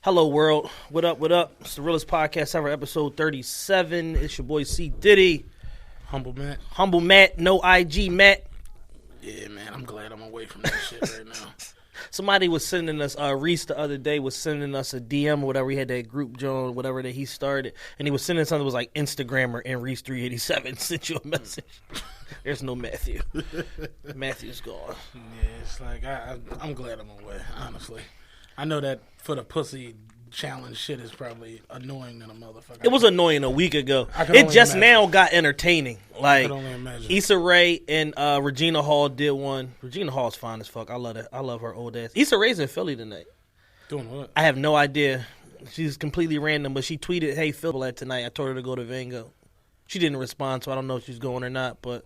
Hello, world. What up, what up? It's the realest podcast ever, episode 37. It's your boy C. Diddy. Humble Matt, no IG Matt. Yeah, man, I'm glad I'm away from that shit right now. Somebody was sending us, Reese the other day was sending us a DM or whatever. He had that group, John, whatever that he started. And he was sending something that was like Instagrammer and Reese387 sent you a message. There's no Matthew. Matthew's gone. Yeah, it's like, I'm glad I'm away, honestly. I know that for the pussy challenge shit is probably annoying than a motherfucker. It was annoying a week ago. It just now got entertaining. Like, Issa Rae and Regina Hall did one. Regina Hall's fine as fuck. I love that. I love her old ass. Issa Rae's in Philly tonight. Doing what? I have no idea. She's completely random, but she tweeted, "Hey, Phil at tonight." I told her to go to Vango. She didn't respond, so I don't know if she's going or not, but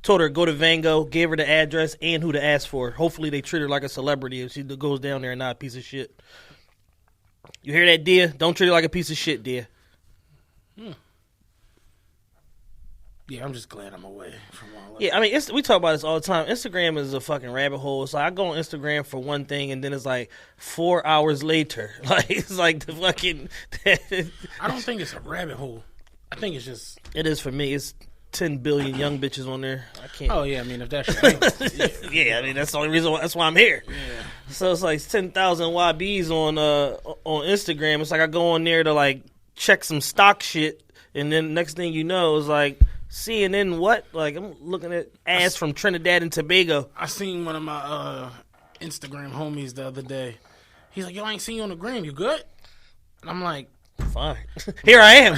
told her to go to Vango, gave her the address and who to ask for. Hopefully they treat her like a celebrity if she goes down there and not a piece of shit. You hear that, dear? Don't treat her like a piece of shit, dear. Yeah, I'm just glad I'm away from all that. Yeah, I mean, we talk about this all the time. Instagram is a fucking rabbit hole. So I go on Instagram for one thing, and then it's like 4 hours later. Like, it's like the fucking... I don't think it's a rabbit hole. I think it's just... It is for me. It's 10 billion young bitches on there. I can't... Oh, yeah, I mean, if that's your thing. Yeah, I mean, that's the only reason that's why I'm here. Yeah. So it's like 10,000 YBs on Instagram. It's like I go on there to like check some stock shit, and then next thing you know, it's like CNN what? Like I'm looking at ads from Trinidad and Tobago. I seen one of my Instagram homies the other day. He's like, "Yo, I ain't seen you on the gram. You good?" And I'm like, fine. Here I am.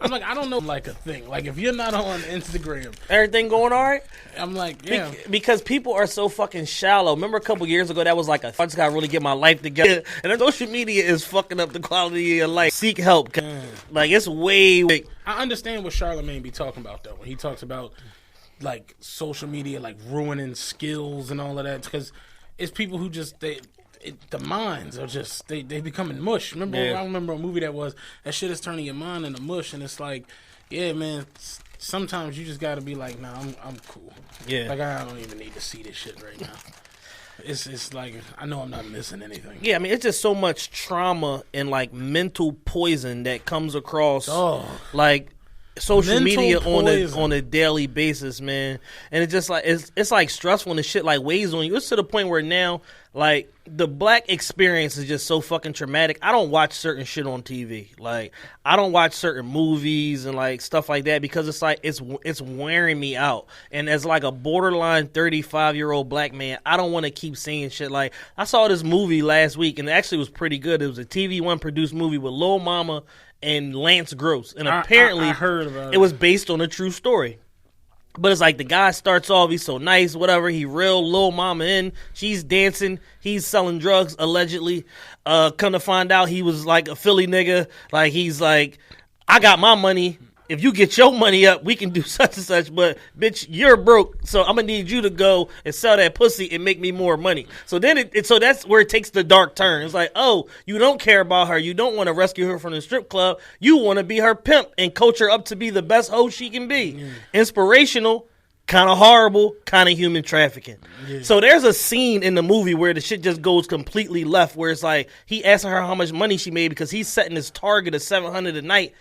I'm like, I don't know, like a thing. Like, if you're not on Instagram, everything going all right? I'm like, yeah. Because people are so fucking shallow. Remember a couple years ago, that was like, I just gotta really get my life together. And social media is fucking up the quality of your life. Seek help. Like, it's way... I understand what Charlamagne be talking about, though. When he talks about, like, social media, like, ruining skills and all of that. Because it's people who just... the minds are just they becoming mush. Remember, yeah. I remember a movie that shit is turning your mind into mush, and it's like, yeah, man. Sometimes you just got to be like, nah, I'm cool. Yeah, like I don't even need to see this shit right now. It's like I know I'm not missing anything. Yeah, I mean, it's just so much trauma and like mental poison that comes across, like social media on a daily basis, man. And it's just like it's like stressful and the shit like weighs on you. It's to the point where now, like, the black experience is just so fucking traumatic. I don't watch certain shit on TV. Like, I don't watch certain movies and like stuff like that because it's like it's wearing me out. And as like a borderline 35-year-old black man, I don't want to keep seeing shit. Like, I saw this movie last week and it actually was pretty good. It was a TV One produced movie with Lil Mama and Lance Gross, and apparently I heard about it was based on a true story. But it's like the guy starts off, he's so nice, whatever. He reeled Lil Mama in. She's dancing. He's selling drugs, allegedly. Come to find out he was like a Philly nigga. Like, he's like, I got my money. If you get your money up, we can do such and such. But, bitch, you're broke, so I'm going to need you to go and sell that pussy and make me more money. So then so that's where it takes the dark turn. It's like, oh, you don't care about her. You don't want to rescue her from the strip club. You want to be her pimp and coach her up to be the best hoe she can be. Inspirational, kind of horrible, kind of human trafficking. Yeah. So there's a scene in the movie where the shit just goes completely left, where it's like he asking her how much money she made because he's setting his target of $700 a night.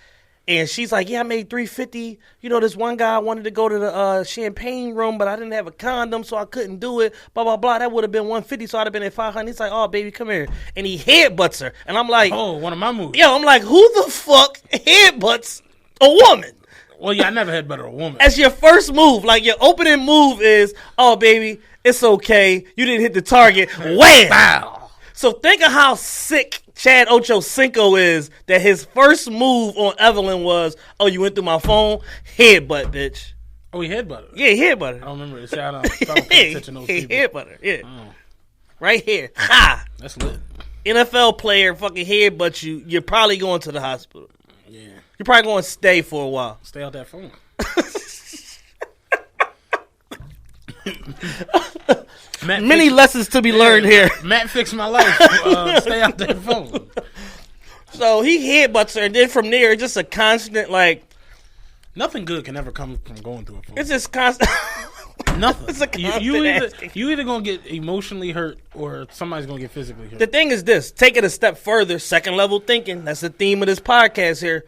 And she's like, yeah, I made $350. You know, this one guy wanted to go to the champagne room, but I didn't have a condom, so I couldn't do it. Blah, blah, blah. That would have been $150, so I'd have been at $500. He's like, oh, baby, come here. And he headbutts her. And I'm like... Oh, one of my moves. Yo, I'm like, who the fuck headbutts a woman? Well, yeah, I never headbutted a woman. As your first move, like your opening move is, oh, baby, it's okay. You didn't hit the target. Wham! Wow. So think of how sick Chad Ochocinco is that his first move on Evelyn was, oh, you went through my phone? Headbutt, bitch. Oh, he headbutted her? Yeah, he headbutted her. I don't remember it. I don't pay attention to those people. He headbutted her, yeah. Oh. Right here. Ha! That's lit. NFL player fucking headbutt you, you're probably going to the hospital. Yeah. You're probably going to stay for a while. Stay out that phone. Many lessons to be learned here. Matt fixed my life. Stay out that phone. So he headbutts her, and then from there, just a constant, like... Nothing good can ever come from going through a phone. It's just constant... Nothing. It's a constant you either gonna get emotionally hurt or somebody's gonna get physically hurt. The thing is this: take it a step further. Second level thinking. That's the theme of this podcast here.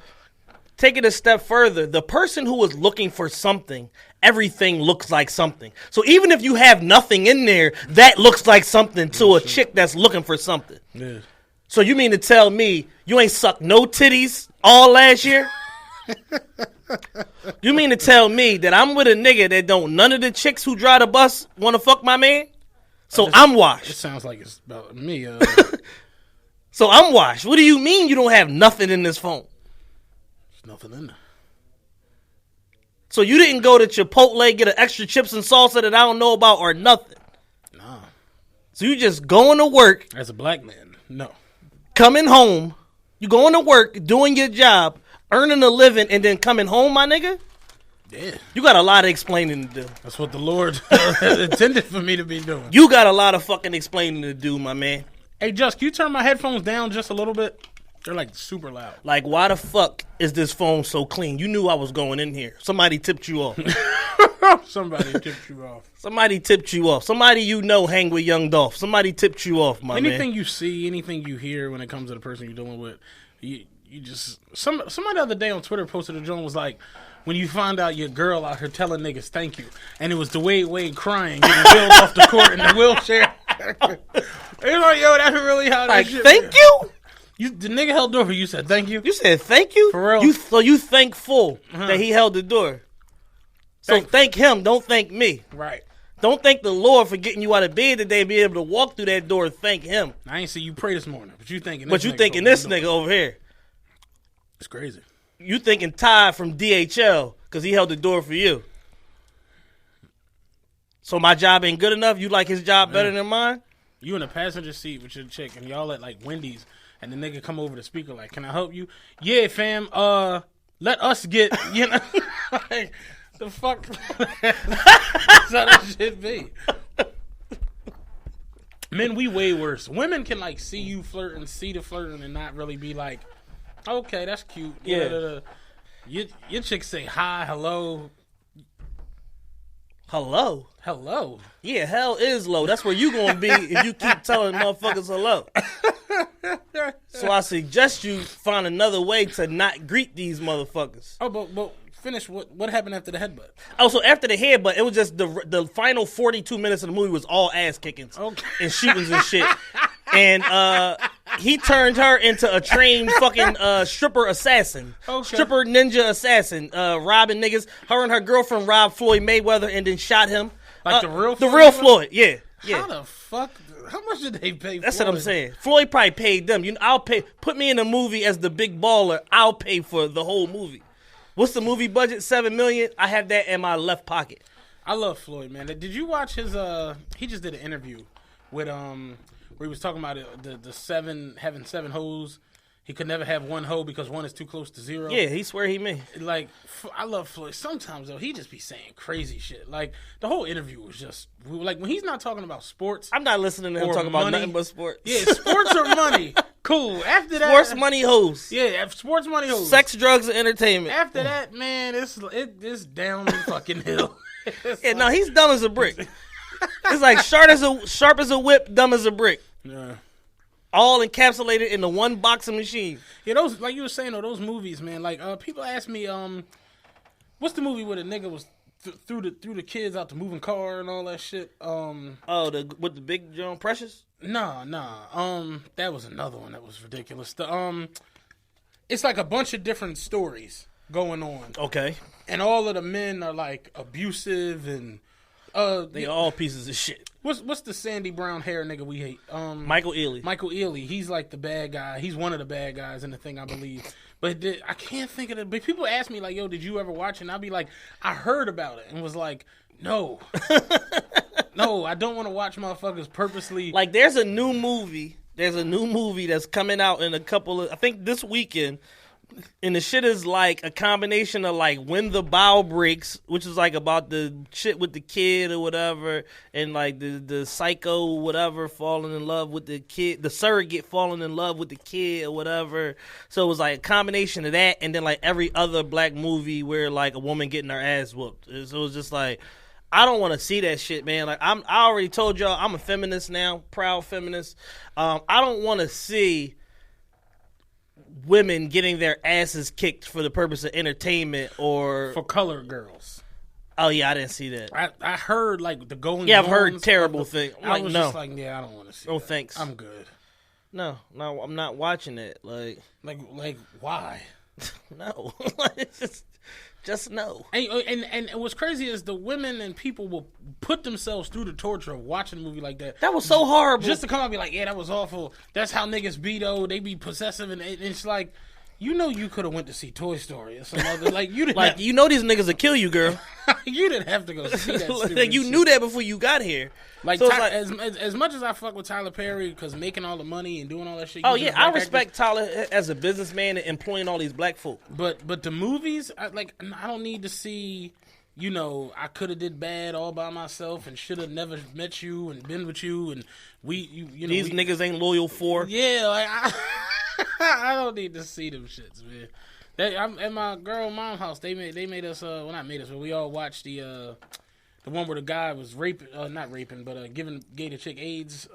Take it a step further. The person who is looking for something, everything looks like something. So even if you have nothing in there, that looks like something to a chick that's looking for something. Yeah. So you mean to tell me you ain't sucked no titties all last year? You mean to tell me that I'm with a nigga that don't none of the chicks who drive the bus want to fuck my man? So I'm washed. It sounds like it's about me. So I'm washed. What do you mean you don't have nothing in this phone? There's nothing in there. So you didn't go to Chipotle, get an extra chips and salsa that I don't know about or nothing? Nah. So you just going to work. As a black man, no. Coming home. You going to work, doing your job, earning a living, and then coming home, my nigga? Yeah. You got a lot of explaining to do. That's what the Lord intended for me to be doing. You got a lot of fucking explaining to do, my man. Hey, Just, can you turn my headphones down just a little bit? They're like super loud. Like, why the fuck is this phone so clean? You knew I was going in here. Somebody tipped you off. Somebody tipped you off. Somebody tipped you off. Somebody you know hang with Young Dolph. Somebody tipped you off, my man. Anything you see, anything you hear when it comes to the person you're dealing with, you just... Somebody the other day on Twitter posted a joint was like, when you find out your girl out here telling niggas thank you, and it was Dwayne crying, getting wheeled off the court in the wheelchair. It's like, yo, that's really how that Like, shit thank you? The nigga held the door for you, said thank you? You said thank you? For real. So you thankful that he held the door. So thank him. Don't thank me. Right. Don't thank the Lord for getting you out of bed today and be able to walk through that door and thank him. I ain't see you pray this morning, but you thinking this nigga over here. It's crazy. You thinking Ty from DHL because he held the door for you. So my job ain't good enough? You like his job better than mine? You in a passenger seat with your chick and y'all at like Wendy's and the nigga come over the speaker like, can I help you? Yeah, fam, let us get, you know, like, the fuck? That's how that shit be. Men, we way worse. Women can like see you flirting, see the flirting and not really be like, okay, that's cute. Yeah. Your chick say hi, hello. Hello? Hello? Yeah, hell is low. That's where you gonna be if you keep telling motherfuckers hello. So I suggest you find another way to not greet these motherfuckers. Oh, but finish. What happened after the headbutt? Oh, so after the headbutt, it was just the final 42 minutes of the movie was all ass kickings and shootings and shit. And he turned her into a trained fucking stripper assassin. Okay. Stripper ninja assassin. Robbing niggas. Her and her girlfriend robbed Floyd Mayweather and then shot him. Like the real Floyd? The real Floyd, yeah. How the fuck? How much did they pay That's Floyd? what I'm saying. Floyd probably paid them. I'll pay. Put me in a movie as the big baller. I'll pay for the whole movie. What's the movie budget? $7 million. I have that in my left pocket. I love Floyd, man. Did you watch his? He just did an interview with where he was talking about the having 7 hoes. He could never have one hoe because one is too close to 0. Yeah, he swear he me. Like, I love Floyd. Sometimes, though, he just be saying crazy shit. Like, the whole interview was just, like, when he's not talking about sports. I'm not listening to him talking about nothing but sports. Yeah, sports or money. Cool. After that. Sports, money, hoes. Yeah, sports, money, hoes. Sex, drugs, and entertainment. After that, man, it's down the fucking hill. No, he's dumb as a brick. It's like sharp as a whip, dumb as a brick. Yeah. All encapsulated in the one boxing machine. Yeah, those, like you were saying, those movies, man. Like, people ask me, what's the movie where the nigga was threw the kids out the moving car and all that shit? With the big John Precious? Nah. That was another one that was ridiculous. It's like a bunch of different stories going on. Okay. And all of the men are like abusive and they all pieces of shit. What's the sandy brown hair nigga we hate? Michael Ealy. Michael Ealy. He's like the bad guy. He's one of the bad guys in the thing, I believe. But I can't think of it. But people ask me like, "Yo, did you ever watch it?" And I'll be like, "I heard about it," and was like, "No, no, I don't want to watch motherfuckers purposely." Like, there's a new movie. There's a new movie that's coming out in I think this weekend. And the shit is like a combination of like When the Bow Breaks, which is like about the shit with the kid or whatever, and like the psycho whatever falling in love with the kid, the surrogate falling in love with the kid or whatever. So it was like a combination of that, and then like every other black movie where like a woman getting her ass whooped. So it was just like, I don't want to see that shit, man. Like I already told y'all, I'm a feminist now, proud feminist. I don't want to see women getting their asses kicked for the purpose of entertainment or for colored girls. Oh yeah, I didn't see that. I heard like the going. Yeah, I've heard terrible things. I was just like, yeah, I don't want to see. No that. thanks. I'm good. No, I'm not watching it. Like why? No, just no. And what's crazy is the women and people will put themselves through the torture of watching a movie like that. That was so horrible. Just to come out and be like, yeah, that was awful. That's how niggas be though. They be possessive, and it's like, you know, you could have went to see Toy Story or some other. Like you didn't. Like you know, these niggas will kill you, girl. You didn't have to go see that. Like you knew that before you got here. Like, so as much as I fuck with Tyler Perry because making all the money and doing all that shit. Oh yeah, I respect Tyler as a businessman and employing all these black folk. But the movies, I don't need to see. You know, I could have did bad all by myself and should have never met you and been with you and you know these niggas ain't loyal for. Yeah, like I don't need to see them shits, man. I'm at my girl mom's house. They made us well, not made us, but we all watched the one where the guy was not raping, but gave the chick AIDS.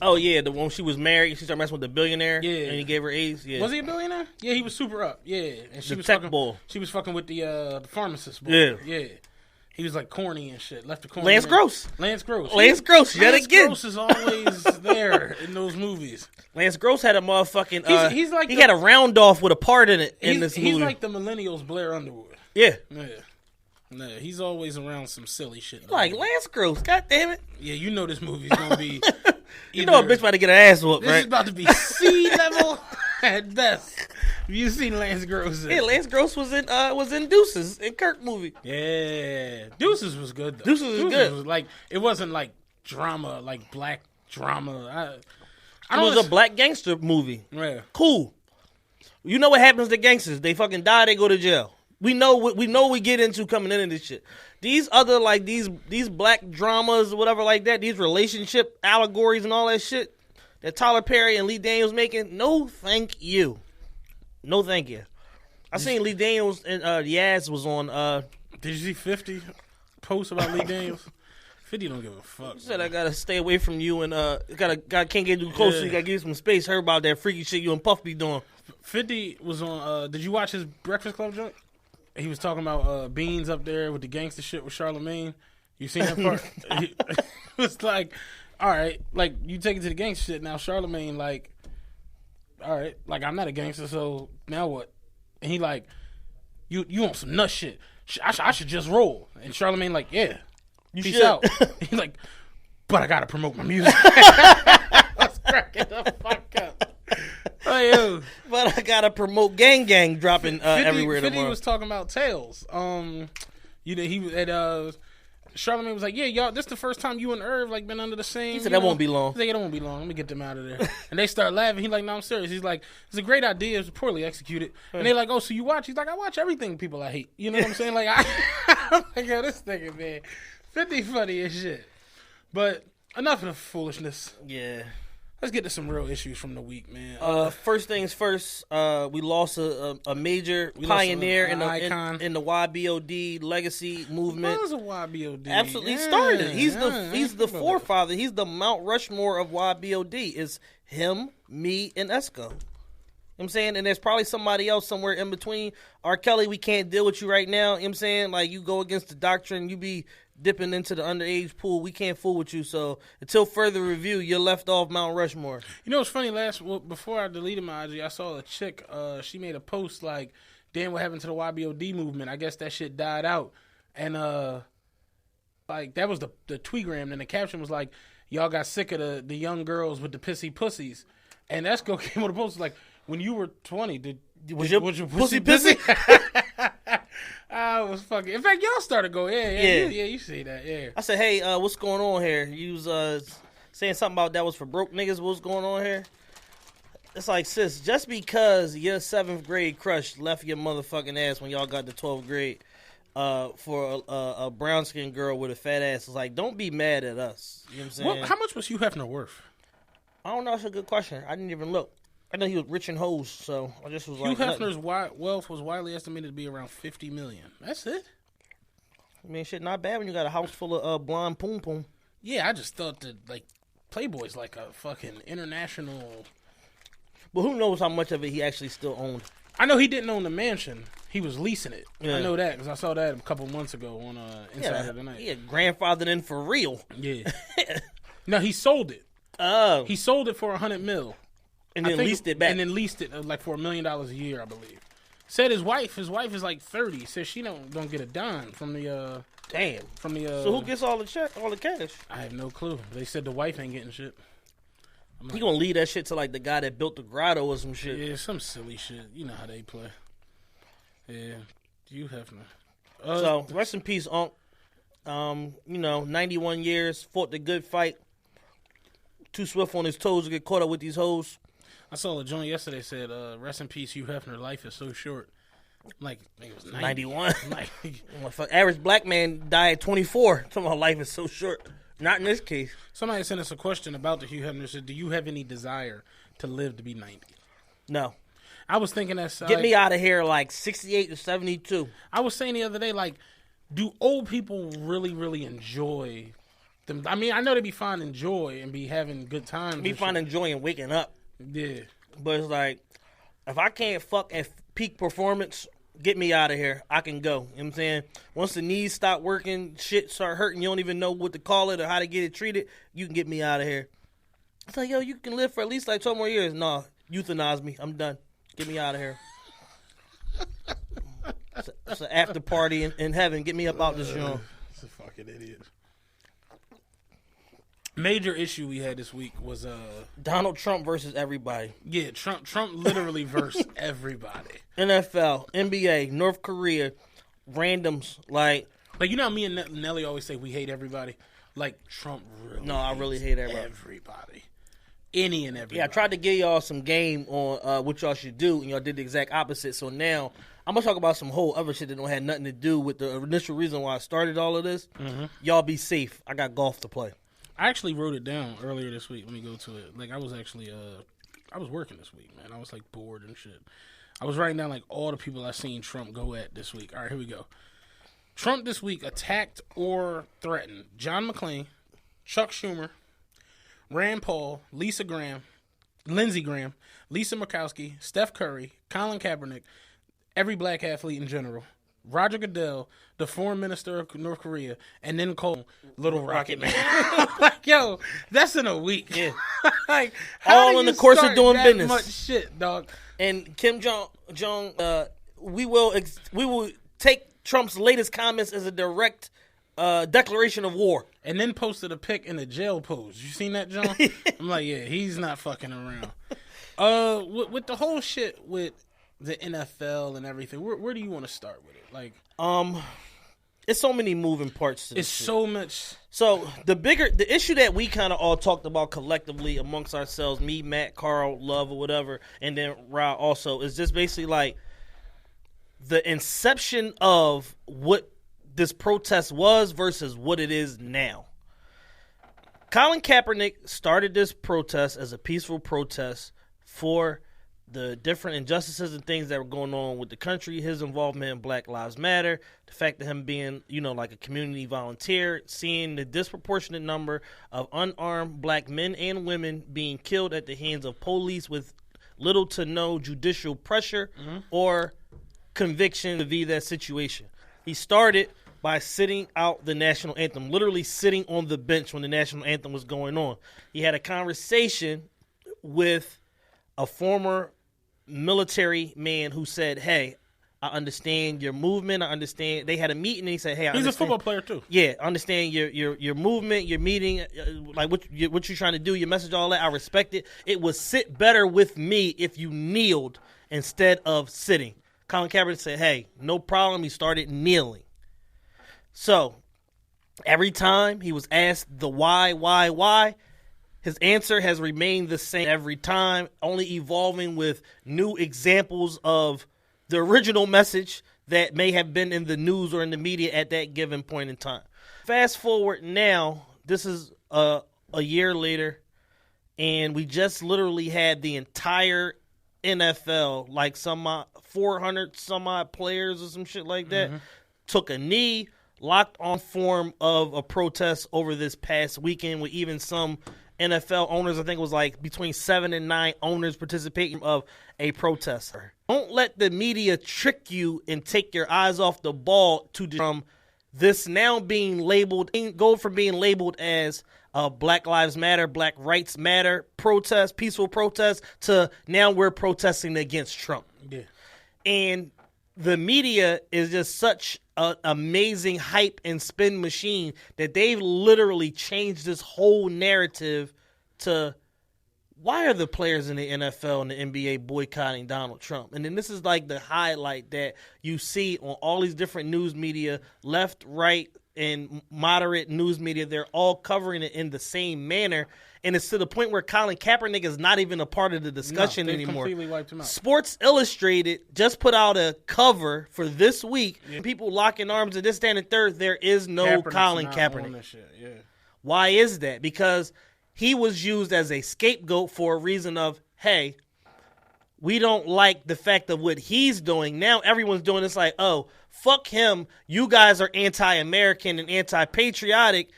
Oh yeah, the one she was married. She started messing with the billionaire. Yeah, and he gave her AIDS. Yeah, was he a billionaire? Yeah, he was super up. Yeah, and she the was tech fucking, boy. She was fucking with the pharmacist boy. Yeah, yeah. He was like corny and shit. Left the corny. Lance Gross. Lance Gross. Lance Gross. Yet again. Lance Gross is always there in those movies. Lance Gross had a motherfucking. He's like he had a round off with a part in it in this movie. He's like the millennials Blair Underwood. Yeah. Yeah. No, he's always around some silly shit. Like Lance Gross, god damn it! Yeah, you know this movie's gonna be. You know a bitch about to get her ass whooped, right? This is about to be sea level at best. Have you seen Lance Gross? Yeah, Lance Gross was in Deuces in Kirk movie. Yeah, Deuces was good though. Deuces was good. Was like it wasn't like drama, like black drama. It was a black gangster movie. Yeah, cool. You know what happens to gangsters? They fucking die. They go to jail. We know what we get into coming into this shit. These other like these black dramas or whatever like that, these relationship allegories and all that shit that Tyler Perry and Lee Daniels making. No, thank you. No, thank you. I seen Lee Daniels and Yaz was on. Did you see 50 posts about Lee Daniels? 50 don't give a fuck. He said I gotta stay away from you and can't get too close. So you gotta give you some space. Heard about that freaky shit you and Puff be doing. 50 was on. Did you watch his Breakfast Club joint? He was talking about Beans up there with the gangster shit with Charlamagne. You seen that part? It was like, all right, like you take it to the gangster shit. Now Charlamagne, like, all right, like I'm not a gangster, so now what? And he like, you want some nut shit? I should just roll. And Charlamagne like, yeah, you peace should. out. He like, but I gotta promote my music. I was cracking the fuck up. Oh, yeah. But I gotta promote Gang dropping 50, everywhere 50 tomorrow. Was talking about Tails. You know, he was at Charlamagne was like, yeah, y'all, this is the first time you and Irv like been under the same. He said that won't be long. He's like, it won't be long. Let me get them out of there. And they start laughing. He's like, no, I'm serious. He's like, it's a great idea. It's poorly executed. And they're like, oh, so you watch? He's like, I watch everything people I hate. You know what I'm saying? Like, I'm like, yo, this nigga, man, 50 funny as shit. But enough of the foolishness. Yeah. Let's get to some real issues from the week, man. First things first, we lost a major pioneer in the YBOD legacy movement. What was a YBOD? Absolutely started. He's the forefather. He's the Mount Rushmore of YBOD. It's him, me, and Esco. You know what I'm saying? And there's probably somebody else somewhere in between. R. Kelly, we can't deal with you right now. You know what I'm saying? Like, you go against the doctrine, you be dipping into the underage pool. We can't fool with you. So until further review, you're left off Mount Rushmore. You know what's funny? Before I deleted my IG, I saw a chick. She made a post like, "Damn, what happened to the YBOD movement? I guess that shit died out." And like that was the tweetgram. And the caption was like, "Y'all got sick of the young girls with the pissy pussies." And Esco came on the post like, "When you were 20, was your pussy pissy?" I was fucking. In fact, y'all started going, yeah. You see that, yeah. I said, hey, what's going on here? You was saying something about that was for broke niggas. What's going on here? It's like, sis, just because your 7th grade crush left your motherfucking ass when y'all got to 12th grade for a brown skinned girl with a fat ass, it's like, don't be mad at us. You know what I'm saying? How much was Hugh Hefner worth? I don't know. That's a good question. I didn't even look. I know he was rich in hoes, so I just was like... Hugh Hefner's wealth was widely estimated to be around $50 million. That's it? I mean, shit, not bad when you got a house full of blonde poom poom. Yeah, I just thought that, like, Playboy's like a fucking international... But who knows how much of it he actually still owned. I know he didn't own the mansion. He was leasing it. Yeah. I know that because I saw that a couple months ago on Inside of the Night. Yeah, grandfathered in for real. Yeah. No, he sold it. Oh. He sold it for $100 million. And then leased it back. And then leased it like for $1 million a year, I believe. Said his wife is like 30. Says she don't get a dime from the Damn. From the So who gets all the cash? I have no clue. They said the wife ain't getting shit. He gonna leave that shit to like the guy that built the grotto or some shit. Yeah, some silly shit. You know how they play. Yeah, you have no. So rest in peace, Unc. 91 years, fought the good fight. Too swift on his toes to get caught up with these hoes. I saw a joint yesterday said, "Rest in peace, Hugh Hefner. Life is so short." Like it was 91. Like, average black man died at 24. Talking about life is so short. Not in this case. Somebody sent us a question about the Hugh Hefner. Said, "Do you have any desire to live to be 90?" No. I was thinking that. Get me out of here like 68 to 72. I was saying the other day, like, do old people really, really enjoy them? I mean, I know they be finding joy and be having good times. Be finding joy in waking up. Yeah. But it's like, if I can't fuck at peak performance, get me out of here. I can go. You know what I'm saying? Once the knees stop working, shit start hurting, you don't even know what to call it or how to get it treated, you can get me out of here. It's like, yo, you can live for at least like 12 more years. No, euthanize me. I'm done. Get me out of here. It's an after party in heaven. Get me up out this joint. It's a fucking idiot. Major issue we had this week was Donald Trump versus everybody. Yeah, Trump literally versed everybody. NFL, NBA, North Korea, randoms, like you know how me and Nelly always say we hate everybody? Like Trump really No, I really hate everybody. Any and everybody. Yeah, I tried to give y'all some game on what y'all should do, and y'all did the exact opposite. So now I'm going to talk about some whole other shit that don't have nothing to do with the initial reason why I started all of this. Mm-hmm. Y'all be safe. I got golf to play. I actually wrote it down earlier this week. Let me go to it. Like, I was actually, I was working this week, man. I was, like, bored and shit. I was writing down, like, all the people I seen Trump go at this week. All right, here we go. Trump this week attacked or threatened John McCain, Chuck Schumer, Rand Paul, Lindsey Graham, Lisa Murkowski, Steph Curry, Colin Kaepernick, every black athlete in general, Roger Goodell, the foreign minister of North Korea, and then called Little Rocket Man. Like, yo, that's in a week. Yeah. Like, all in the course of doing business. Much shit, dog. And Kim Jong, we will take Trump's latest comments as a direct declaration of war. And then posted a pic in the jail pose. You seen that, John? I'm like, yeah, he's not fucking around. With the whole shit with the NFL and everything, where do you want to start with it? Like, it's so many moving parts to this. It's shit. so much. So the issue that we kind of all talked about collectively amongst ourselves, me, Matt, Carl, Love, or whatever, and then Ra also, is just basically like the inception of what this protest was versus what it is now. Colin Kaepernick started this protest as a peaceful protest for the different injustices and things that were going on with the country, his involvement in Black Lives Matter, the fact that him being, like a community volunteer, seeing the disproportionate number of unarmed black men and women being killed at the hands of police with little to no judicial pressure or conviction to be that situation. He started by sitting out the national anthem, literally sitting on the bench when the national anthem was going on. He had a conversation with a former military man who said, hey, I understand your movement. I understand. They had a meeting and he said, hey, I he's understand. A football player too. Yeah, I understand your movement, your meeting, like what you're trying to do, your message, all that. I respect it. It would sit better with me if you kneeled instead of sitting. Colin Kaepernick said, hey, no problem. He started kneeling. So every time he was asked the why, his answer has remained the same every time, only evolving with new examples of the original message that may have been in the news or in the media at that given point in time. Fast forward now, this is a year later, and we just literally had the entire NFL, like some 400 some odd players or some shit like that, took a knee, locked on form of a protest over this past weekend with even some NFL owners. I think it was like between 7 and 9 owners participating of a protest. Don't let the media trick you and take your eyes off the ball from this now being labeled, go from being labeled as Black Lives Matter, Black Rights Matter protest, peaceful protest, to now we're protesting against Trump. Yeah. And the media is just such an amazing hype and spin machine that they've literally changed this whole narrative to why are the players in the NFL and the NBA boycotting Donald Trump? And then this is like the highlight that you see on all these different news media, left, right, and moderate news media. They're all covering it in the same manner. And it's to the point where Colin Kaepernick is not even a part of the discussion anymore. Completely wiped him out. Sports Illustrated just put out a cover for this week. Yeah. People locking arms and this, that, and third. There is no Colin Kaepernick. Yeah. Why is that? Because he was used as a scapegoat for a reason of, hey, we don't like the fact of what he's doing. Now everyone's doing this like, oh, fuck him. You guys are anti-American and anti-patriotic.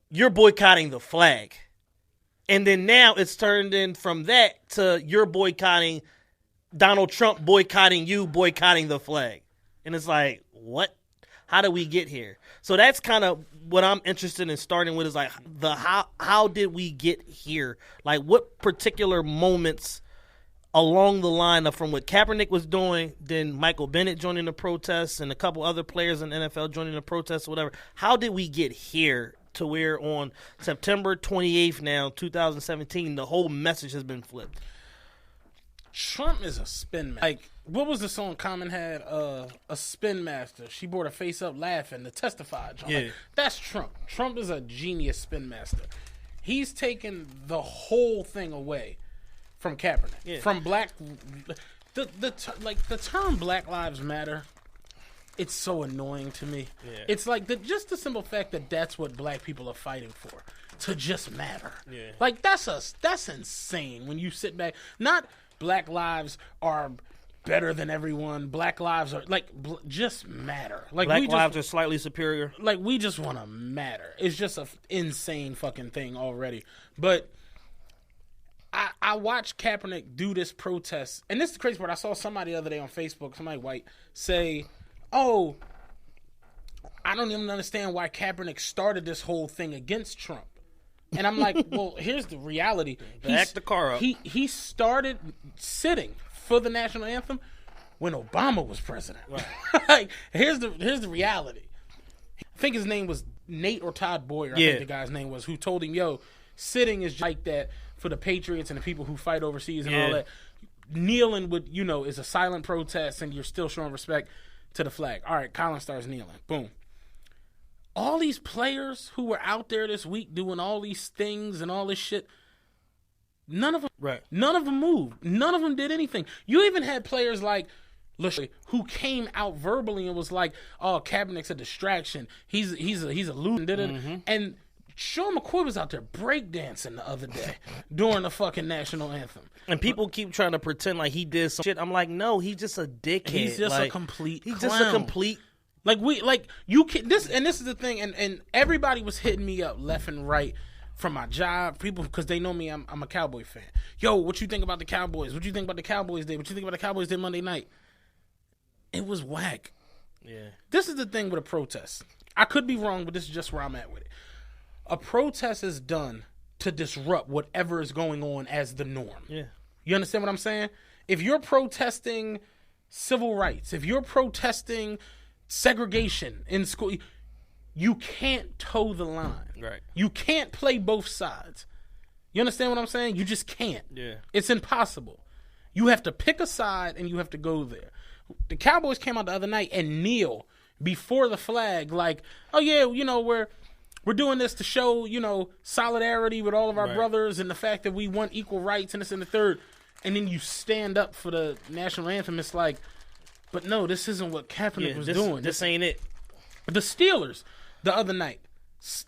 You're boycotting the flag. And then now it's turned in from that to you're boycotting Donald Trump, boycotting you, boycotting the flag. And it's like, what? How do we get here? So that's kind of what I'm interested in starting with, is like how did we get here? Like what particular moments along the line of from what Kaepernick was doing, then Michael Bennett joining the protests and a couple other players in the NFL joining the protests or whatever. How did we get here to where on September 28th now, 2017, the whole message has been flipped? Trump is a spin master. Like, what was the song Common had? A spin master. She brought her face up laughing to testify. Yeah. Like, that's Trump. Trump is a genius spin master. He's taken the whole thing away from Kaepernick. Yeah. From black... The term Black Lives Matter, it's so annoying to me. Yeah. It's like just the simple fact that that's what black people are fighting for, to just matter. Yeah. Like that's insane when you sit back. Not black lives are better than everyone. Black lives are like just matter. Like black lives are slightly superior. Like we just want to matter. It's just a insane fucking thing already. But I watched Kaepernick do this protest, and this is the crazy part. I saw somebody the other day on Facebook, somebody white, say, oh, I don't even understand why Kaepernick started this whole thing against Trump. And I'm like, well, here's the reality. Back the car up. He started sitting for the national anthem when Obama was president. Right. Like, here's the reality. I think his name was Nate or Todd Boyer, I think the guy's name was, who told him, yo, sitting is like that for the patriots and the people who fight overseas and all that. Kneeling is a silent protest and you're still showing respect to the flag. All right, Colin starts kneeling. Boom. All these players who were out there this week doing all these things and all this shit, none of them moved. None of them did anything. You even had players like who came out verbally and was like, "Oh, Kaepernick's a distraction. He's a loser." Mm-hmm. And Sean McCoy was out there breakdancing the other day during the fucking national anthem. And people keep trying to pretend like he did some shit. I'm like, no, he's just a dickhead. He's just a complete clown. He's just a complete. You can this is the thing, and everybody was hitting me up left and right from my job, people, because they know me, I'm a Cowboy fan. Yo, what you think about the Cowboys? What you think about the Cowboys did? What you think about the Cowboys did Monday night? It was whack. Yeah. This is the thing with a protest. I could be wrong, but this is just where I'm at with it. A protest is done to disrupt whatever is going on as the norm. Yeah. You understand what I'm saying? If you're protesting civil rights, if you're protesting segregation in school, you can't toe the line. Right. You can't play both sides. You understand what I'm saying? You just can't. Yeah. It's impossible. You have to pick a side and you have to go there. The Cowboys came out the other night and kneel before the flag like, oh yeah, we're doing this to show, solidarity with all of our brothers and the fact that we want equal rights and this and the third. And then you stand up for the national anthem. It's like, but no, this isn't what Kaepernick was doing. This ain't it. The Steelers the other night.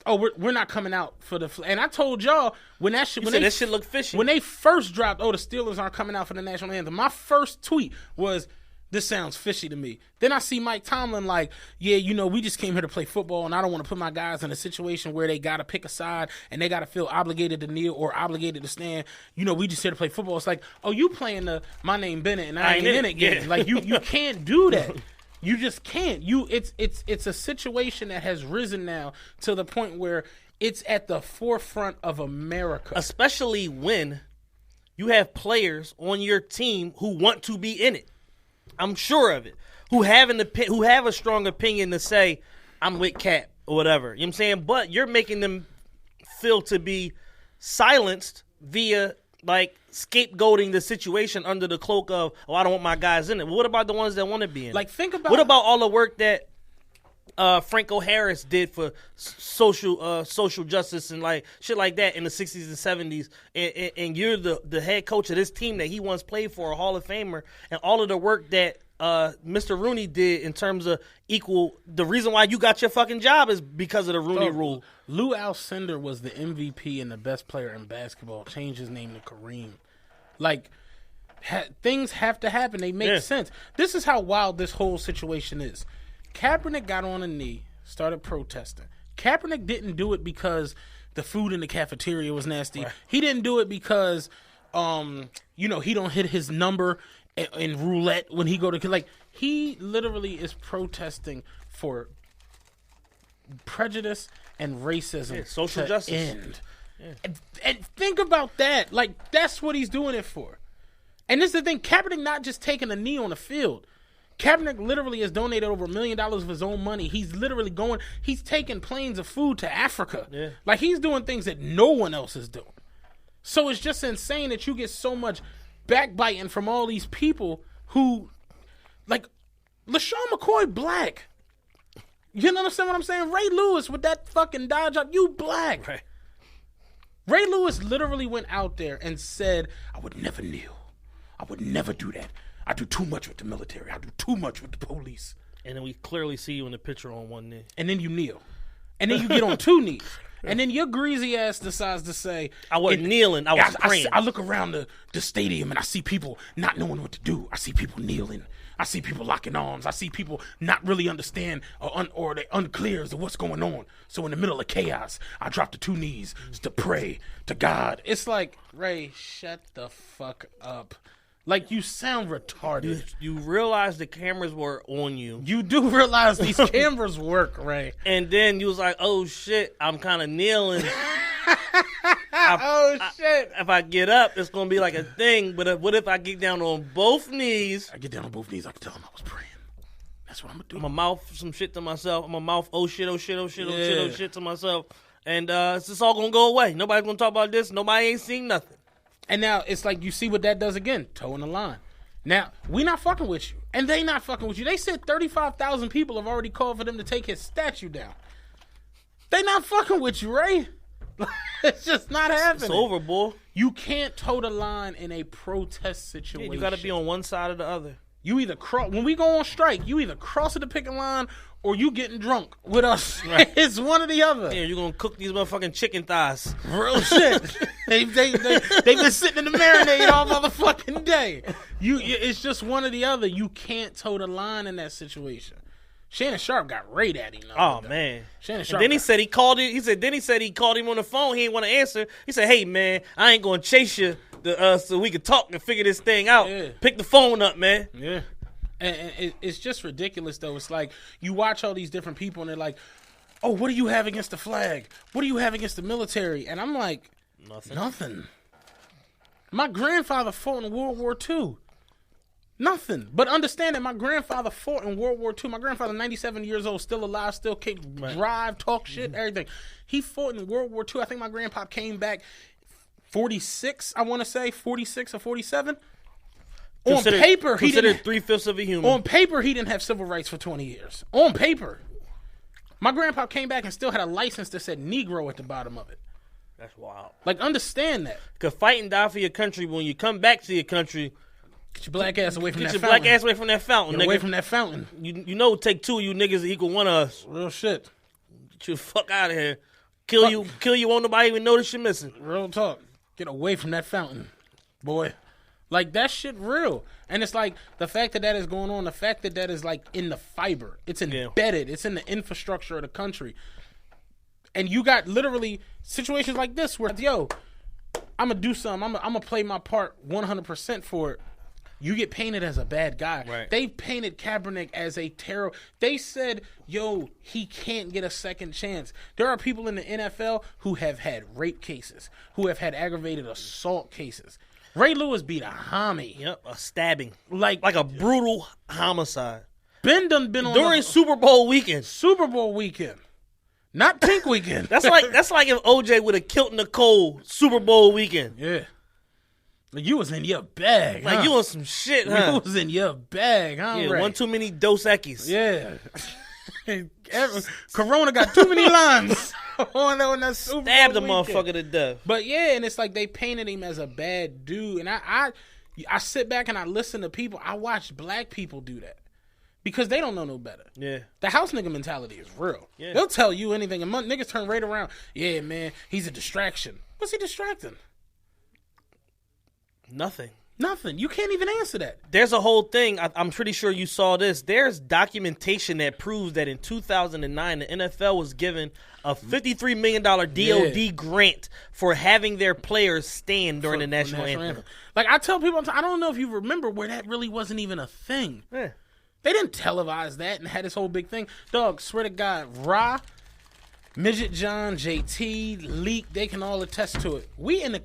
Oh, we're not coming out for the flag. And I told y'all when that shit looked fishy. When they first dropped, the Steelers aren't coming out for the national anthem. My first tweet was, This sounds fishy to me. Then I see Mike Tomlin like, yeah, we just came here to play football, and I don't want to put my guys in a situation where they got to pick a side and they got to feel obligated to kneel or obligated to stand. We just here to play football. It's like, oh, you playing the My Name Bennett and I ain't in it game. Yeah. Like, you can't do that. You just can't. It's a situation that has risen now to the point where it's at the forefront of America. Especially when you have players on your team who want to be in it. I'm sure of it. Who have a strong opinion to say, I'm with Cap or whatever. You know what I'm saying? But you're making them feel to be silenced via, like, scapegoating the situation under the cloak of, oh, I don't want my guys in it. Well, what about the ones that want to be in it? Like, think about... What about all the work that Franco Harris did for social justice and like shit like that in the 60s and 70s, and you're the head coach of this team that he once played for, a Hall of Famer, and all of the work that Mr. Rooney did in terms of the reason why you got your fucking job is because of the Rooney rule. Lou Alcindor was the MVP and the best player in basketball. Changed his name to Kareem. Like, things have to happen. They make sense. This is how wild this whole situation is. Kaepernick got on a knee, started protesting. Kaepernick didn't do it because the food in the cafeteria was nasty. Right. He didn't do it because, he don't hit his number in roulette when he go to, like, he literally is protesting for prejudice and racism. Social justice. End. Yeah. And think about that. Like, that's what he's doing it for. And this is the thing. Kaepernick not just taking a knee on the field. Kaepernick literally has donated over $1 million of his own money. He's literally he's taking planes of food to Africa. Yeah. Like, he's doing things that no one else is doing. So it's just insane that you get so much backbiting from all these people who, like, LaShawn McCoy black. You understand what I'm saying? Ray Lewis with that fucking dye job, you black. Right. Ray Lewis literally went out there and said, I would never kneel. I would never do that. I do too much with the military. I do too much with the police. And then we clearly see you in the picture on one knee. And then you kneel. And then you get on two knees. And then your greasy ass decides to say, I wasn't kneeling, I was praying. I look around the stadium and I see people not knowing what to do. I see people kneeling. I see people locking arms. I see people not really understand or they unclear as to what's going on. So in the middle of chaos, I drop to two knees to pray to God. It's like, Ray, shut the fuck up. Like, you sound retarded. You realize the cameras were on you. You do realize these cameras work, Ray. And then you was like, oh, shit, I'm kind of kneeling. Shit. If I get up, it's going to be like a thing. But what if I get down on both knees? I get down on both knees. I can tell them I was praying. That's what I'm going to do. I'm going to mouth some shit to myself. I'm going to mouth, oh, shit to myself. And it's just all going to go away. Nobody's going to talk about this. Nobody ain't seen nothing. And now it's like you see what that does again, toeing the line. Now, we not fucking with you, and they not fucking with you. They said 35,000 people have already called for them to take his statue down. They not fucking with you, Ray. It's just not happening. It's over, boy. You can't toe the line in a protest situation. Yeah, you got to be on one side or the other. You either when we go on strike, you either cross the picket line or you getting drunk with us. Right. It's one or the other. Yeah, you're going to cook these motherfucking chicken thighs. Real shit. They've been sitting in the marinade all motherfucking day. It's just one or the other. You can't toe the line in that situation. Shannon Sharp got Ray at him. Oh, man. Shannon Sharp. And then he said he called him. Then he said he called him on the phone. He didn't want to answer. He said, hey, man, I ain't going to chase you so we can talk and figure this thing out. Yeah. Pick the phone up, man. Yeah. And it's just ridiculous, though. It's like you watch all these different people, and they're like, oh, what do you have against the flag? What do you have against the military? And I'm like, nothing. My grandfather fought in World War II. Nothing. But understand that my grandfather fought in World War II. My grandfather, 97 years old, still alive, still can drive, talk shit, everything. He fought in World War II. I think my grandpa came back 46, I want to say, 46 or 47. On paper, he considered 3/5 of a human. On paper, he didn't have civil rights for 20 years. On paper. My grandpa came back and still had a license that said Negro at the bottom of it. That's wild. Like, understand that. Because fight and die for your country, when you come back to your country, get your black ass away from that fountain. Get your black ass away from that fountain, nigga. Away from that fountain. You know, take two of you niggas to equal one of us. Real shit. Get you the fuck out of here. Kill you, won't nobody even notice you're missing. Real talk. Get away from that fountain, boy. Like, that shit real. And it's like, the fact that is going on, the fact that is, like, in the fiber. It's embedded. It's in the infrastructure of the country. And you got literally situations like this where, yo, I'm going to do something. I'm going to play my part 100% for it. You get painted as a bad guy. Right. They painted Kaepernick as a terror. They said, yo, he can't get a second chance. There are people in the NFL who have had rape cases, who have had aggravated assault cases. Ray Lewis beat a homie. Yep, a stabbing. Like a brutal homicide. Ben done been on during Super Bowl weekend. Super Bowl weekend. Not Pink weekend. That's like if OJ would have killed Nicole Super Bowl weekend. Yeah. Like, you was in your bag, Like, you on some shit, huh? You was in your bag, huh? Yeah, Ray? one too many Dos Equis. Yeah. Corona got too many lines on that Super Stabbed the Bowl motherfucker to death. But yeah, and it's like they painted him as a bad dude. And I sit back and I listen to people. I watch black people do that. Because they don't know no better. Yeah. The house nigga mentality is real. Yeah. They'll tell you anything. And niggas turn right around. Yeah, man, he's a distraction. What's he distracting? Nothing. You can't even answer that. There's a whole thing. I'm pretty sure you saw this. There's documentation that proves that in 2009, the NFL was given a $53 million DOD grant for having their players stand during the national anthem. Like, I tell people, I don't know if you remember where that really wasn't even a thing. Yeah. They didn't televise that and had this whole big thing. Dog, swear to God, Midget John, JT, Leak, they can all attest to it. We in the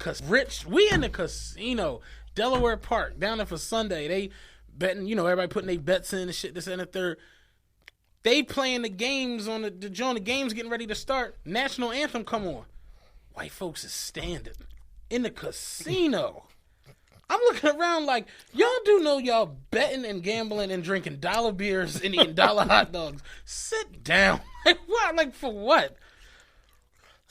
casino, Delaware Park, down there for Sunday. They betting, everybody putting their bets in and shit, this and the third. They playing the games on the games getting ready to start. National anthem come on. White folks is standing in the casino. I'm looking around like, y'all do know y'all betting and gambling and drinking dollar beers and eating dollar hot dogs. Sit down. Like, what? Like, for what?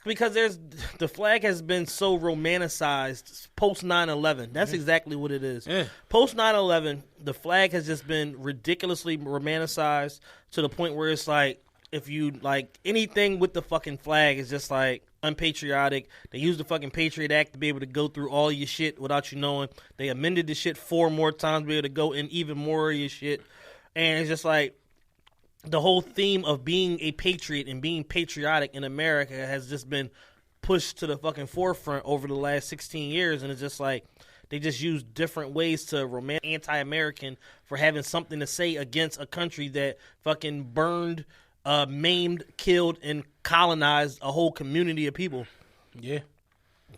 Because the flag has been so romanticized post 9/11. That's exactly what it is. Yeah. Post 9/11, the flag has just been ridiculously romanticized to the point where it's like, if you like anything with the fucking flag is just like unpatriotic. They used the fucking Patriot Act to be able to go through all your shit without you knowing. They amended the shit 4 more times to be able to go in even more of your shit. And it's just like, the whole theme of being a patriot and being patriotic in America has just been pushed to the fucking forefront over the last 16 years. And it's just like, they just use different ways to anti-American for having something to say against a country that fucking burned, maimed, killed, and colonized a whole community of people. Yeah.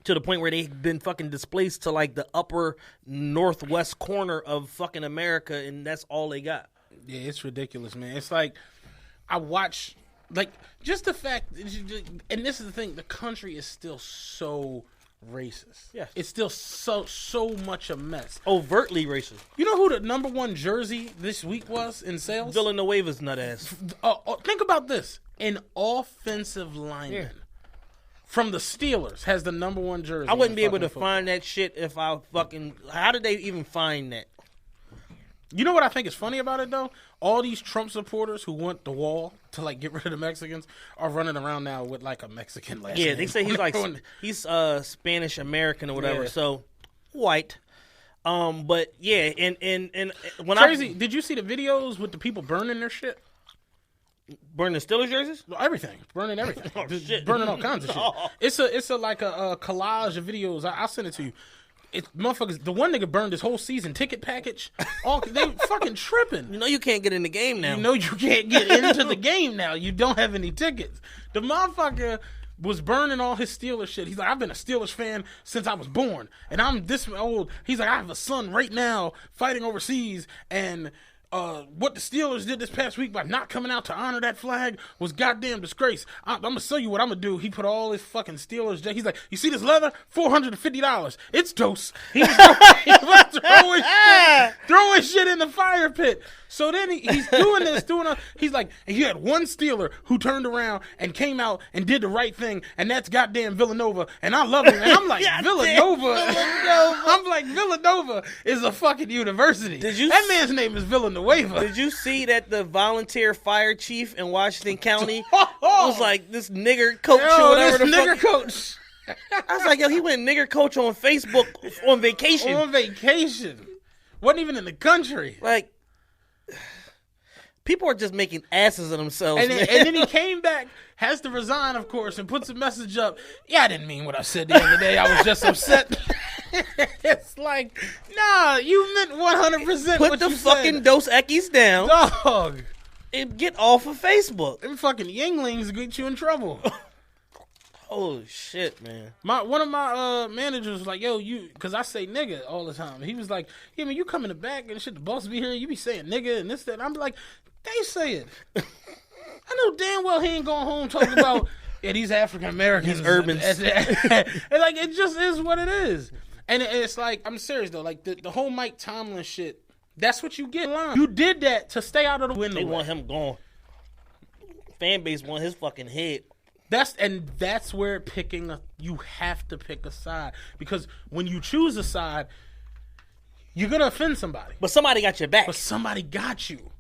To the point where they've been fucking displaced to like the upper northwest corner of fucking America, and that's all they got. Yeah, it's ridiculous, man. It's like, I watch, like, just the fact, and this is the thing, the country is still so racist. Yeah. It's still so much a mess. Overtly racist. You know who the number 1 jersey this week was in sales? Villanueva's nut ass. Think about this. An offensive lineman from the Steelers has the number 1 jersey. I wouldn't be able to find that shit if I fucking, how did they even find that? You know what I think is funny about it, though? All these Trump supporters who want the wall to, like, get rid of the Mexicans are running around now with, like, a Mexican last name. Yeah, they say he's, like, he's Spanish-American or whatever, so white. But, yeah, and when Crazy, did you see the videos with the people burning their shit? Burning the Steelers jerseys? Everything. Burning everything. Oh, shit. Burning all kinds of shit. It's a like a collage of videos. I'll send it to you. It's motherfuckers. The one nigga burned his whole season ticket package. They fucking tripping. You know you can't get in the game now. You know you can't get into the game now. You don't have any tickets. The motherfucker was burning all his Steelers shit. He's like, I've been a Steelers fan since I was born, and I'm this old. He's like, I have a son right now fighting overseas, and what the Steelers did this past week by not coming out to honor that flag was goddamn disgrace. I'm going to show you what I'm going to do. He put all his fucking Steelers. He's like, you see this leather? $450. It's dose. He's throwing shit in the fire pit. So then he's doing this, he's like, and you had one Steeler who turned around and came out and did the right thing, and that's goddamn Villanova, and I love him. And I'm like, Villanova. I'm like, Villanova is a fucking university. That man's name is Villanueva. Did you see that the volunteer fire chief in Washington County was like this nigger coach or whatever this the nigger fuck? coach. I was like, yo, he went nigger coach on Facebook on vacation. On vacation. Wasn't even in the country. Like, people are just making asses of themselves. And then he came back, has to resign, of course, and puts a message up. Yeah, I didn't mean what I said the other day. I was just upset. It's like, nah, you meant 100% Put what the you fucking said. Dos Equis down. Dog. And get off of Facebook. Them fucking Yinglings get you in trouble. Holy shit, man. One of my managers was like, yo, because I say nigga all the time. He was like, yeah, man, you come in the back and shit, the boss be here, you be saying nigga and this, that. And I'm like, they say it. I know damn well he ain't going home talking about, yeah, these African Americans. These urbans. And like, it just is what it is. And it's like, I'm serious though, like the whole Mike Tomlin shit, that's what you get. You did that to stay out of the window. They want him gone. Fan base want his fucking head. That's where you have to pick a side, because when you choose a side, you're gonna offend somebody. But somebody got your back. But somebody got you.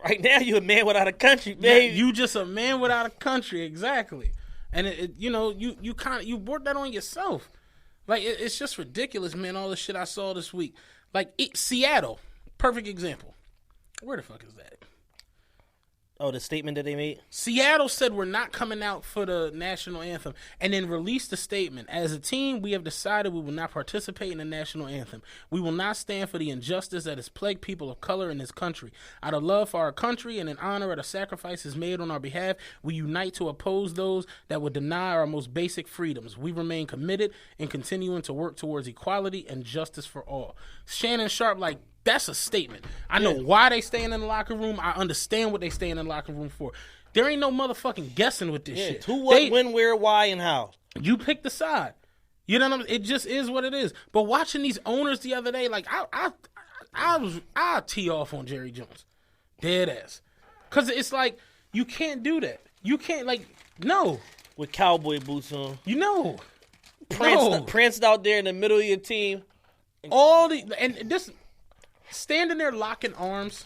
Right now, you a man without a country, baby. You just a man without a country, exactly. And you brought that on yourself. Like it's just ridiculous, man. All the shit I saw this week, like Seattle, perfect example. Where the fuck is that? Oh, the statement that they made? Seattle said we're not coming out for the national anthem, and then released a statement. As a team, we have decided we will not participate in the national anthem. We will not stand for the injustice that has plagued people of color in this country. Out of love for our country and in honor of the sacrifices made on our behalf, we unite to oppose those that would deny our most basic freedoms. We remain committed in continuing to work towards equality and justice for all. Shannon Sharp, like, that's a statement. I know why they staying in the locker room. I understand what they staying in the locker room for. There ain't no motherfucking guessing with this shit. Who, what, when, where, why, and how. You pick the side. You know what I mean? It just is what it is. But watching these owners the other day, like I tee off on Jerry Jones, dead ass, because it's like you can't do that. You can't no with cowboy boots on. Pranced out there in the middle of your team. Standing there locking arms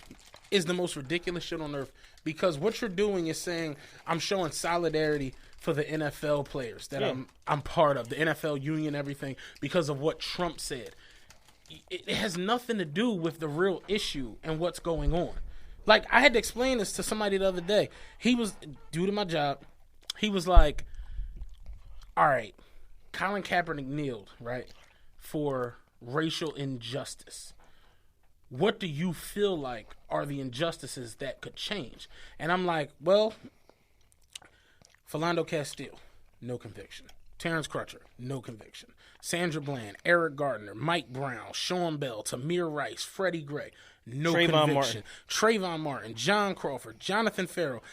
is the most ridiculous shit on earth, because what you're doing is saying, I'm showing solidarity for the NFL players that I'm part of, the NFL union, everything, because of what Trump said. It has nothing to do with the real issue and what's going on. Like, I had to explain this to somebody the other day. He was, due to my job, he was like, all right, Colin Kaepernick kneeled, right, for racial injustice. What do you feel like are the injustices that could change? And I'm like, well, Philando Castile, no conviction. Terrence Crutcher, no conviction. Sandra Bland, Eric Gardner, Mike Brown, Sean Bell, Tamir Rice, Freddie Gray, no conviction. Trayvon Martin, John Crawford, Jonathan Farrell,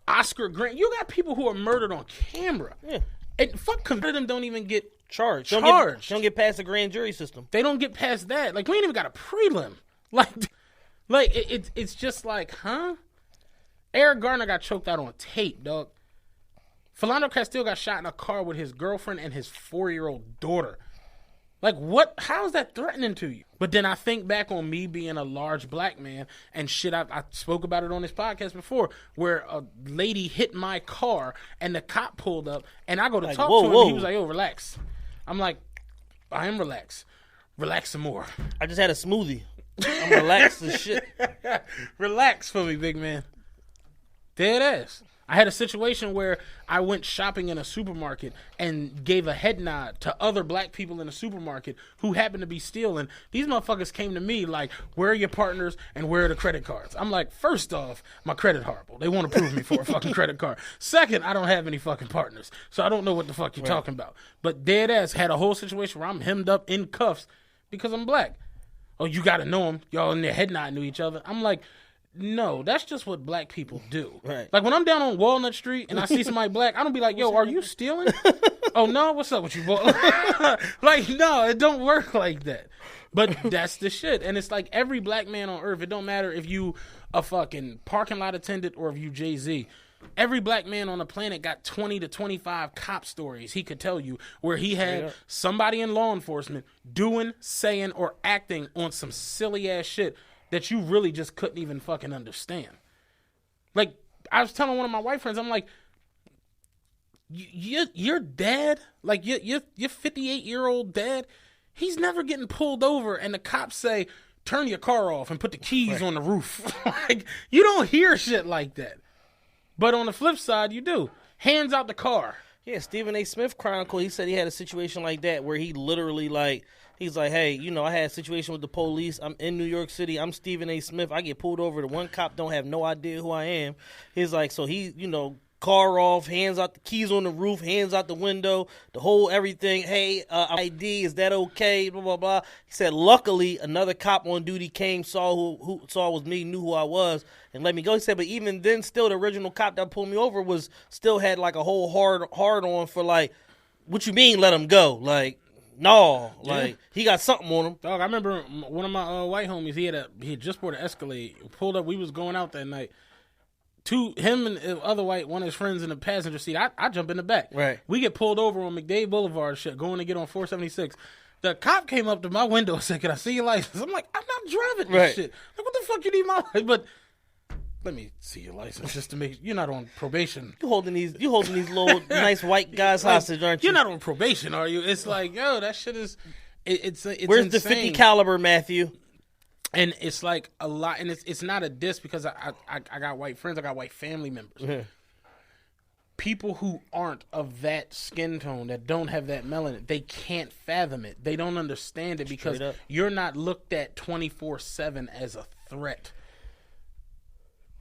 Oscar Grant. You got people who are murdered on camera. Yeah. And fuck, convicted them don't even get charged. Don't get past the grand jury system. They don't get past that. Like, we ain't even got a prelim. It's just like, huh? Eric Garner got choked out on tape, dog. Philando Castile got shot in a car with his girlfriend and his 4-year-old daughter. Like, what? How is that threatening to you? But then I think back on me being a large black man and shit. I spoke about it on this podcast before, where a lady hit my car and the cop pulled up, and I go to talk to him. And he was like, "Yo, relax." I'm like, "I am relaxed. Relax some more." I just had a smoothie. I'm relaxed as shit. Relax for me, big man. Dead ass. I had a situation where I went shopping in a supermarket and gave a head nod to other black people in the supermarket who happened to be stealing. These motherfuckers came to me like, where are your partners and where are the credit cards? I'm like, first off, my credit horrible. They want to prove me for a fucking credit card. Second, I don't have any fucking partners, so I don't know what the fuck you're talking about. But dead ass had a whole situation where I'm hemmed up in cuffs because I'm black. Oh, you got to know them. Y'all in their head nodding to each other. I'm like, no, that's just what black people do. Right. Like, when I'm down on Walnut Street and I see somebody black, I don't be like, yo, are you stealing? Oh, no? What's up with you, boy? Like, no, it don't work like that. But that's the shit. And it's like every black man on earth, it don't matter if you a fucking parking lot attendant or if you Jay-Z. Every black man on the planet got 20 to 25 cop stories he could tell you where he had somebody in law enforcement doing, saying, or acting on some silly-ass shit that you really just couldn't even fucking understand. Like, I was telling one of my white friends, I'm like, your dad, like your 58-year-old dad, he's never getting pulled over, and the cops say, turn your car off and put the keys on the roof. Like, you don't hear shit like that. But on the flip side, you do. Hands out the car. Yeah, Stephen A. Smith Chronicle, he said he had a situation like that where he literally, like, he's like, hey, you know, I had a situation with the police. I'm in New York City. I'm Stephen A. Smith. I get pulled over. The one cop don't have no idea who I am. He's like, so he, you know, car off, hands out the keys on the roof, hands out the window, the whole everything. Hey, ID, is that okay? Blah, blah, blah. He said, luckily, another cop on duty came, saw who saw it was me, knew who I was, and let me go. He said, but even then, still, the original cop that pulled me over still had like a whole hard on for like, what you mean let him go? Like, no, like he got something on him. Dog, I remember one of my white homies, he had just bought an Escalade, pulled up, we was going out that night. Him and the other one of his friends in the passenger seat. I jump in the back. Right. We get pulled over on McDade Boulevard, shit, going to get on 476. The cop came up to my window and said, "Can I see your license?" I'm like, "I'm not driving this shit. Like, what the fuck you need my license?" But let me see your license just to make sure you're not on probation. You holding these little nice white guys hostage, aren't you? You're not on probation, are you? It's like, yo, that shit is. It's Where's insane. the 50 caliber, Matthew? And it's like a lot, and it's not a diss because I got white friends, I got white family members. Yeah. People who aren't of that skin tone, that don't have that melanin, they can't fathom it. They don't understand it because you're not looked at 24/7 as a threat.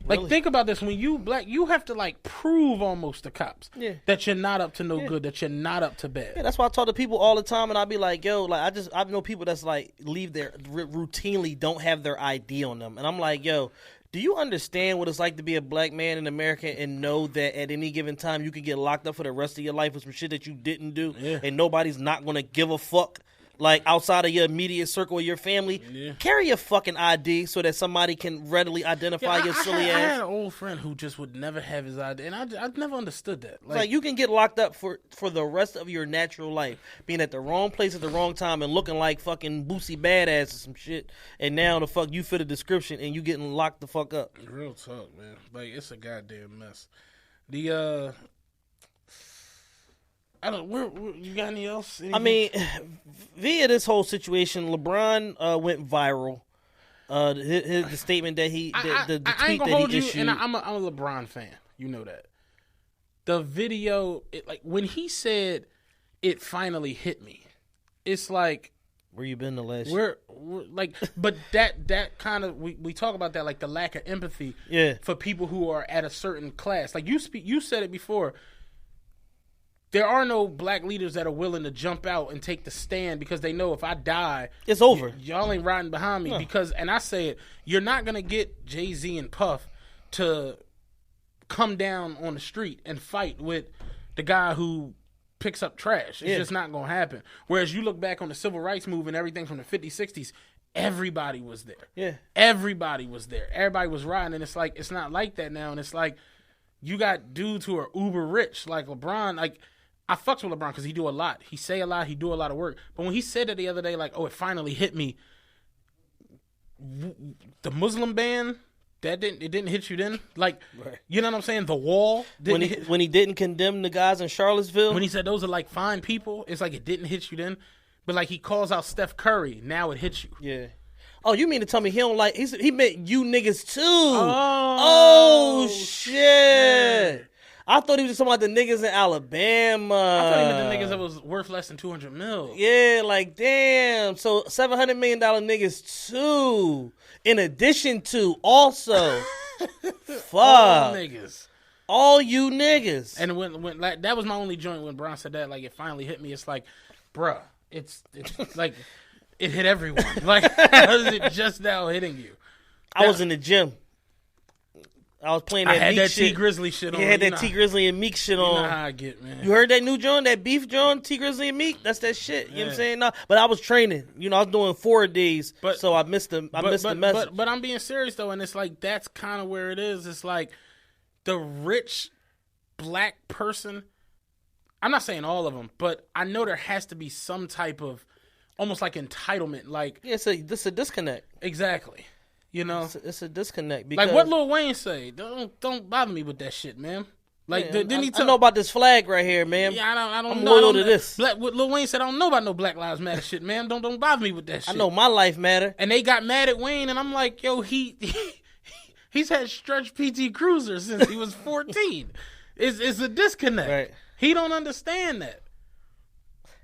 Like, think about this. When you black, you have to, like, prove almost to cops that you're not up to no good, that you're not up to bad. Yeah, that's why I talk to people all the time, and I be like, yo, like, I know people that's, like, routinely don't have their ID on them. And I'm like, yo, do you understand what it's like to be a black man in America and know that at any given time you can get locked up for the rest of your life with some shit that you didn't do, and nobody's not going to give a fuck? Like, outside of your immediate circle of your family, carry your fucking ID so that somebody can readily identify your silly ass. I had an old friend who just would never have his ID, and I never understood that. Like, you can get locked up for the rest of your natural life, being at the wrong place at the wrong time and looking like fucking Boosie Badass or some shit, and now the fuck you fit a description and you getting locked the fuck up. Real talk, man. Like, it's a goddamn mess. I don't. You got any else? Anything? I mean, via this whole situation, LeBron went viral. The statement that the tweet that he issued. And I'm a LeBron fan. You know that. The video, like when he said, "It finally hit me," it's like, where you been the last? We're like, but that kind of we talk about that, like the lack of empathy. For people who are at a certain class. Like you said it before. There are no black leaders that are willing to jump out and take the stand because they know if I die, it's over. Y'all ain't riding behind me because, and I say it, you're not going to get Jay-Z and Puff to come down on the street and fight with the guy who picks up trash. It's just not going to happen. Whereas you look back on the civil rights movement, everything from the 50s, 60s, everybody was there. Yeah. Everybody was there. Everybody was riding, and it's like, it's not like that now. And it's like, you got dudes who are uber rich, like LeBron, like, I fucks with LeBron because he do a lot. He say a lot. He do a lot of work. But when he said it the other day, like, oh, it finally hit me. The Muslim ban, it didn't hit you then. Like, you know what I'm saying? The wall. When he didn't condemn the guys in Charlottesville. When he said those are like fine people, it's like it didn't hit you then. But like he calls out Steph Curry, now it hits you. Yeah. Oh, you mean to tell me he don't like? He meant you niggas too. Oh shit. Yeah. I thought he was just talking about the niggas in Alabama. I thought he meant the niggas that was worth less than $200 million. Yeah, like, damn. So $700 million niggas, too. In addition to, also. Fuck. All niggas. All you niggas. And when like, that was my only joint when Bron said that, like, it finally hit me. It's like, bruh, it's like, it hit everyone. Like, how is it just now hitting you? I was in the gym. I was playing that I had Meek that shit. T Grizzly shit on. You had that T Grizzly and Meek shit on. You know how I get, man. You heard that new joint, that beef joint, T Grizzly and Meek? That's that shit. You know what I'm saying? No, but I was training. You know, I was doing 4 days, so I missed the message. But I'm being serious, though, and it's like that's kind of where it is. It's like the rich black person, I'm not saying all of them, but I know there has to be some type of almost like entitlement. Like, yeah, it's a disconnect. Exactly. You know, it's a disconnect. Because like what Lil Wayne say, don't bother me with that shit, man. Like, Yeah, didn't he I know about this flag right here, man. Yeah, I don't I'm know. loyal to this. What Lil Wayne said, I don't know about no Black Lives Matter shit, man. Don't bother me with that shit. I know my life matter. And they got mad at Wayne, and I'm like, yo, he's had Stretch PT Cruiser since he was 14. It's a disconnect. Right. He don't understand that.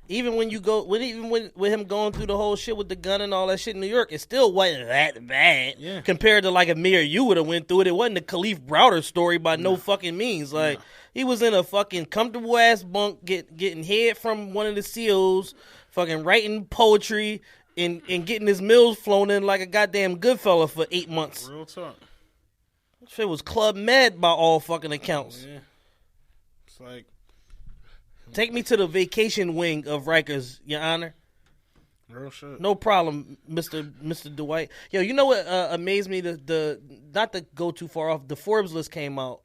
Even when you go, with him going through the whole shit with the gun and all that shit in New York, it still wasn't that bad compared to like if me or you would have went through it. It wasn't the Khalif Browder story by no fucking means. Like he was in a fucking comfortable ass bunk, getting head from one of the COs, fucking writing poetry and getting his meals flown in like a goddamn good fella for 8 months. Real talk. Shit was Club Med by all fucking accounts. Yeah. It's like. Take me to the vacation wing of Rikers, Your Honor. Real shit. No problem, Mr. Dwight. Yo, you know what amazed me? The not to go too far off, the Forbes list came out.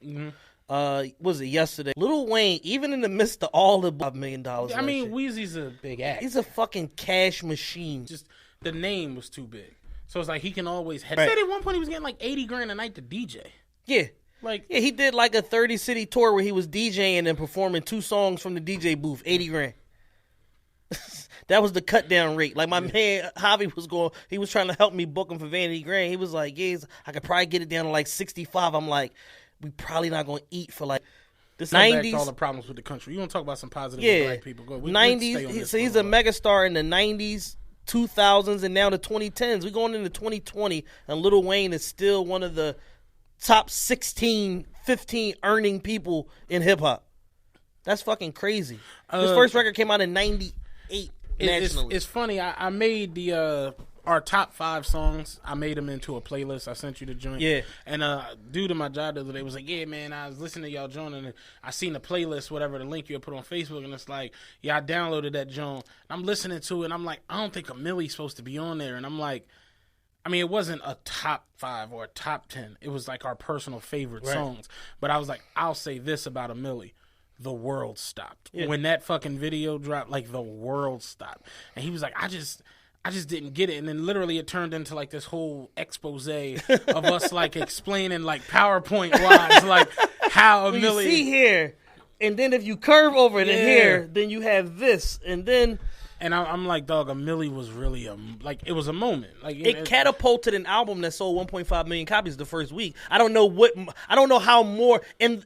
Was it yesterday? Lil Wayne, even in the midst of all the $5 million. I mean, Weezy's a big act. He's a fucking cash machine. Just the name was too big, so it's like he can always. He Right. said at one point he was getting like $80,000 a night to DJ. Yeah. Like, Yeah, he did like a 30-city tour where he was DJing and performing 2 songs from the DJ booth, $80,000. That was the cut down rate. Like my man Javi was going, he was trying to help me book him for Vanity Grand. He was like, yeah, I could probably get it down to like 65. I'm like, we probably not going to eat for like this 90s. Back to all the problems with the country. You want to talk about some positive Yeah, black people? Go. 90s. So he's a megastar in the 90s, 2000s, and now the 2010s. We're going into 2020, and Lil Wayne is still one of the top 16, 15 earning people in hip hop. That's fucking crazy. His first record came out in 98 nationally. It's funny. I made the our top 5 songs. I made them into a playlist. I sent you the joint. Yeah. And dude in my job the other day was like, yeah, man, I was listening to y'all joint and I seen the playlist, whatever, the link you had put on Facebook, and it's like, yeah, I downloaded that joint. I'm listening to it, and I'm like, I don't think a Millie's supposed to be on there. And I'm like, I mean, it wasn't a top 5 or a top 10. It was like our personal favorite songs. But I was like, I'll say this about a Millie. The world stopped. Yeah. When that fucking video dropped, like, the world stopped. And he was like, I just didn't get it. And then literally it turned into like this whole expose of us like explaining like PowerPoint wise like how a Millie. You see here, and then if you curve over it in here, then you have this, and then. And I'm like, dog, a Millie was really it was a moment. Like it catapulted an album that sold 1.5 million copies the first week. I don't know how more in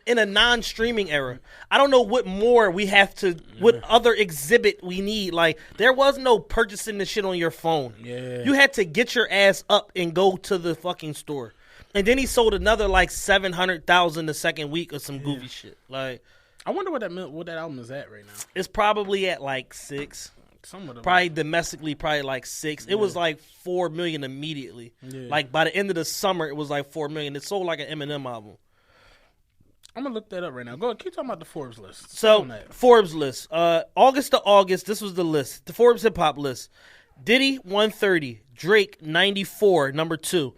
a non-streaming era. I don't know what more we have to, what other exhibit we need. Like there was no purchasing the shit on your phone. Yeah, you had to get your ass up and go to the fucking store. And then he sold another like 700,000 the second week or some goofy shit. Like. I wonder what that album is at right now. It's probably at like 6. Probably domestically, probably like 6. It was like 4 million immediately. Yeah. Like by the end of the summer, it was like 4 million. It sold like an Eminem album. I'm gonna look that up right now. Go ahead, keep talking about the Forbes list. So Forbes list, August to August. This was the list, the Forbes hip hop list. Diddy 130, Drake 94, number 2.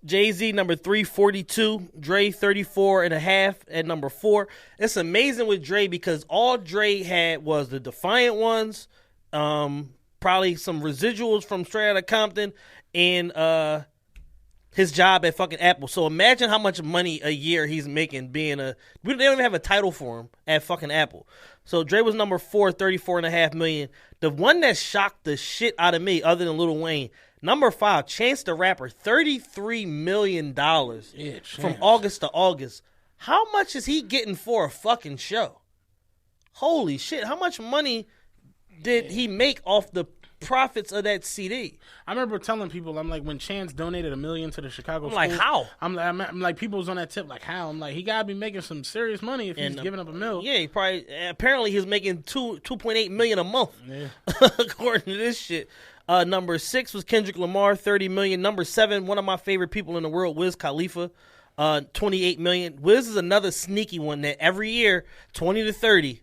Jay-Z, number 342. Dre, 34.5 at number 4. It's amazing with Dre because all Dre had was the Defiant Ones, probably some residuals from Straight Outta Compton, and his job at fucking Apple. So imagine how much money a year he's making being they don't even have a title for him at fucking Apple. So Dre was number 4, 34.5 million. The one that shocked the shit out of me, other than Lil Wayne, number 5, Chance the Rapper, $33 million from August to August. How much is he getting for a fucking show? Holy shit. How much money did he make off the profits of that CD? I remember telling people, I'm like, when Chance donated $1 million to the Chicago school, like, how? I'm like, people was on that tip, like, how? I'm like, he gotta be making some serious money if he's giving up $1 million. Yeah, he probably, apparently he's making $2.8 million a month, according to this shit. Number 6 was Kendrick Lamar, 30 million. Number 7, one of my favorite people in the world, Wiz Khalifa, 28 million. Wiz is another sneaky one that every year, 20 to 30.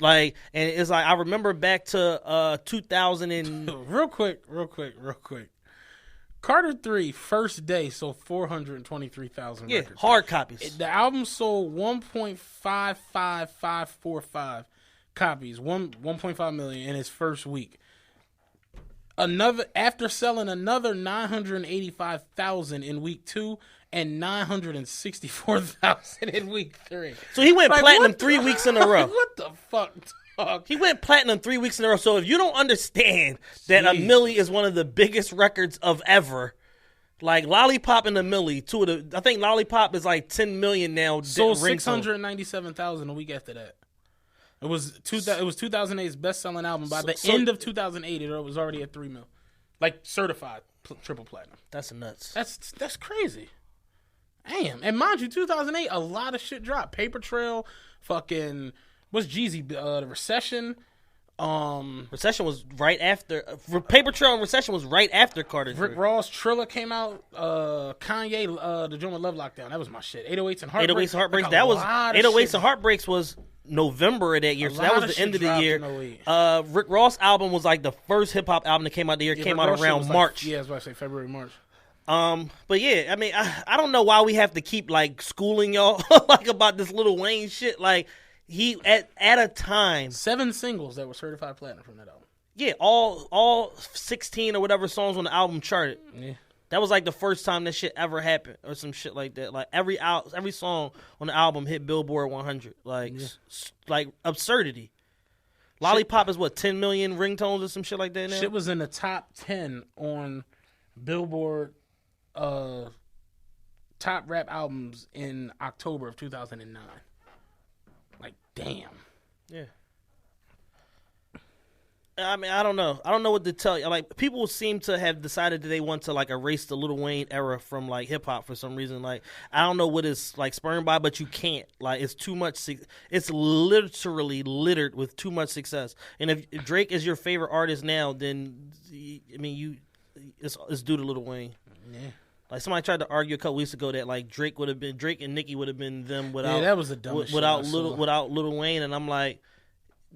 Like, and it's like, I remember back to 2000 and... Real quick. Carter 3, first day, sold 423,000 records. Hard copies. The album sold 1.55545 copies, 1.5 million in its first week. After selling another 985,000 in week 2 and 964,000 in week 3. So he went platinum 3 weeks in a row. What the fuck, dog? He went platinum 3 weeks in a row. So if you don't understand that a milli is one of the biggest records of ever, like Lollipop and a milli, I think Lollipop is like 10 million now. Sold 697,000 a week after that. It was 2008's best-selling album. By the end of 2008, it was already at 3 mil, like certified triple platinum. That's nuts. That's crazy. Damn. And mind you, 2008, a lot of shit dropped. Paper Trail, fucking, what's Jeezy? The Recession. Recession was right after. Paper Trail and Recession was right after Carter. Rick Ross, Trilla came out. Kanye, the joint with Love Lockdown. That was my shit. 808s and Heartbreaks. 808s and Heartbreaks. Like that was 808s and Heartbreaks was November of that year, so that was the end of the year. Rick Ross album was like the first hip hop album that came out the year. It came out around March. Yeah, I was about to say February, March. But yeah, I mean, I don't know why we have to keep like schooling y'all like about this Lil Wayne shit. Like he at a time 7 singles that were certified platinum from that album. Yeah, all 16 or whatever songs on the album charted. Yeah. That was like the first time that shit ever happened or some shit like that. Like every song on the album hit Billboard 100. Like like absurdity. Lollipop is what, 10 million ringtones or some shit like that now? Shit was in the top 10 on Billboard top rap albums in October of 2009. Like, damn. Yeah. I mean, I don't know. I don't know what to tell you. Like, people seem to have decided that they want to like erase the Lil Wayne era from like hip hop for some reason. Like, I don't know what it's like spurned by, but you can't. Like, it's too much. It's literally littered with too much success. And if Drake is your favorite artist now, then I mean, it's due to Lil Wayne. Yeah. Like somebody tried to argue a couple weeks ago that like Drake and Nicki would have been them without that was the dumbest without Lil Wayne, and I'm like.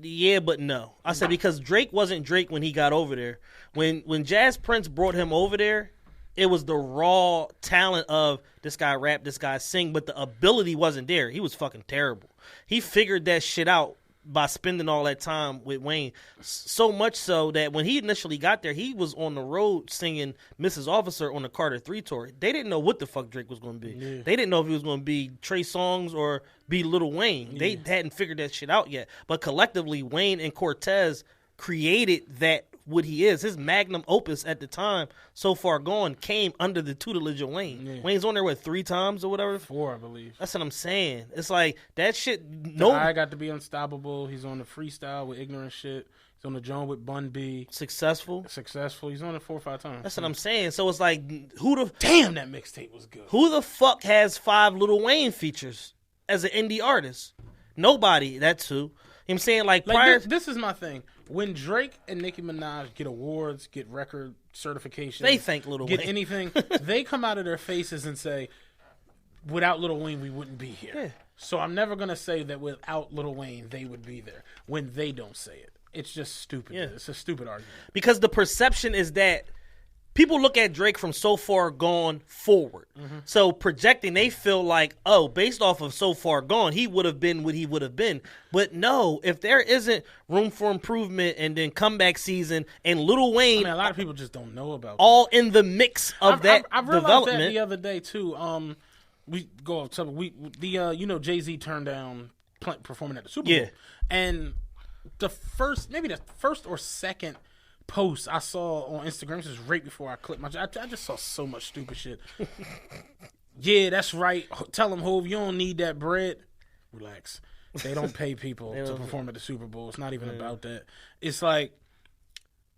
Yeah, but no. I said because Drake wasn't Drake when he got over there. When Jazz Prince brought him over there, it was the raw talent of this guy rap, this guy sing, but the ability wasn't there. He was fucking terrible. He figured that shit out by spending all that time with Wayne. So much so that when he initially got there, he was on the road singing Mrs. Officer on the Carter 3 tour. They didn't know what the fuck Drake was going to be. Yeah. They didn't know if he was going to be Trey Songz or be Lil Wayne. They hadn't figured that shit out yet. But collectively, Wayne and Cortez created that what he is. His magnum opus at the time, So Far Gone, came under the tutelage of Wayne. Yeah. Wayne's on there, 3 times or whatever? 4, I believe. That's what I'm saying. It's like, that shit... I Got to Be Unstoppable. He's on the Freestyle with Ignorant Shit. He's on the Joan with Bun B. Successful. He's on it 4 or 5 times. That's what I'm saying. So it's like, Damn, that mixtape was good. Who the fuck has 5 Lil Wayne features as an indie artist? Nobody. That's who. I'm saying, like prior... This is my thing. When Drake and Nicki Minaj get awards, get record certifications, they thank Lil Wayne. Get anything, they come out of their faces and say, without Lil Wayne, we wouldn't be here. Yeah. So I'm never going to say that without Lil Wayne, they would be there when they don't say it. It's just stupid. Yeah. It's a stupid argument. Because the perception is that people look at Drake from So Far Gone forward. Mm-hmm. So projecting, they feel like, oh, based off of So Far Gone, he would have been what he would have been. But no, if there isn't room for improvement and then comeback season and Lil Wayne... I mean, a lot of people just don't know about all that. In the mix of that I realized development. That the other day, too. We go off topic. Jay-Z turned down performing at the Super Bowl. Yeah. And the first or second post I saw on Instagram, this is right before I clicked I just saw so much stupid shit. Yeah, that's right. Tell them, Hov, you don't need that bread. Relax. They don't pay people to perform at the Super Bowl. It's not even about that. It's like,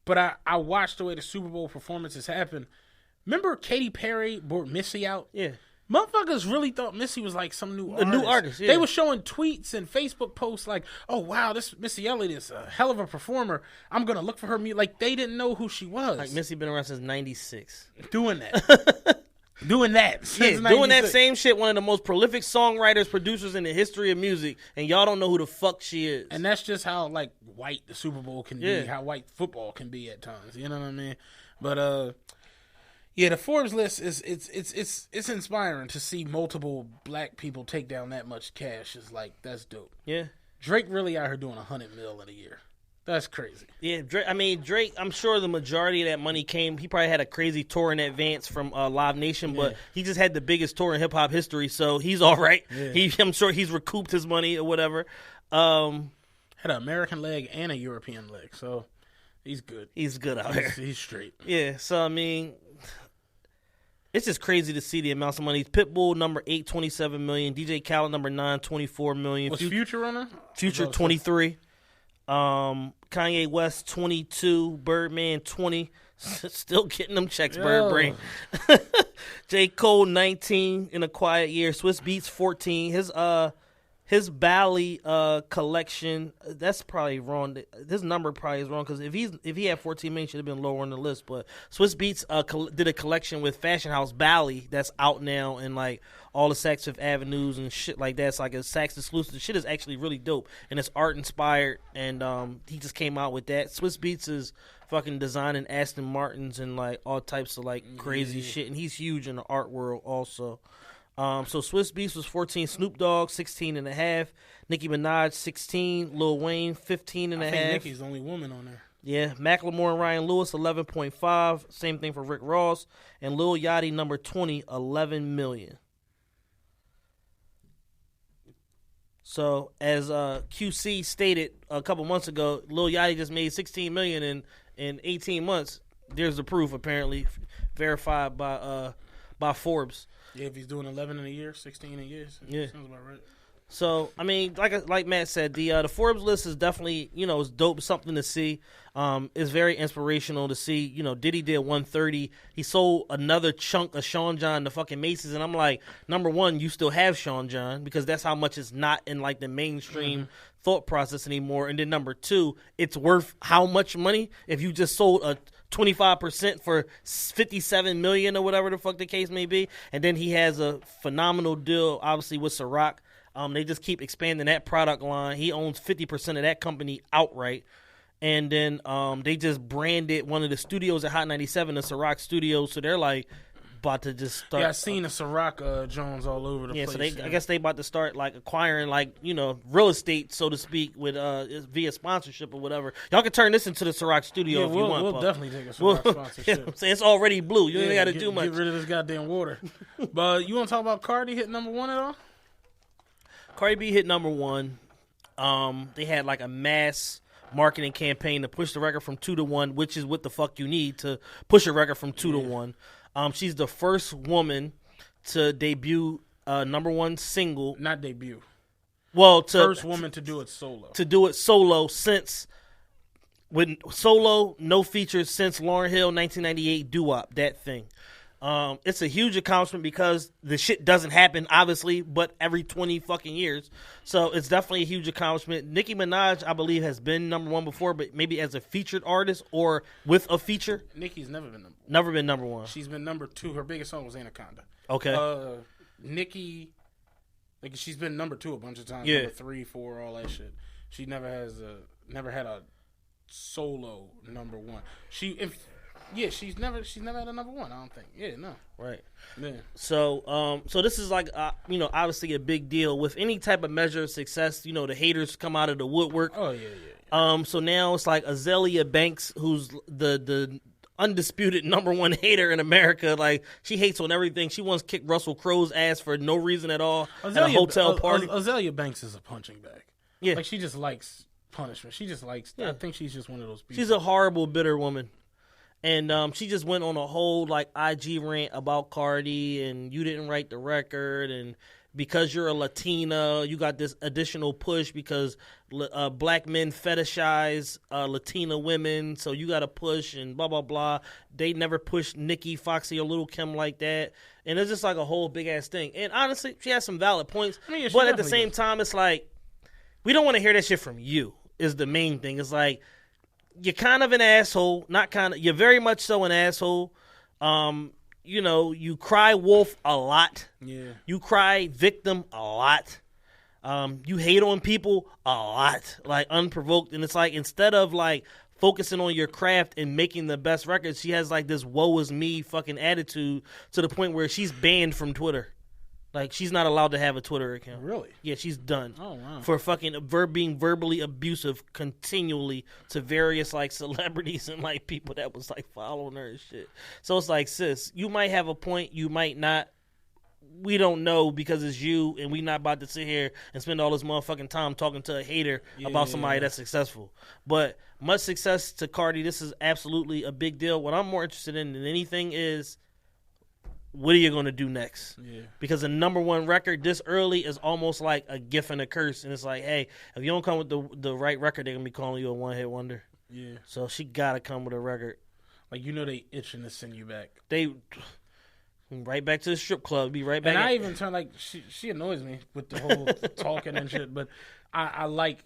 but I watched the way the Super Bowl performances happen. Remember Katy Perry brought Missy out? Yeah. Motherfuckers really thought Missy was like some new artist. A new artist, yeah. They were showing tweets and Facebook posts like, oh, wow, this Missy Elliott is a hell of a performer. I'm going to look for her music. Like, they didn't know who she was. Like, Missy been around since 96. Doing that. Doing that. Since 96. Doing that same shit. One of the most prolific songwriters, producers in the history of music. And y'all don't know who the fuck she is. And that's just how, like, white the Super Bowl can be. How white football can be at times. You know what I mean? But, yeah, the Forbes list it's inspiring to see multiple black people take down that much cash. Is like, that's dope. Yeah, Drake really out here doing $100 million in a year. That's crazy. Yeah, Drake. I mean, Drake. I'm sure the majority of that money came. He probably had a crazy tour in advance from Live Nation, but he just had the biggest tour in hip hop history, so he's all right. Yeah. I'm sure he's recouped his money or whatever. Had an American leg and a European leg, so he's good. He's good out here. He's straight. Yeah. So I mean, it's just crazy to see the amounts of money. Pitbull number 8, 27 million. DJ Khaled number 9, 24 million. What's Future on there? Future 23. Kanye West 22, Birdman 20, still getting them checks, Bird Brain. J. Cole 19 in a quiet year. Swiss Beats 14. His Bally collection, that's probably wrong. This number probably is wrong because if he had 14 million, should have been lower on the list. But Swiss Beats did a collection with Fashion House Bally that's out now and like all the Saks Fifth Avenues and shit like that. It's like a Saks exclusive. The shit is actually really dope and it's art inspired. And he just came out with that. Swiss Beats is fucking designing Aston Martins and like all types of like crazy shit. And he's huge in the art world also. So Swiss Beats was 14, Snoop Dogg 16 and a half, Nicki Minaj 16, Lil Wayne 15 and a half. I think Nicki's the only woman on there. Yeah, Macklemore and Ryan Lewis 11.5, same thing for Rick Ross, and Lil Yachty number 20, 11 million. So as QC stated a couple months ago, Lil Yachty just made 16 million in 18 months. There's the proof apparently, verified by Forbes. Yeah, if he's doing 11 in a year, 16 a year, sounds about right. So I mean, like Matt said, the Forbes list is definitely it's dope, something to see. It's very inspirational to see. Diddy did 130. He sold another chunk of Sean John to fucking Macy's, and I'm like, number one, you still have Sean John because that's how much it's not in like the mainstream thought process anymore. And then number two, it's worth how much money if you just sold a 25% for 57 million or whatever the fuck the case may be. And then he has a phenomenal deal, obviously, with Ciroc. They just keep expanding that product line. He owns 50% of that company outright. And then they just branded one of the studios at Hot 97, the Ciroc Studios. So they're like about to just start. Yeah, I seen the Ciroc Jones all over the place. So I guess they about to start like acquiring like real estate, so to speak, with via sponsorship or whatever. Y'all can turn this into the Ciroc Studio if you want. We'll definitely take a Ciroc sponsorship. It's already blue. You ain't got to do much. Get rid of this goddamn water. But you want to talk about Cardi hit number one at all? Cardi B hit number one. They had like a mass marketing campaign to push the record from 2 to 1, which is what the fuck you need to push a record from 2 to 1. She's the first woman to debut number one single. Not debut. Well, first woman to do it solo. To do it solo since no features since Lauryn Hill 1998 doo-wop, that thing. It's a huge accomplishment because the shit doesn't happen, obviously, but every 20 fucking years. So it's definitely a huge accomplishment. Nicki Minaj, I believe, has been number one before, but maybe as a featured artist or with a feature. Nicki's never been number one. Never been number one. She's been number two. Her biggest song was Anaconda. Okay. Nicki, she's been number two a bunch of times. Yeah. Number 3, 4, all that shit. She never had a solo number one. She's never had a number one, I don't think. Yeah, no. Right. Yeah. So this is like, obviously a big deal. With any type of measure of success, the haters come out of the woodwork. Oh, yeah. So now it's like Azalea Banks, who's the undisputed number one hater in America. Like, she hates on everything. She once kicked Russell Crowe's ass for no reason at all at a hotel party. Azalea Banks is a punching bag. Yeah. Like, she just likes punishment. She just likes, I think she's just one of those people. She's a horrible, bitter woman. And she just went on a whole like IG rant about Cardi and you didn't write the record and because you're a Latina, you got this additional push because black men fetishize Latina women, so you got to push and blah, blah, blah. They never pushed Nicki, Foxy, or Lil' Kim like that. And it's just like a whole big-ass thing. And honestly, she has some valid points. But at the same time, it's like, we don't want to hear that shit from you is the main thing. It's like, you're kind of an asshole, you're very much so an asshole. You cry wolf a lot. Yeah. You cry victim a lot. You hate on people a lot, like unprovoked. And it's like, instead of like focusing on your craft and making the best records, she has like this woe is me fucking attitude to the point where she's banned from Twitter. Like, she's not allowed to have a Twitter account. Really? Yeah, she's done. Oh, wow. For fucking being verbally abusive continually to various, like, celebrities and, like, people that was, like, following her and shit. So it's like, sis, you might have a point, you might not. We don't know because it's you, and we not about to sit here and spend all this motherfucking time talking to a hater about somebody that's successful. But much success to Cardi. This is absolutely a big deal. What I'm more interested in than anything is, what are you going to do next? Yeah. Because the number one record this early is almost like a gift and a curse. And it's like, hey, if you don't come with the right record, they're going to be calling you a one-hit wonder. Yeah. So she got to come with a record. Like, they itching to send you back. They right back to the strip club. Be right back. And I even turn, like, she annoys me with the whole talking and shit. But I like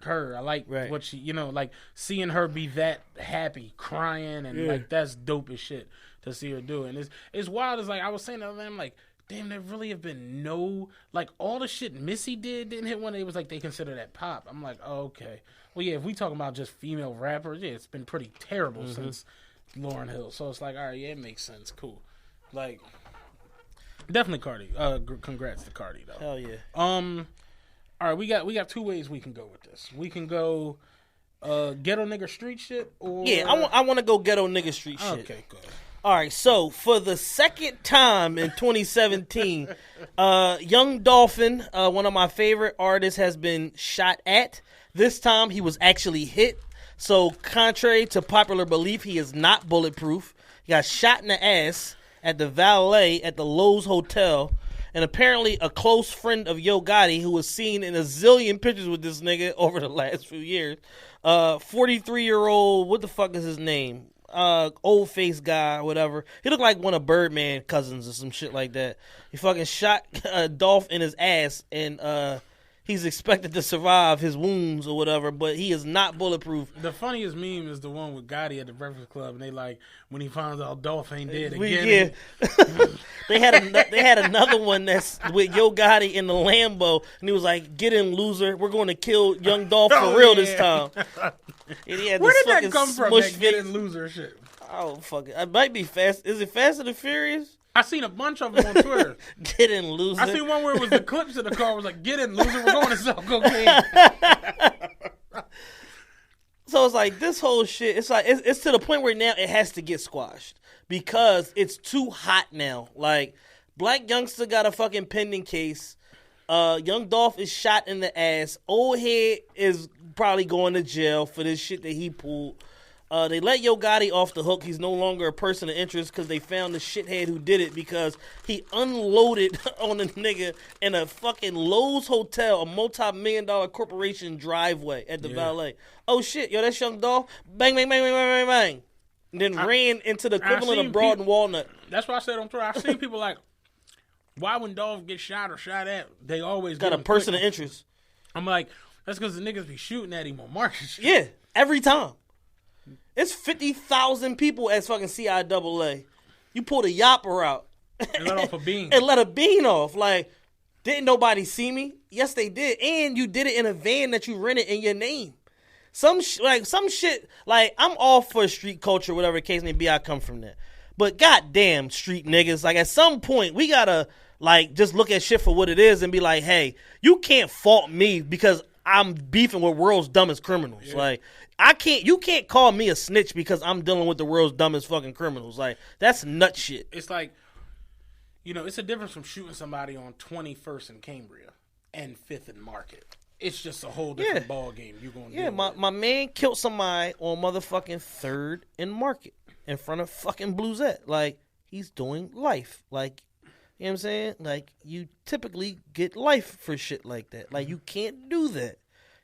her. I like what she, like, seeing her be that happy, crying, and, like, that's dope as shit to see her do it. And it's wild. It's like, I was saying the other day, I'm like, damn, there really have been no, like, all the shit Missy didn't hit one. It was like they consider that pop. I'm like, oh, okay. Well, yeah, if we talking about just female rappers, yeah, it's been pretty terrible since Lauryn Hill. So it's like, all right, yeah, it makes sense. Cool. Like, definitely Cardi. Congrats to Cardi, though. Hell yeah. All right, we got two ways we can go with this. We can go ghetto nigga street shit, or I want to go ghetto nigga street shit. Okay, good. All right, so for the second time in 2017, Young Dolphin, one of my favorite artists, has been shot at. This time he was actually hit. So contrary to popular belief, he is not bulletproof. He got shot in the ass at the valet at the Lowe's Hotel. And apparently a close friend of Yo Gotti, who was seen in a zillion pictures with this nigga over the last few years, 43-year-old, what the fuck is his name? Old face guy or whatever. He looked like one of Birdman cousins or some shit like that. He fucking shot Dolph in his ass, and he's expected to survive his wounds or whatever, but he is not bulletproof. The funniest meme is the one with Gotti at the Breakfast Club, and they like when he finds out Dolph ain't dead again. Yeah. They had another one that's with Yo Gotti in the Lambo, and he was like, "Get in, loser. We're going to kill young Dolph for real this time." And he had Where this did that come from? That get in, loser shit. Oh fuck it! It might be fast. Is it Fast and the Furious? I seen a bunch of them on Twitter. Get in, loser. I seen one where it was the clips of the car. It was like, "Get in, loser. We're going to sell cocaine." So it's like this whole shit. It's like it's to the point where now it has to get squashed because it's too hot now. Like, Black Youngster got a fucking pending case. Young Dolph is shot in the ass. Old head is probably going to jail for this shit that he pulled. They let Yo Gotti off the hook. He's no longer a person of interest because they found the shithead who did it because he unloaded on a nigga in a fucking Lowe's Hotel, a multi-million-dollar corporation driveway at the valet. Oh shit, yo, that's Young Dolph. Bang, bang, bang, bang, bang, bang, bang. And then ran into the equivalent of Broad and Walnut. That's what I said on Twitter. I've seen people like, why when Dolph gets shot or shot at, they always got a person of interest. I'm like, that's because the niggas be shooting at him on Market Street. Yeah, every time. It's 50,000 people at fucking CIAA. You pulled a yapper out. And let off a bean. And let a bean off. Like, didn't nobody see me? Yes, they did. And you did it in a van that you rented in your name. Some shit, like, I'm all for street culture, whatever the case may be. I come from that. But goddamn, street niggas, like, at some point, we gotta, like, just look at shit for what it is and be like, hey, you can't fault me because I'm beefing with world's dumbest criminals. Yeah. Like, you can't call me a snitch because I'm dealing with the world's dumbest fucking criminals. Like, that's nut shit. It's like, it's a difference from shooting somebody on 21st and Cambria and 5th and Market. It's just a whole different ball game. You're going to my man killed somebody on motherfucking 3rd and Market in front of fucking Bluesette. Like, he's doing life. Like, you know what I'm saying? Like, you typically get life for shit like that. Like, you can't do that.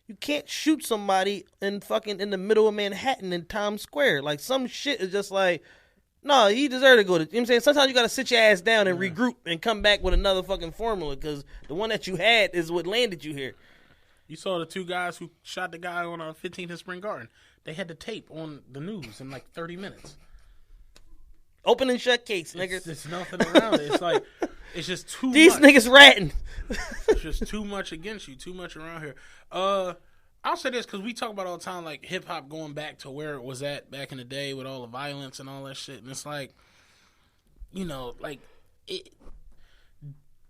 You can't shoot somebody in the middle of Manhattan in Times Square. Like, some shit is just like, no, he deserved to go to, you know what I'm saying? Sometimes you got to sit your ass down and regroup and come back with another fucking formula because the one that you had is what landed you here. You saw the two guys who shot the guy on 15th and Spring Garden. They had the tape on the news in like 30 minutes. Open and shut case, niggas. It's nothing around it. It's like, it's just too much. These niggas ratting. It's just too much against you, too much around here. I'll say this because we talk about all the time, like, hip-hop going back to where it was at back in the day with all the violence and all that shit. And it's like, like,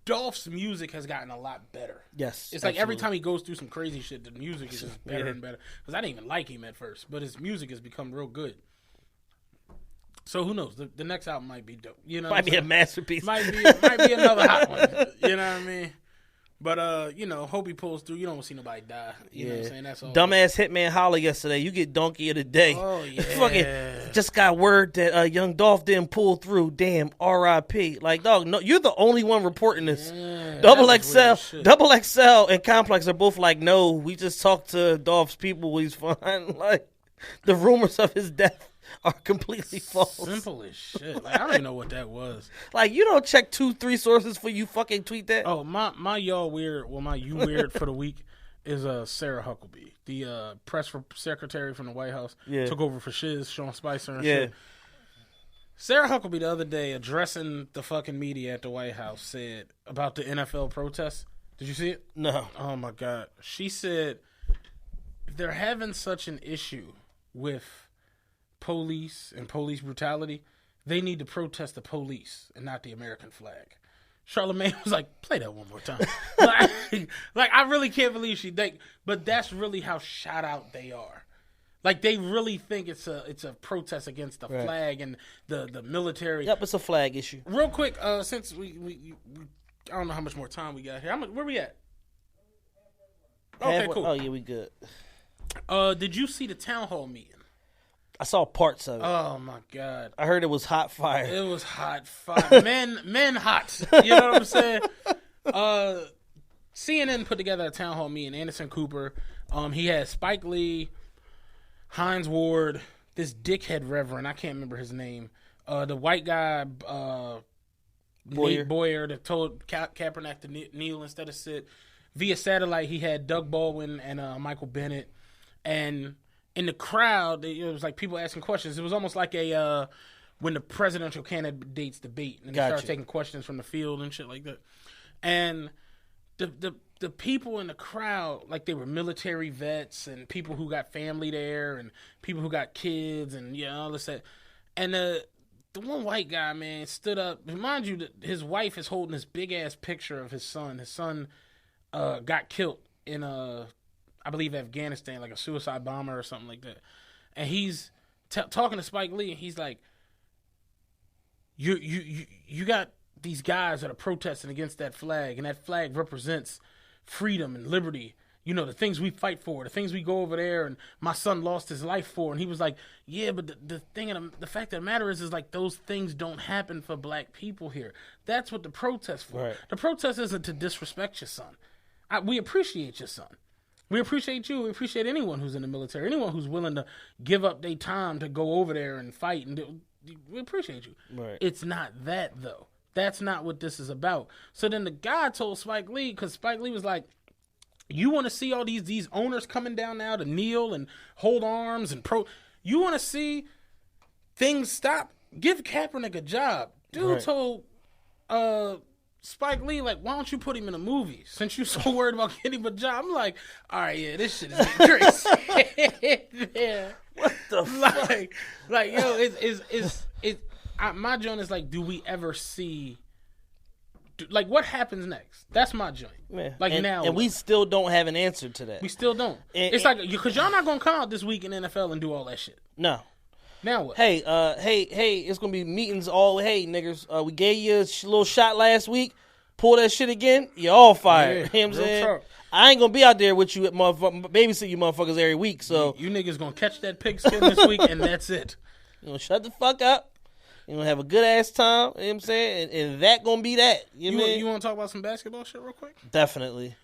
Dolph's music has gotten a lot better. Yes, it's like every time he goes through some crazy shit, the music is just better and better. Because I didn't even like him at first, but his music has become real good. So who knows? The next album might be dope. You know, might be a masterpiece. Might be another hot one. You know what I mean? But you know, hope he pulls through. You don't want to see nobody die. You know what I'm saying? That's all. Dumbass Hitman holler yesterday. You get donkey of the day. Oh yeah. Fucking just got word that Young Dolph didn't pull through. Damn, R.I.P. Like, dog, no, you're the only one reporting this. Yeah, Double XL, and Complex are both like, no, we just talked to Dolph's people. He's fine. Like, the rumors of his death are completely false. Simple as shit. Like, I don't even know what that was. Like, you don't check 2-3 sources for you fucking tweet that. Oh, my y'all weird. Well, my you weird for the week is Sarah Huckabee, the press secretary from the White House. Yeah. Took over for Sean Spicer and shit. Sarah Huckabee the other day addressing the fucking media at the White House said about the NFL protests. Did you see it? No. Oh my God. She said if they're having such an issue with police and police brutality, they need to protest the police and not the American flag. Charlamagne was like, play that one more time. like I really can't believe but that's really how shot out they are. Like, they really think it's a protest against the flag and the military. Yep, it's a flag issue. Real quick, since we I don't know how much more time we got here. Where we at? Okay, cool. Oh yeah, we good. Did you see the town hall meeting? I saw parts of it. Oh my God! I heard it was hot fire. It was hot fire. men hot. You know what I'm saying? CNN put together a town hall meeting. Anderson Cooper. He had Spike Lee, Hines Ward, this dickhead reverend. I can't remember his name. The white guy, Nate Boyer, that told Kaepernick to kneel instead of sit. Via satellite, he had Doug Baldwin and Michael Bennett. And in the crowd, it was like people asking questions. It was almost like when the presidential candidates debate, and they started taking questions from the field and shit like that. And the people in the crowd, like, they were military vets and people who got family there and people who got kids and all this that. And the one white guy, man, stood up. Mind you, that his wife is holding this big ass picture of his son. His son got killed in I believe Afghanistan, like a suicide bomber or something like that. And he's talking to Spike Lee, and he's like, "You got these guys that are protesting against that flag, and that flag represents freedom and liberty. You know, the things we fight for, the things we go over there, and my son lost his life for." And he was like, "Yeah, but the thing, the fact of the matter is like those things don't happen for black people here. That's what the protest for. Right. The protest isn't to disrespect your son. We appreciate your son. We appreciate you. We appreciate anyone who's in the military, anyone who's willing to give up their time to go over there and fight. And we appreciate you. Right. It's not that, though. That's not what this is about." So then the guy told Spike Lee, because Spike Lee was like, "You want to see all these owners coming down now to kneel and hold arms and you want to see things stop? Give Kaepernick a job." Dude told Spike Lee, like, "Why don't you put him in a movie since you're so worried about getting him a job?" I'm like, all right, yeah, this shit is getting crazy. Yeah. What the fuck? Like, yo, my joint is like, do we ever see, like, what happens next? That's my joint. Man. Like, and we still don't have an answer to that. We still don't. It's like, because y'all not going to come out this week in NFL and do all that shit. No. Now what? Hey, it's going to be meetings all, hey, niggers, we gave you a little shot last week. Pull that shit again, you're all fired. Yeah, you know what I'm saying? Talk. I ain't going to be out there with you at babysit you motherfuckers every week, so. You niggas going to catch that pigskin this week, and that's it. You know, shut the fuck up. You know, have a good ass time. You know what I'm saying? And that going to be that. You want to talk about some basketball shit real quick? Definitely.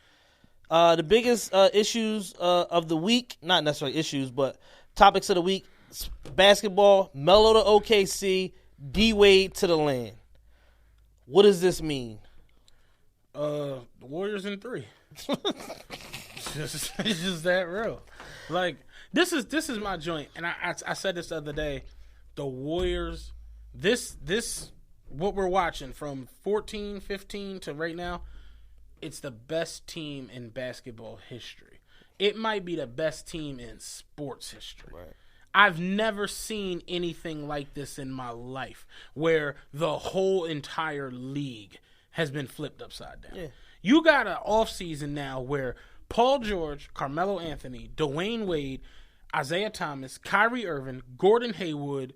The biggest issues of the week, not necessarily issues, but topics of the week: basketball, Melo to OKC, D Wade to the land. What does this mean? The Warriors in 3. It's just that real. Like, this is my joint, and I said this the other day. The Warriors, this what we're watching from 14, 15 to right now, it's the best team in basketball history. It might be the best team in sports history. Right. I've never seen anything like this in my life, where the whole entire league has been flipped upside down. Yeah. You got an offseason now where Paul George, Carmelo Anthony, Dwayne Wade, Isaiah Thomas, Kyrie Irving, Gordon Hayward,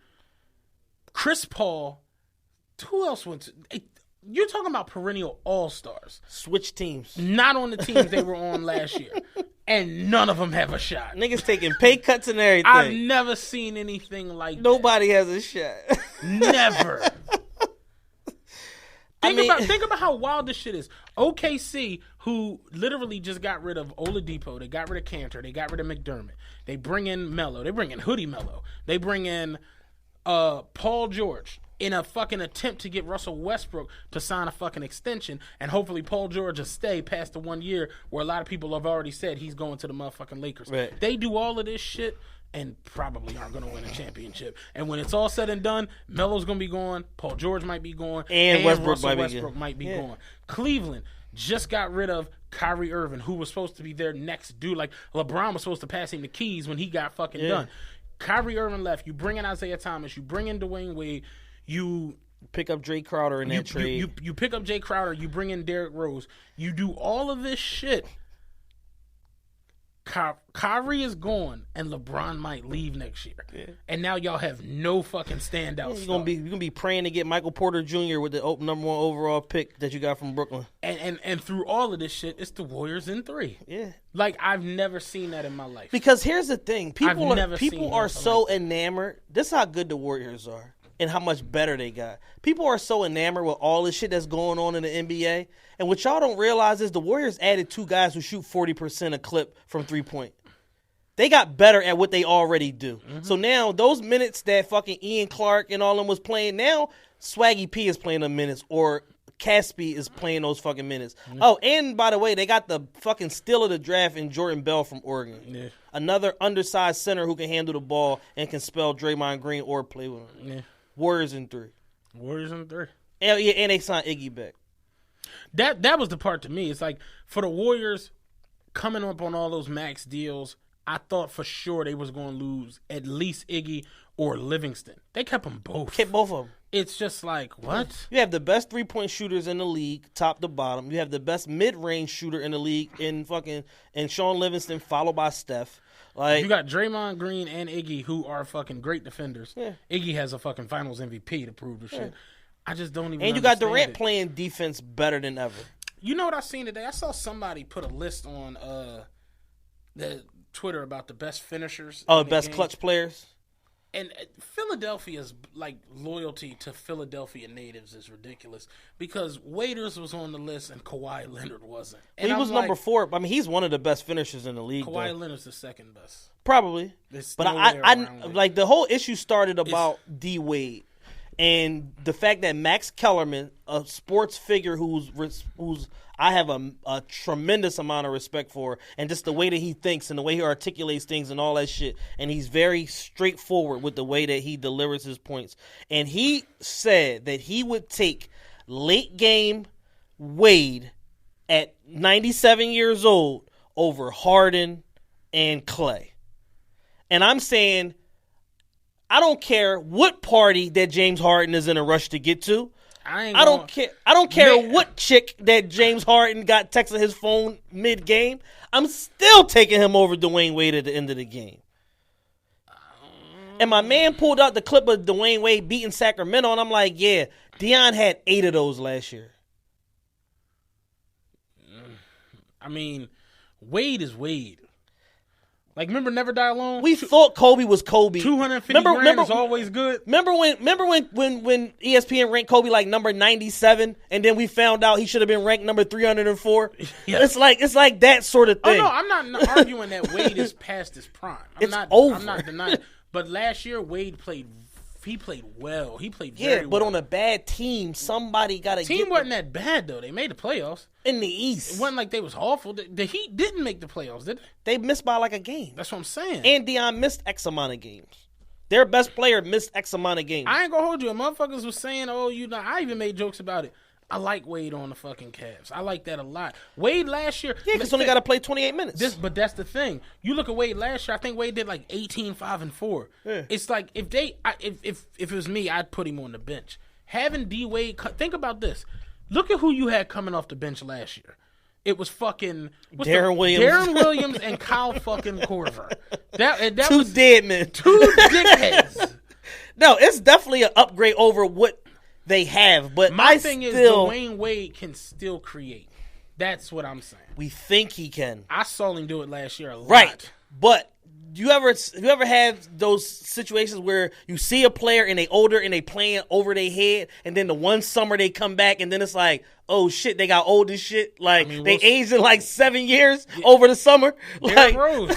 Chris Paul. Who else went to... You're talking about perennial all-stars. Switch teams. Not on the teams they were on last year. And none of them have a shot. Niggas taking pay cuts and everything. I've never seen anything like Nobody has a shot. Never. Think about how wild this shit is. OKC, who literally just got rid of Oladipo, they got rid of Cantor, they got rid of McDermott. They bring in Melo. They bring in Hoodie Melo. They bring in Paul George in a fucking attempt to get Russell Westbrook to sign a fucking extension, and hopefully Paul George will stay past the 1 year where a lot of people have already said he's going to the motherfucking Lakers. Right. They do all of this shit and probably aren't going to win a championship. And when it's all said and done, Melo's going to be gone, Paul George might be gone, and Westbrook might be gone. Cleveland just got rid of Kyrie Irving, who was supposed to be their next dude. Like, LeBron was supposed to pass him the keys when he got fucking done. Kyrie Irving left. You bring in Isaiah Thomas. You bring in Dwayne Wade. You pick up Jay Crowder in that trade. You pick up Jay Crowder. You bring in Derrick Rose. You do all of this shit. Kyrie is gone, and LeBron might leave next year. Yeah. And now y'all have no fucking standout. You're gonna be praying to get Michael Porter Jr. with the number 1 overall pick that you got from Brooklyn. And through all of this shit, it's the Warriors in 3. Yeah, like I've never seen that in my life. Because here's the thing: people are so enamored. This is how good the Warriors are and how much better they got. People are so enamored with all this shit that's going on in the NBA. And what y'all don't realize is the Warriors added 2 guys who shoot 40% a clip from 3-point. They got better at what they already do. Mm-hmm. So now those minutes that fucking Ian Clark and all them was playing, now Swaggy P is playing them minutes, or Caspi is playing those fucking minutes. Mm-hmm. Oh, and by the way, they got the fucking steal of the draft in Jordan Bell from Oregon. Yeah. Another undersized center who can handle the ball and can spell Draymond Green or play with him. Yeah. Warriors in 3. And they signed Iggy back. That was the part to me. It's like, for the Warriors coming up on all those max deals, I thought for sure they was going to lose at least Iggy or Livingston. They kept them both. Kept both of them. It's just like, what? You have the best 3-point shooters in the league, top to bottom. You have the best mid-range shooter in the league and Sean Livingston, followed by Steph. Like, you got Draymond Green and Iggy, who are fucking great defenders. Yeah. Iggy has a fucking Finals MVP to prove the shit. I just don't even. And you got Durant playing defense better than ever. You know what I seen today? I saw somebody put a list on the Twitter about the best finishers. Oh, best clutch players. And Philadelphia's like loyalty to Philadelphia natives is ridiculous, because Waiters was on the list and Kawhi Leonard wasn't. And he was number 4. I mean, he's one of the best finishers in the league. Kawhi Leonard's the second best, probably. But I like the whole issue started about D Wade and the fact that Max Kellerman, a sports figure who's I have a tremendous amount of respect for, and just the way that he thinks and the way he articulates things and all that shit. And he's very straightforward with the way that he delivers his points. And he said that he would take late game Wade at 97 years old over Harden and Clay. And I'm saying, I don't care what party that James Harden is in a rush to get to. I don't care what chick that James Harden got texting his phone mid-game. I'm still taking him over Dwayne Wade at the end of the game. And my man pulled out the clip of Dwayne Wade beating Sacramento, and I'm like, yeah, Deion had 8 of those last year. I mean, Wade is Wade. Like, remember Never Die Alone? We thought Kobe was Kobe. 250 grand is always good. Remember when ESPN ranked Kobe like number 97, and then we found out he should have been ranked number 304? Yeah. It's like that sort of thing. Oh, no, I'm not arguing that Wade is past his prime. It's over. I'm not denying it. But last year, Wade played well. He played very well. Yeah, but on a bad team, somebody got to get... Team wasn't that bad, though. They made the playoffs. In the East. It wasn't like they was awful. The Heat didn't make the playoffs, did they? They missed by like a game. That's what I'm saying. And Deion missed X amount of games. Their best player missed X amount of games. I ain't gonna hold you. Motherfuckers was saying, I even made jokes about it. I like Wade on the fucking Cavs. I like that a lot. Wade last year... Yeah, because he only got to play 28 minutes. But that's the thing. You look at Wade last year, I think Wade did like 18, 5, and 4. Yeah. It's like, if it was me, I'd put him on the bench. Having D Wade... Think about this. Look at who you had coming off the bench last year. It was fucking Darren Williams. Darren Williams and Kyle fucking Korver. That two was dead men. Two dickheads. No, it's definitely an upgrade over what they have. But My thing is, Dwayne Wade can still create. That's what I'm saying. We think he can. I saw him do it last year a lot. Right. But you ever have those situations where you see a player and they older and they playing over their head, and then the one summer they come back and then it's like, oh shit, they got old as shit. Like they aged in like 7 years over the summer. Derrick Like Rose.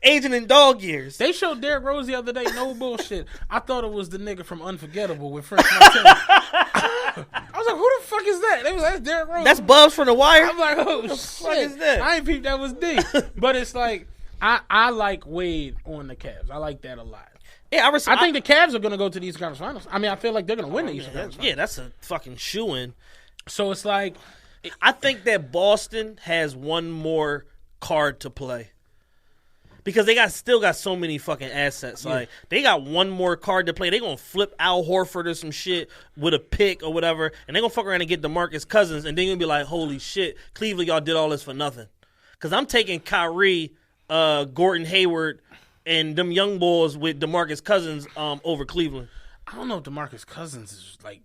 aging in dog years. They showed Derrick Rose the other day. No bullshit. I thought it was the nigga from Unforgettable with French Montana. I was like, who the fuck is that? That's Derrick Rose. That's Bubs from The Wire. I'm like, oh shit. Fuck is that? I ain't peeped that was D. But it's like, I like Wade on the Cavs. I like that a lot. Yeah, I think the Cavs are going to go to the Eastern Conference Finals. I mean, I feel like they're going to win the Eastern Conference Finals. Yeah, that's a fucking shoo-in. So it's like, I think that Boston has one more card to play. Because they still got so many fucking assets. Like they got one more card to play. They gonna flip Al Horford or some shit with a pick or whatever, and they gonna fuck around and get DeMarcus Cousins, and then you're gonna be like, holy shit, Cleveland, y'all did all this for nothing. Because I'm taking Kyrie, Gordon Hayward, and them young boys with DeMarcus Cousins over Cleveland. I don't know if DeMarcus Cousins is like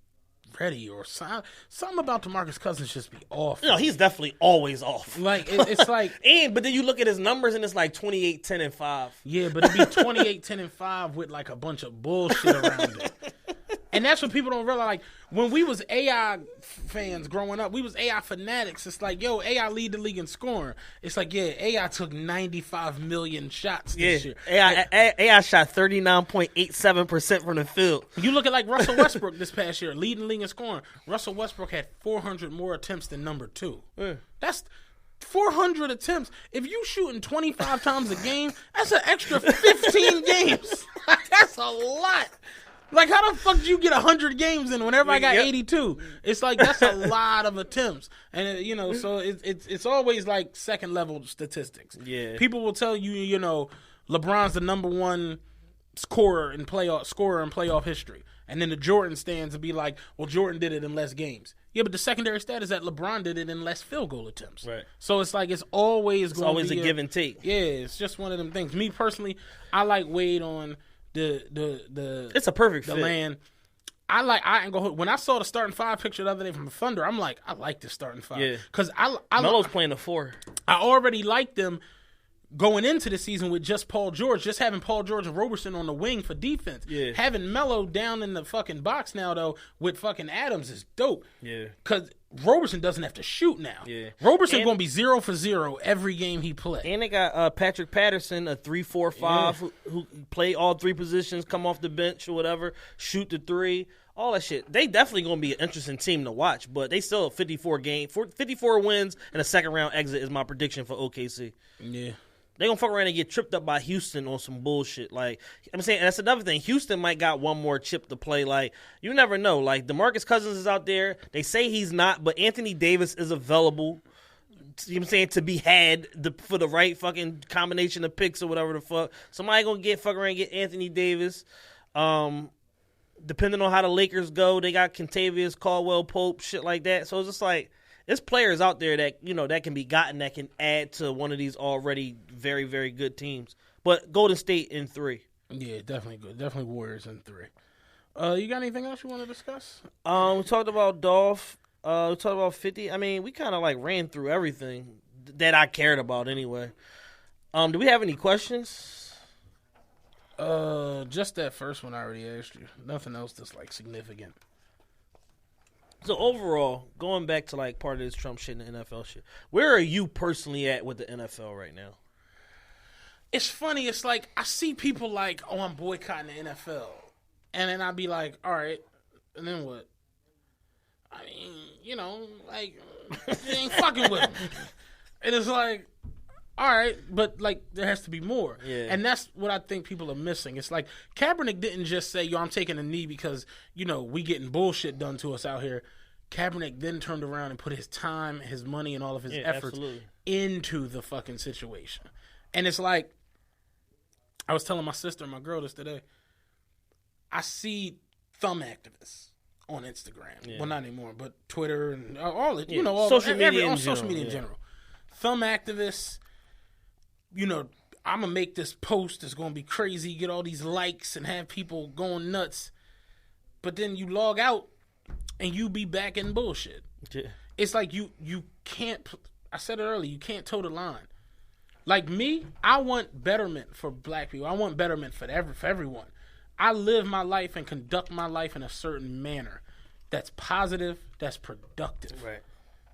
ready or something about DeMarcus Cousins just be off. No, he's definitely always off. Like it's like, but then you look at his numbers and it's like 28, 10, and 5. Yeah, but it'd be 28, 10, and 5 with like a bunch of bullshit around it. And that's what people don't realize. Like, when we was AI fans growing up, we was AI fanatics. It's like, yo, AI lead the league in scoring. It's like, yeah, AI took 95 million shots this year. AI shot 39.87% from the field. You look at like Russell Westbrook this past year, leading the league in scoring. Russell Westbrook had 400 more attempts than number 2. Yeah. That's 400 attempts. If you shooting 25 times a game, that's an extra 15 games. That's a lot. Like, how the fuck did you get 100 games in whenever I got 82? It's like, that's a lot of attempts. And, so it's always like second level statistics. Yeah. People will tell you, LeBron's the number one scorer in playoff history. And then the Jordan stands and be like, well, Jordan did it in less games. Yeah, but the secondary stat is that LeBron did it in less field goal attempts. Right. So it's like, it's always a give and take. Yeah, it's just one of them things. Me personally, I like Wade on it's a perfect fit. Land. When I saw the starting 5 picture the other day from the Thunder, I'm like, I like this starting 5. Yeah. Because Melo's playing the 4. I already liked them going into the season with just Paul George, just having Paul George and Roberson on the wing for defense. Yeah. Having Melo down in the fucking box now, though, with fucking Adams is dope. Yeah. Because Roberson doesn't have to shoot now. Yeah. Roberson going to be 0 for 0 every game he plays. And they got Patrick Patterson, a 3-4-5, who play all 3 positions, come off the bench or whatever, shoot the 3, all that shit. They definitely going to be an interesting team to watch, but they still have 54 wins and a second round exit is my prediction for OKC. Yeah. They gonna fuck around and get tripped up by Houston on some bullshit. Like, I'm saying, that's another thing. Houston might got one more chip to play. Like, you never know. Like, DeMarcus Cousins is out there. They say he's not, but Anthony Davis is available. You know what I'm saying? To be had for the right fucking combination of picks or whatever the fuck. Somebody gonna fuck around and get Anthony Davis. Depending on how the Lakers go, they got Kentavious, Caldwell Pope, shit like that. So it's just like, there's players out there that, that can be gotten that can add to one of these already very, very good teams. But Golden State in 3. Yeah, definitely good. Definitely Warriors in 3. You got anything else you want to discuss? We talked about Dolph. We talked about 50. I mean, we kind of like ran through everything that I cared about anyway. Do we have any questions? Just that first one I already asked you. Nothing else that's like significant. So overall, going back to like part of this Trump shit and the NFL shit, where are you personally at with the NFL right now? It's funny. It's like I see people like, oh, I'm boycotting the NFL. And then I'd be like, all right, and then what? I mean, like, you ain't fucking with them. And it's like, all right, but like there has to be more. Yeah. And that's what I think people are missing. It's like Kaepernick didn't just say, yo, I'm taking a knee because, we getting bullshit done to us out here. Kaepernick then turned around and put his time, his money, and all of his efforts into the fucking situation. And it's like, I was telling my sister and my girl this today, I see thumb activists on Instagram. Yeah. Well, not anymore, but Twitter and all it. Yeah. All Social media on in social general, media in general. Thumb activists. I'm gonna make this post that's gonna be crazy, get all these likes, and have people going nuts. But then you log out, and you be back in bullshit. Yeah. It's like you can't. I said it earlier. You can't toe the line. Like me, I want betterment for black people. I want betterment for everyone. I live my life and conduct my life in a certain manner that's positive, that's productive. Right.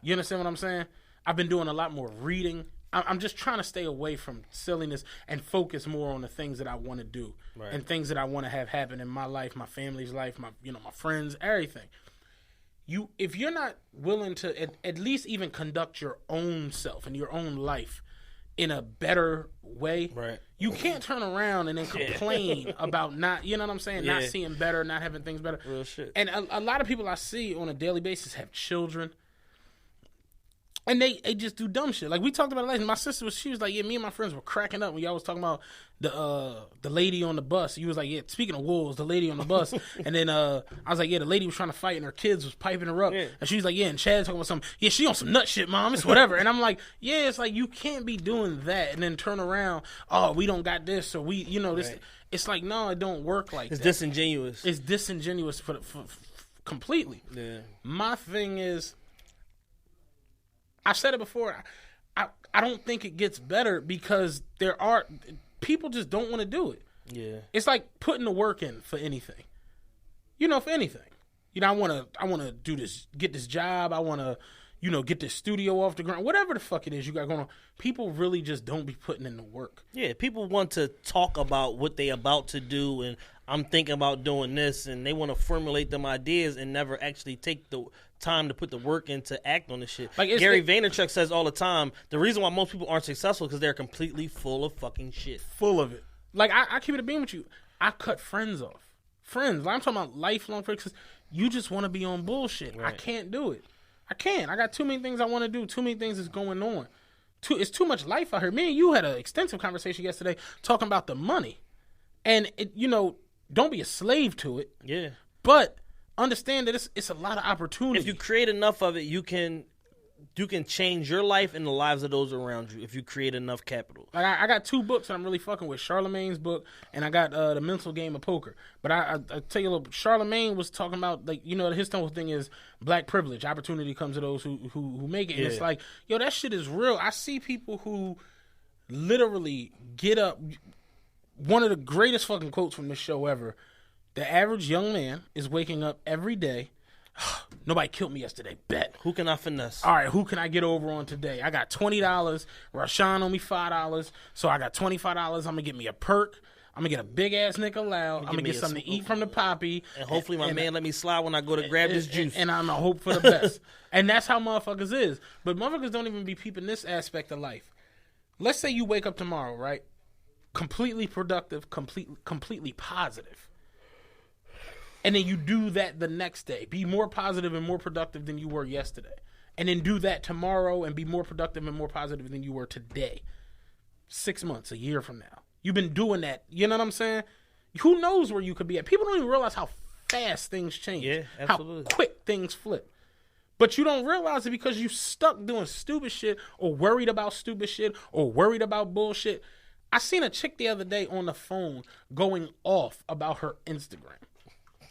You understand what I'm saying? I've been doing a lot more reading. I'm just trying to stay away from silliness and focus more on the things that I want to do and things that I want to have happen in my life, my family's life, my friends, everything. If you're not willing to at least even conduct your own self and your own life in a better way, you can't turn around and then complain about not, you know what I'm saying, not seeing better, not having things better. Real shit. And a lot of people I see on a daily basis have children. And they just do dumb shit. Like we talked about it last night. My sister she was like, yeah, me and my friends were cracking up when y'all was talking about the lady on the bus. You was like, yeah, speaking of wolves, the lady on the bus. And then I was like, yeah, the lady was trying to fight and her kids was piping her up. Yeah. And she was like, yeah, and Chad talking about something. Yeah, she on some nut shit, mom. It's whatever. And I'm like, yeah, it's like you can't be doing that and then turn around. Oh, we don't got this or we, this. Right. It's like no, it don't work like it's that. Disingenuous. It's disingenuous for completely. Yeah. My thing is. I've said it before. I don't think it gets better because people just don't want to do it. Yeah, it's like putting the work in for anything. For anything. I want to do this, get this job. I want to, get this studio off the ground. Whatever the fuck it is you got going on. People really just don't be putting in the work. Yeah, people want to talk about what they about to do and I'm thinking about doing this, and they want to formulate them ideas and never actually take the time to put the work in to act on the shit. Like Gary Vaynerchuk says all the time, the reason why most people aren't successful is because they're completely full of fucking shit. Full of it. Like, I keep it a beam with you. I cut friends off. Friends. Like, I'm talking about lifelong friends because you just want to be on bullshit. Right. I can't do it. I can't. I got too many things I want to do. Too many things is going on. It's too much life out here. Me and you had an extensive conversation yesterday talking about the money. And, don't be a slave to it. Yeah. But understand that it's a lot of opportunity. If you create enough of it, you can change your life and the lives of those around you if you create enough capital. Like I got 2 books that I'm really fucking with. Charlemagne's book, and I got The Mental Game of Poker. But I tell you a little, Charlemagne was talking about, like, his whole thing is black privilege. Opportunity comes to those who make it. And it's like, that shit is real. I see people who literally get up. One of the greatest fucking quotes from this show ever. The average young man is waking up every day. Nobody killed me yesterday. Bet. Who can I finesse? All right, who can I get over on today? I got $20. Rashawn on me $5. So I got $25. I'm going to get me a perk. I'm going to get a big-ass nickel out. I'm going to get something to eat from the poppy. And hopefully my man let me slide when I go to grab this juice. And I'm going to hope for the best. And that's how motherfuckers is. But motherfuckers don't even be peeping this aspect of life. Let's say you wake up tomorrow, right? Completely productive, completely positive. And then you do that the next day. Be more positive and more productive than you were yesterday. And then do that tomorrow and be more productive and more positive than you were today. 6 months, a year from now. You've been doing that. You know what I'm saying? Who knows where you could be at? People don't even realize how fast things change. Yeah, absolutely. How quick things flip. But you don't realize it because you stuck doing stupid shit or worried about stupid shit or worried about bullshit. I seen a chick the other day on the phone going off about her Instagram.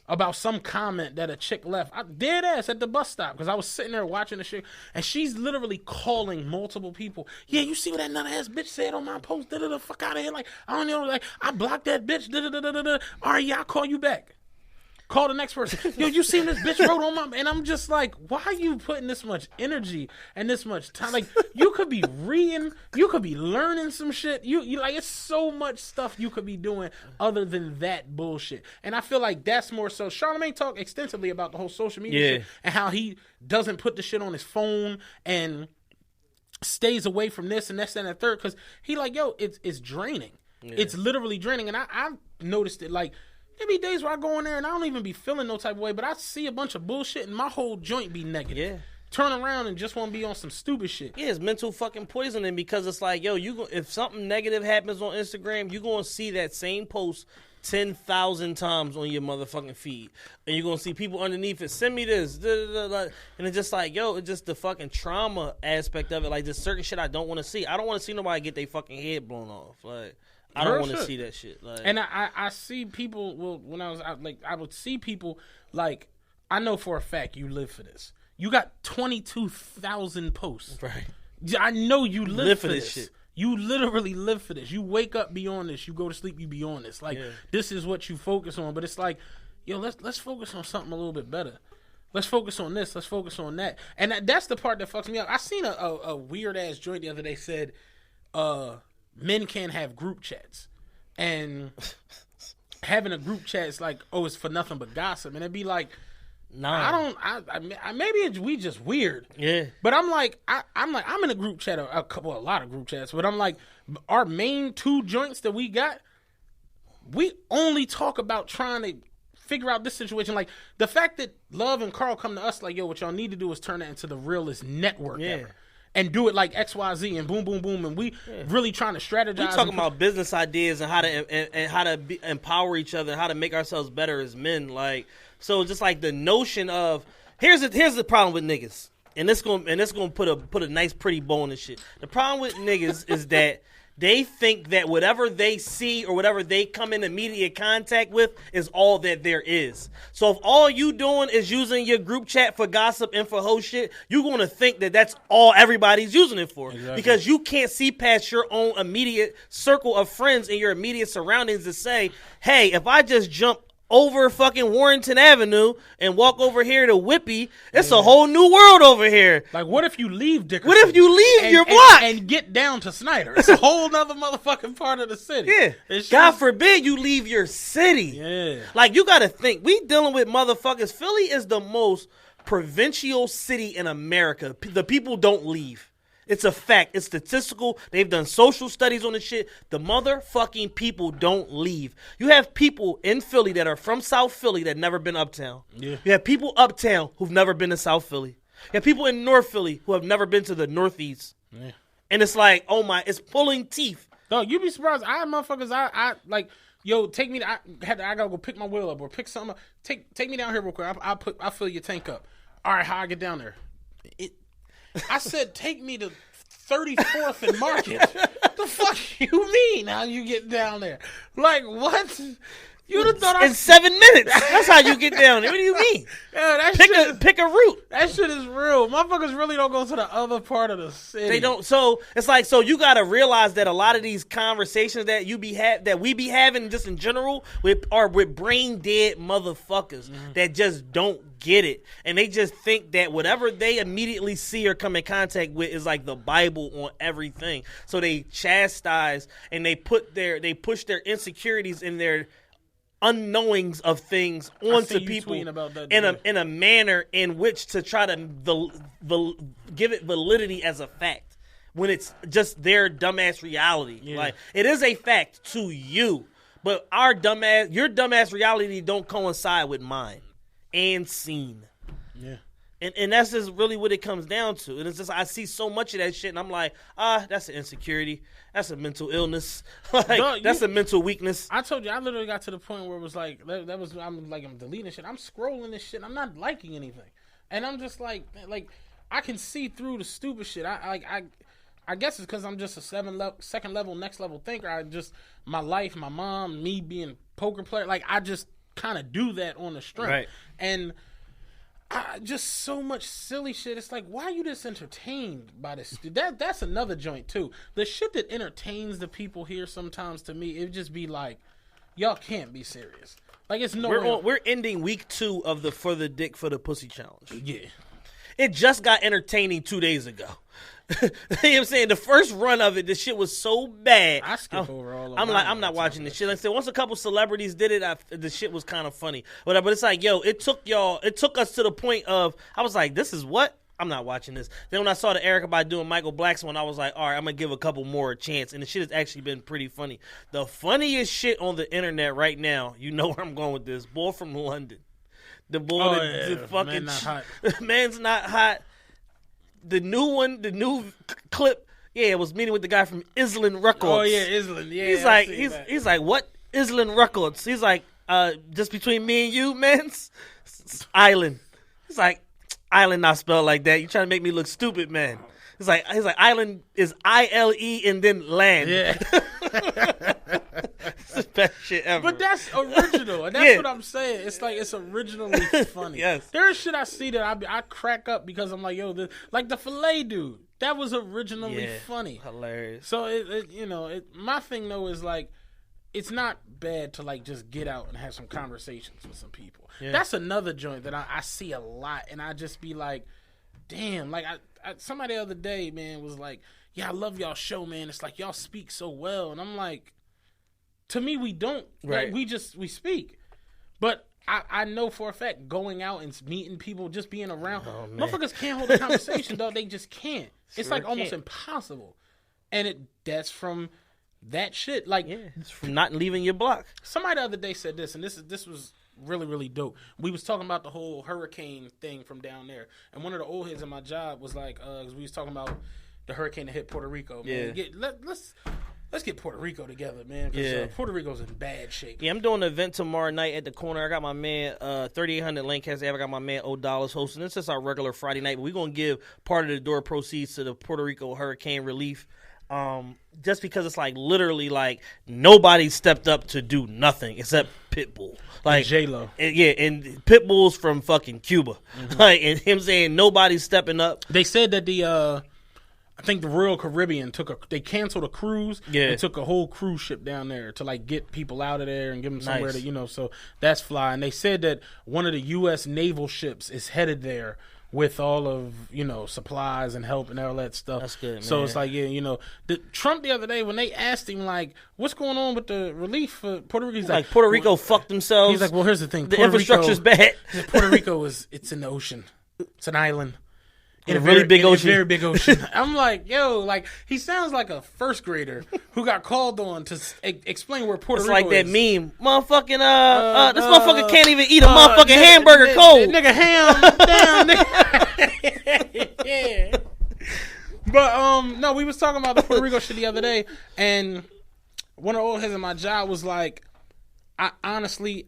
About some comment that a chick left. I dead ass at the bus stop because I was sitting there watching the shit. And she's literally calling multiple people. Yeah, you see what that nut ass bitch said on my post? Da-da-da, fuck out of here. Like, I don't know. Like, I blocked that bitch. Da-da-da-da-da. All right, yeah, I'll call you back. Call the next person. Yo, you seen this bitch wrote on my... And I'm just like, why are you putting this much energy and this much time? Like, you could be reading, you could be learning some shit. You like, it's so much stuff you could be doing other than that bullshit. And I feel like that's more so... Charlemagne talked extensively about the whole social media shit and how he doesn't put the shit on his phone and stays away from this and that and that third. Because he like, yo, it's draining. Yeah. It's literally draining. And I've noticed it, like... There be days where I go in there and I don't even be feeling no type of way, but I see a bunch of bullshit and my whole joint be negative. Yeah. Turn around and just want to be on some stupid shit. Yeah, it's mental fucking poisoning because it's like, yo, if something negative happens on Instagram, you're going to see that same post 10,000 times on your motherfucking feed. And you're going to see people underneath it, send me this. Da, da, da, da. And it's just like, yo, it's just the fucking trauma aspect of it. Like, there's certain shit I don't want to see. I don't want to see nobody get their fucking head blown off. Like, I don't want to see that shit. Like, and I see people, well, when I was out, like, I would see people, like, I know for a fact you live for this. You got 22,000 posts. Right. I know you live for this shit. You literally live for this. You wake up, be on this. You go to sleep, you be on this. Like, this is what you focus on. But it's like, yo, let's focus on something a little bit better. Let's focus on this. Let's focus on that. And that's the part that fucks me up. I seen a weird-ass joint the other day said, men can't have group chats. And having a group chat is like, oh, it's for nothing but gossip. And it'd be like, nah. Maybe we just weird. Yeah. But I'm in a group chat, a lot of group chats. But I'm like, our main 2 joints that we got, we only talk about trying to figure out this situation. Like, the fact that Love and Carl come to us like, yo, what y'all need to do is turn that into the realest network ever. And do it like XYZ and boom, boom, boom. And we really trying to strategize. We talking about business ideas and how to empower each other and how to make ourselves better as men. Like, so just like the notion of here's the problem with niggas, and this gonna put a nice pretty bow on this shit. The problem with niggas is that they think that whatever they see or whatever they come in immediate contact with is all that there is. So if all you doing is using your group chat for gossip and for hoe shit, you're going to think that that's all everybody's using it for. Exactly. Because you can't see past your own immediate circle of friends and your immediate surroundings to say, hey, if I just jump over fucking Warrington Avenue and walk over here to Whippy, it's a whole new world over here. Like, what if you leave Dickerson? What if you leave your block? And get down to Snyder? It's a whole nother motherfucking part of the city. Yeah. God forbid you leave your city. Yeah. Like, you got to think, we dealing with motherfuckers. Philly is the most provincial city in America. The people don't leave. It's a fact. It's statistical. They've done social studies on this shit. The motherfucking people don't leave. You have people in Philly that are from South Philly that never been uptown. Yeah. You have people uptown who've never been to South Philly. You have people in North Philly who have never been to the Northeast. Yeah. And it's like, oh my, it's pulling teeth. Dog, you'd be surprised. I have motherfuckers, I like, yo, take me, I gotta go pick my wheel up or pick something up. Take me down here real quick. I'll fill your tank up. All right, how I get down there? I said, take me to 34th and Market. The fuck you mean? How you get down there? Like, what? You'd have thought in 7 minutes. That's how you get down there. What do you mean? Yeah, pick a route. That shit is real. Motherfuckers really don't go to the other part of the city. They don't. So it's like, so you gotta realize that a lot of these conversations that we be having just in general are with brain dead motherfuckers that just don't get it, and they just think that whatever they immediately see or come in contact with is like the Bible on everything. So they chastise and they push their insecurities in their unknowings of things onto people in a manner in which to try to give it validity as a fact when it's just their dumbass reality. Yeah. Like, it is a fact to you, but your dumbass reality don't coincide with mine and seen. Yeah. And that's just really what it comes down to. And it's just, I see so much of that shit, and I'm like, that's an insecurity. That's a mental illness. That's a mental weakness. I told you, I literally got to the point where it was like, I'm deleting shit. I'm scrolling this shit. I'm not liking anything. And I'm just like, I can see through the stupid shit. I guess it's because I'm just a second level, next level thinker. My life, my mom, me being poker player, like, I just kind of do that on the strength. Right. And just so much silly shit. It's like, why are you this entertained by this? That's another joint too. The shit that entertains the people here sometimes, to me, it just be like, y'all can't be serious. Like, it's no. We're ending week 2 of the For the Dick for the Pussy challenge. Yeah, it just got entertaining 2 days ago. You know what I'm saying? The first run of it, the shit was so bad. I skip over all of it. I'm not watching this shit. Like I said, once a couple celebrities did it, the shit was kind of funny. But it's like, yo, it took us to the point of, I was like, this is what? I'm not watching this. Then when I saw the Erykah Badu and Michael Black's one, I was like, all right, I'm going to give a couple more a chance. And the shit has actually been pretty funny. The funniest shit on the internet right now, you know where I'm going with this, boy from London. The boy the fucking man's not hot. The new clip, it was meeting with the guy from Island Records. Oh yeah, Island. Yeah, he's like, what Island Records. He's like, just between me and you, man. Island. He's like, Island not spelled like that. You trying to make me look stupid, man. He's like Island is ILE and then land. Yeah. It's the best shit ever. But that's original, and that's what I'm saying. It's like it's originally funny. Yes. There's shit I see that I crack up because I'm like, yo, like the filet dude. That was originally funny. Hilarious. So my thing though is like, it's not bad to like just get out and have some conversations with some people. Yeah. That's another joint that I see a lot, and I just be like, damn, like somebody the other day, man, was like, yeah, I love y'all show, man. It's like y'all speak so well, and I'm like, to me, we don't. Right. Like, we speak, but I know for a fact going out and meeting people, just being around, motherfuckers can't hold a conversation, dog. They just can't. It's like almost impossible, and that's from that shit. Like, it's from not leaving your block. Somebody the other day said this, and this was really, really dope. We was talking about the whole hurricane thing from down there, and one of the old heads in my job was like, because we was talking about the hurricane that hit Puerto Rico. Man. Let's get Puerto Rico together, man. Because Puerto Rico's in bad shape. Yeah, I'm doing an event tomorrow night at the corner. I got my man 3800 Lancaster Ave. I got my man $0 hosting. This is our regular Friday night, but we're gonna give part of the door proceeds to the Puerto Rico hurricane relief. Just because it's like literally like nobody stepped up to do nothing except Pitbull, like J-Lo, and Pitbull's from fucking Cuba, like, and him saying nobody's stepping up. They said that I think the Royal Caribbean they canceled a cruise and took a whole cruise ship down there to like get people out of there and give them somewhere to so that's fly. And they said that one of the U.S. naval ships is headed there with all of, supplies and help and all that stuff. That's good, man. So it's like, Trump the other day, when they asked him, like, what's going on with the relief for Puerto Rico? He's like Puerto Rico fucked themselves. He's like, well, here's the thing. The infrastructure's bad. Puerto Rico it's an ocean. It's an island. In a really big ocean. A very big ocean. I'm like, yo, like, he sounds like a first grader who got called on to explain where Puerto Rico is. It's like that meme. Motherfucking, this motherfucker can't even eat a motherfucking hamburger cold. Nigga, ham down, nigga. Yeah. But, no, we was talking about the Puerto Rico shit the other day, and one of the old heads in my job was like, I honestly,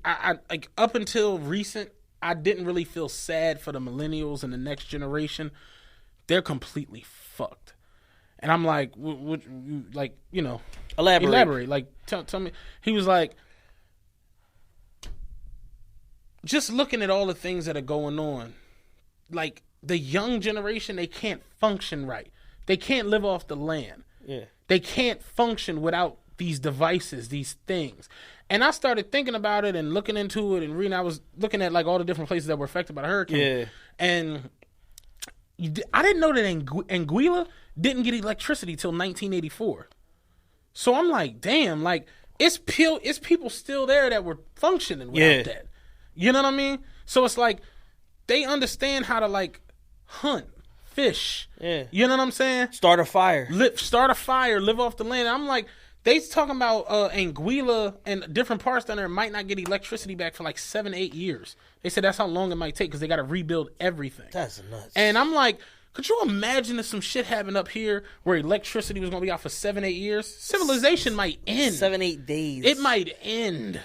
like, up until recent, I didn't really feel sad for the millennials and the next generation. They're completely fucked. And I'm like, elaborate. Like, tell me. He was like, just looking at all the things that are going on, like, the young generation, they can't function right. They can't live off the land. Yeah. They can't function without these devices, these things. And I started thinking about it and looking into it and reading. I was looking at like all the different places that were affected by the hurricane. Yeah. And I didn't know that Anguilla didn't get electricity till 1984. So I'm like, damn, like it's people still there that were functioning without that. You know what I mean? So it's like they understand how to like hunt, fish. Yeah. You know what I'm saying? Start a fire, live off the land. I'm like, they talking about Anguilla and different parts down there might not get electricity back for like 7-8 years. They said that's how long it might take because they got to rebuild everything. That's nuts. And I'm like, could you imagine if some shit happened up here where electricity was going to be out for 7-8 years? Civilization might end. 7-8 days. It might end.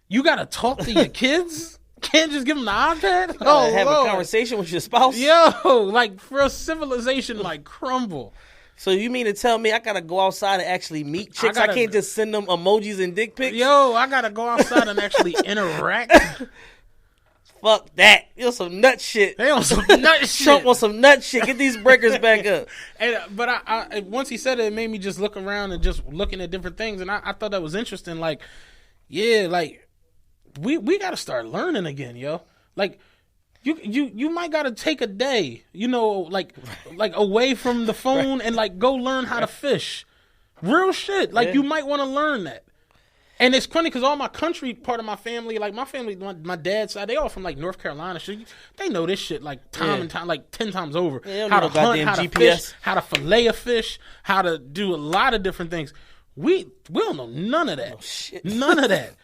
You got to talk to your kids? Can't just give them the iPad? Have a conversation with your spouse? Yo, like, for a civilization might crumble. So you mean to tell me I gotta go outside and actually meet chicks? I can't just send them emojis and dick pics? Yo, I gotta go outside and actually interact. Fuck that. You some nut shit. They on some nut shit. Trump on some nut shit. Get these breakers back up. But I once he said it made me just look around and just looking at different things, and I thought that was interesting. Like, yeah, like we gotta start learning again, yo. Like, You might gotta take a day, like away from the phone and like go learn how to fish. Real shit. Like you might want to learn that. And it's funny because all my country part of my family, like my dad's side, they all from like North Carolina. So they know this shit like time and time, like 10 times over. Yeah, how to hunt, how GPS. to fish, how to fillet a fish, how to do a lot of different things. We don't know none of that. Oh, shit. None of that.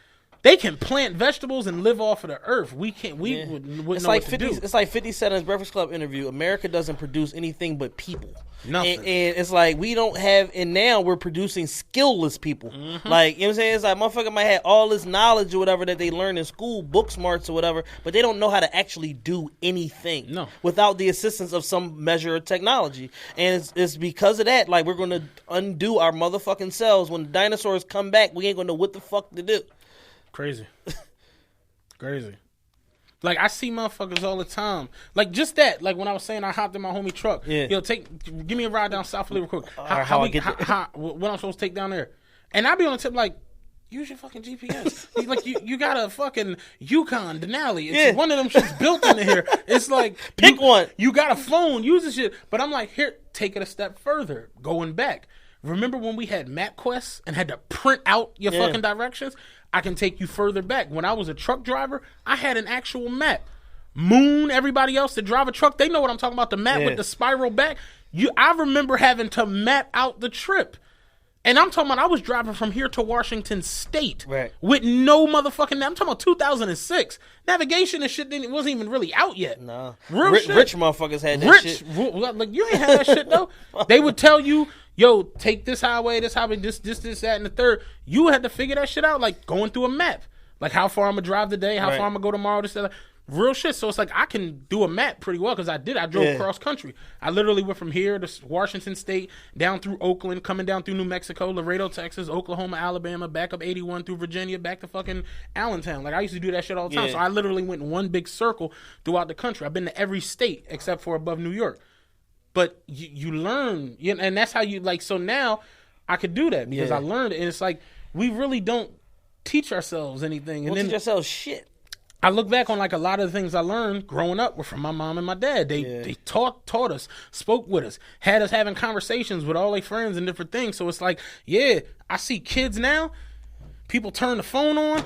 They can plant vegetables and live off of the earth. We can't. We wouldn't It's know like what 50. to do. It's like 50 Cent in his Breakfast Club interview. America doesn't produce anything but people. Nothing. And it's like we don't have, and now we're producing skillless people. Like, you know what I'm saying? It's like motherfucker might have all this knowledge or whatever that they learn in school, book smarts or whatever, but they don't know how to actually do anything No. without the assistance of some measure of technology. And it's because of that, like, we're going to undo our motherfucking selves. When the dinosaurs come back, we ain't going to know what the fuck to do. Crazy. Crazy. Like, I see motherfuckers all the time. Like, just that. Like, when I was saying I hopped in my homie truck. Yeah. Yo, give me a ride down South Philly real quick. What I'm supposed to take down there? And I be on the tip like, use your fucking GPS. Like, you got a fucking Yukon Denali. It's one of them shit's built into here. It's like, Pick one. You got a phone, use the shit. But I'm like, here, take it a step further. Going back. Remember when we had MapQuest and had to print out your fucking directions? I can take you further back. When I was a truck driver, I had an actual map. Moon, everybody else that drive a truck, they know what I'm talking about. The map with the spiral back. I remember having to map out the trip. And I'm talking about I was driving from here to Washington State with no motherfucking... I'm talking about 2006. Navigation and shit wasn't even really out yet. Nah. Rich motherfuckers had that shit. Like, you ain't had that shit, though. They would tell you, yo, take this highway, this, that, and the third. You had to figure that shit out, like going through a map. Like how far I'm going to drive today, how far I'm going to go tomorrow, this, that. Real shit. So it's like I can do a map pretty well because I did. I drove cross country. I literally went from here to Washington State, down through Oakland, coming down through New Mexico, Laredo, Texas, Oklahoma, Alabama, back up 81 through Virginia, back to fucking Allentown. Like I used to do that shit all the time. So I literally went in one big circle throughout the country. I've been to every state except for above New York. But you learn, and that's how you like. So now I could do that because I learned it, and it's like we really don't teach ourselves anything. And Don't teach ourselves shit. I look back on like a lot of the things I learned growing up were from my mom and my dad. They taught us, spoke with us, had us having conversations with all their friends and different things. So it's like, I see kids now, people turn the phone on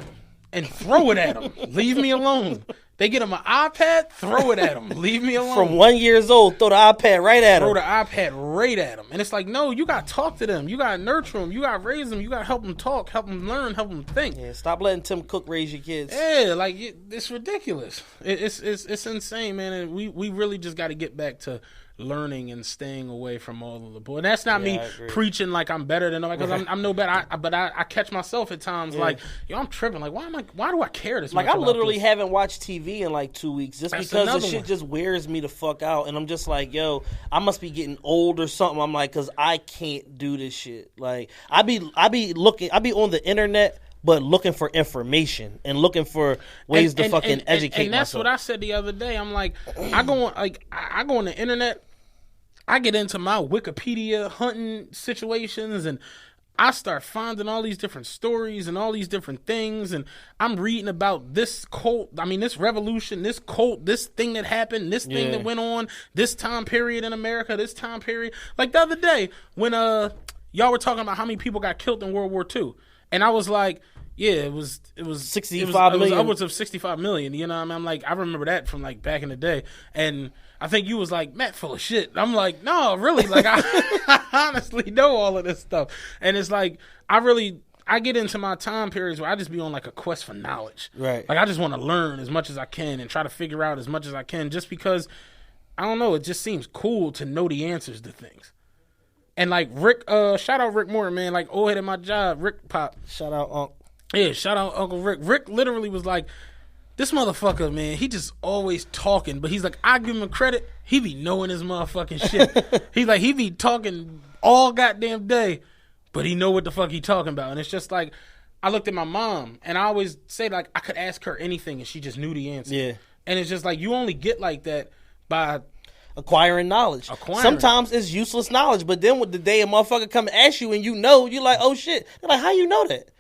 and throw it at them. Leave me alone. They get them an iPad, throw it at them. Leave me alone. From 1 year old, throw the iPad right at them. Throw the iPad right at them. And it's like, no, you got to talk to them. You got to nurture them. You got to raise them. You got to help them talk, help them learn, help them think. Yeah, stop letting Tim Cook raise your kids. Yeah, like, it's ridiculous. It's insane, man. And we really just got to get back to learning and staying away from all of the bull. And that's not me preaching like I'm better than nobody, because I'm no better. But I catch myself at times like, yo, I'm tripping. Like, why do I care this much? Like, I literally haven't watched TV in like 2 weeks just because the shit just wears me the fuck out. And I'm just like, yo, I must be getting old or something. I'm like, because I can't do this shit. Like, I be on the internet, but looking for information and looking for ways to fucking educate and that's myself. What I said the other day. I'm like, I go on the internet, I get into my Wikipedia hunting situations, and I start finding all these different stories and all these different things, and I'm reading about this cult, this revolution, this cult, this thing that happened, this thing that went on, this time period in America, this time period. Like the other day when y'all were talking about how many people got killed in World War II, and I was like, yeah, it was 65 million. It was upwards of 65 million. You know what I mean? I'm like, I remember that from like back in the day. And I think you was like, Matt, full of shit. I'm like, no, really? Like, I honestly know all of this stuff. And it's like, I get into my time periods where I just be on like a quest for knowledge. Right. Like, I just want to learn as much as I can and try to figure out as much as I can, just because, I don't know, it just seems cool to know the answers to things. And like Rick, shout out Rick Moore, man. Like, old head at my job, Rick Pop. Shout out Unc. Yeah, shout out Uncle Rick. Rick literally was like, this motherfucker, man, he just always talking. But he's like, I give him credit, he be knowing his motherfucking shit. He's like, he be talking all goddamn day, but he know what the fuck he talking about. And it's just like, I looked at my mom, and I always say, like, I could ask her anything, and she just knew the answer. Yeah. And it's just like, you only get like that by acquiring knowledge. Sometimes it's useless knowledge, but then with the day a motherfucker come and ask you and you're like, oh shit. They're like, how you know that?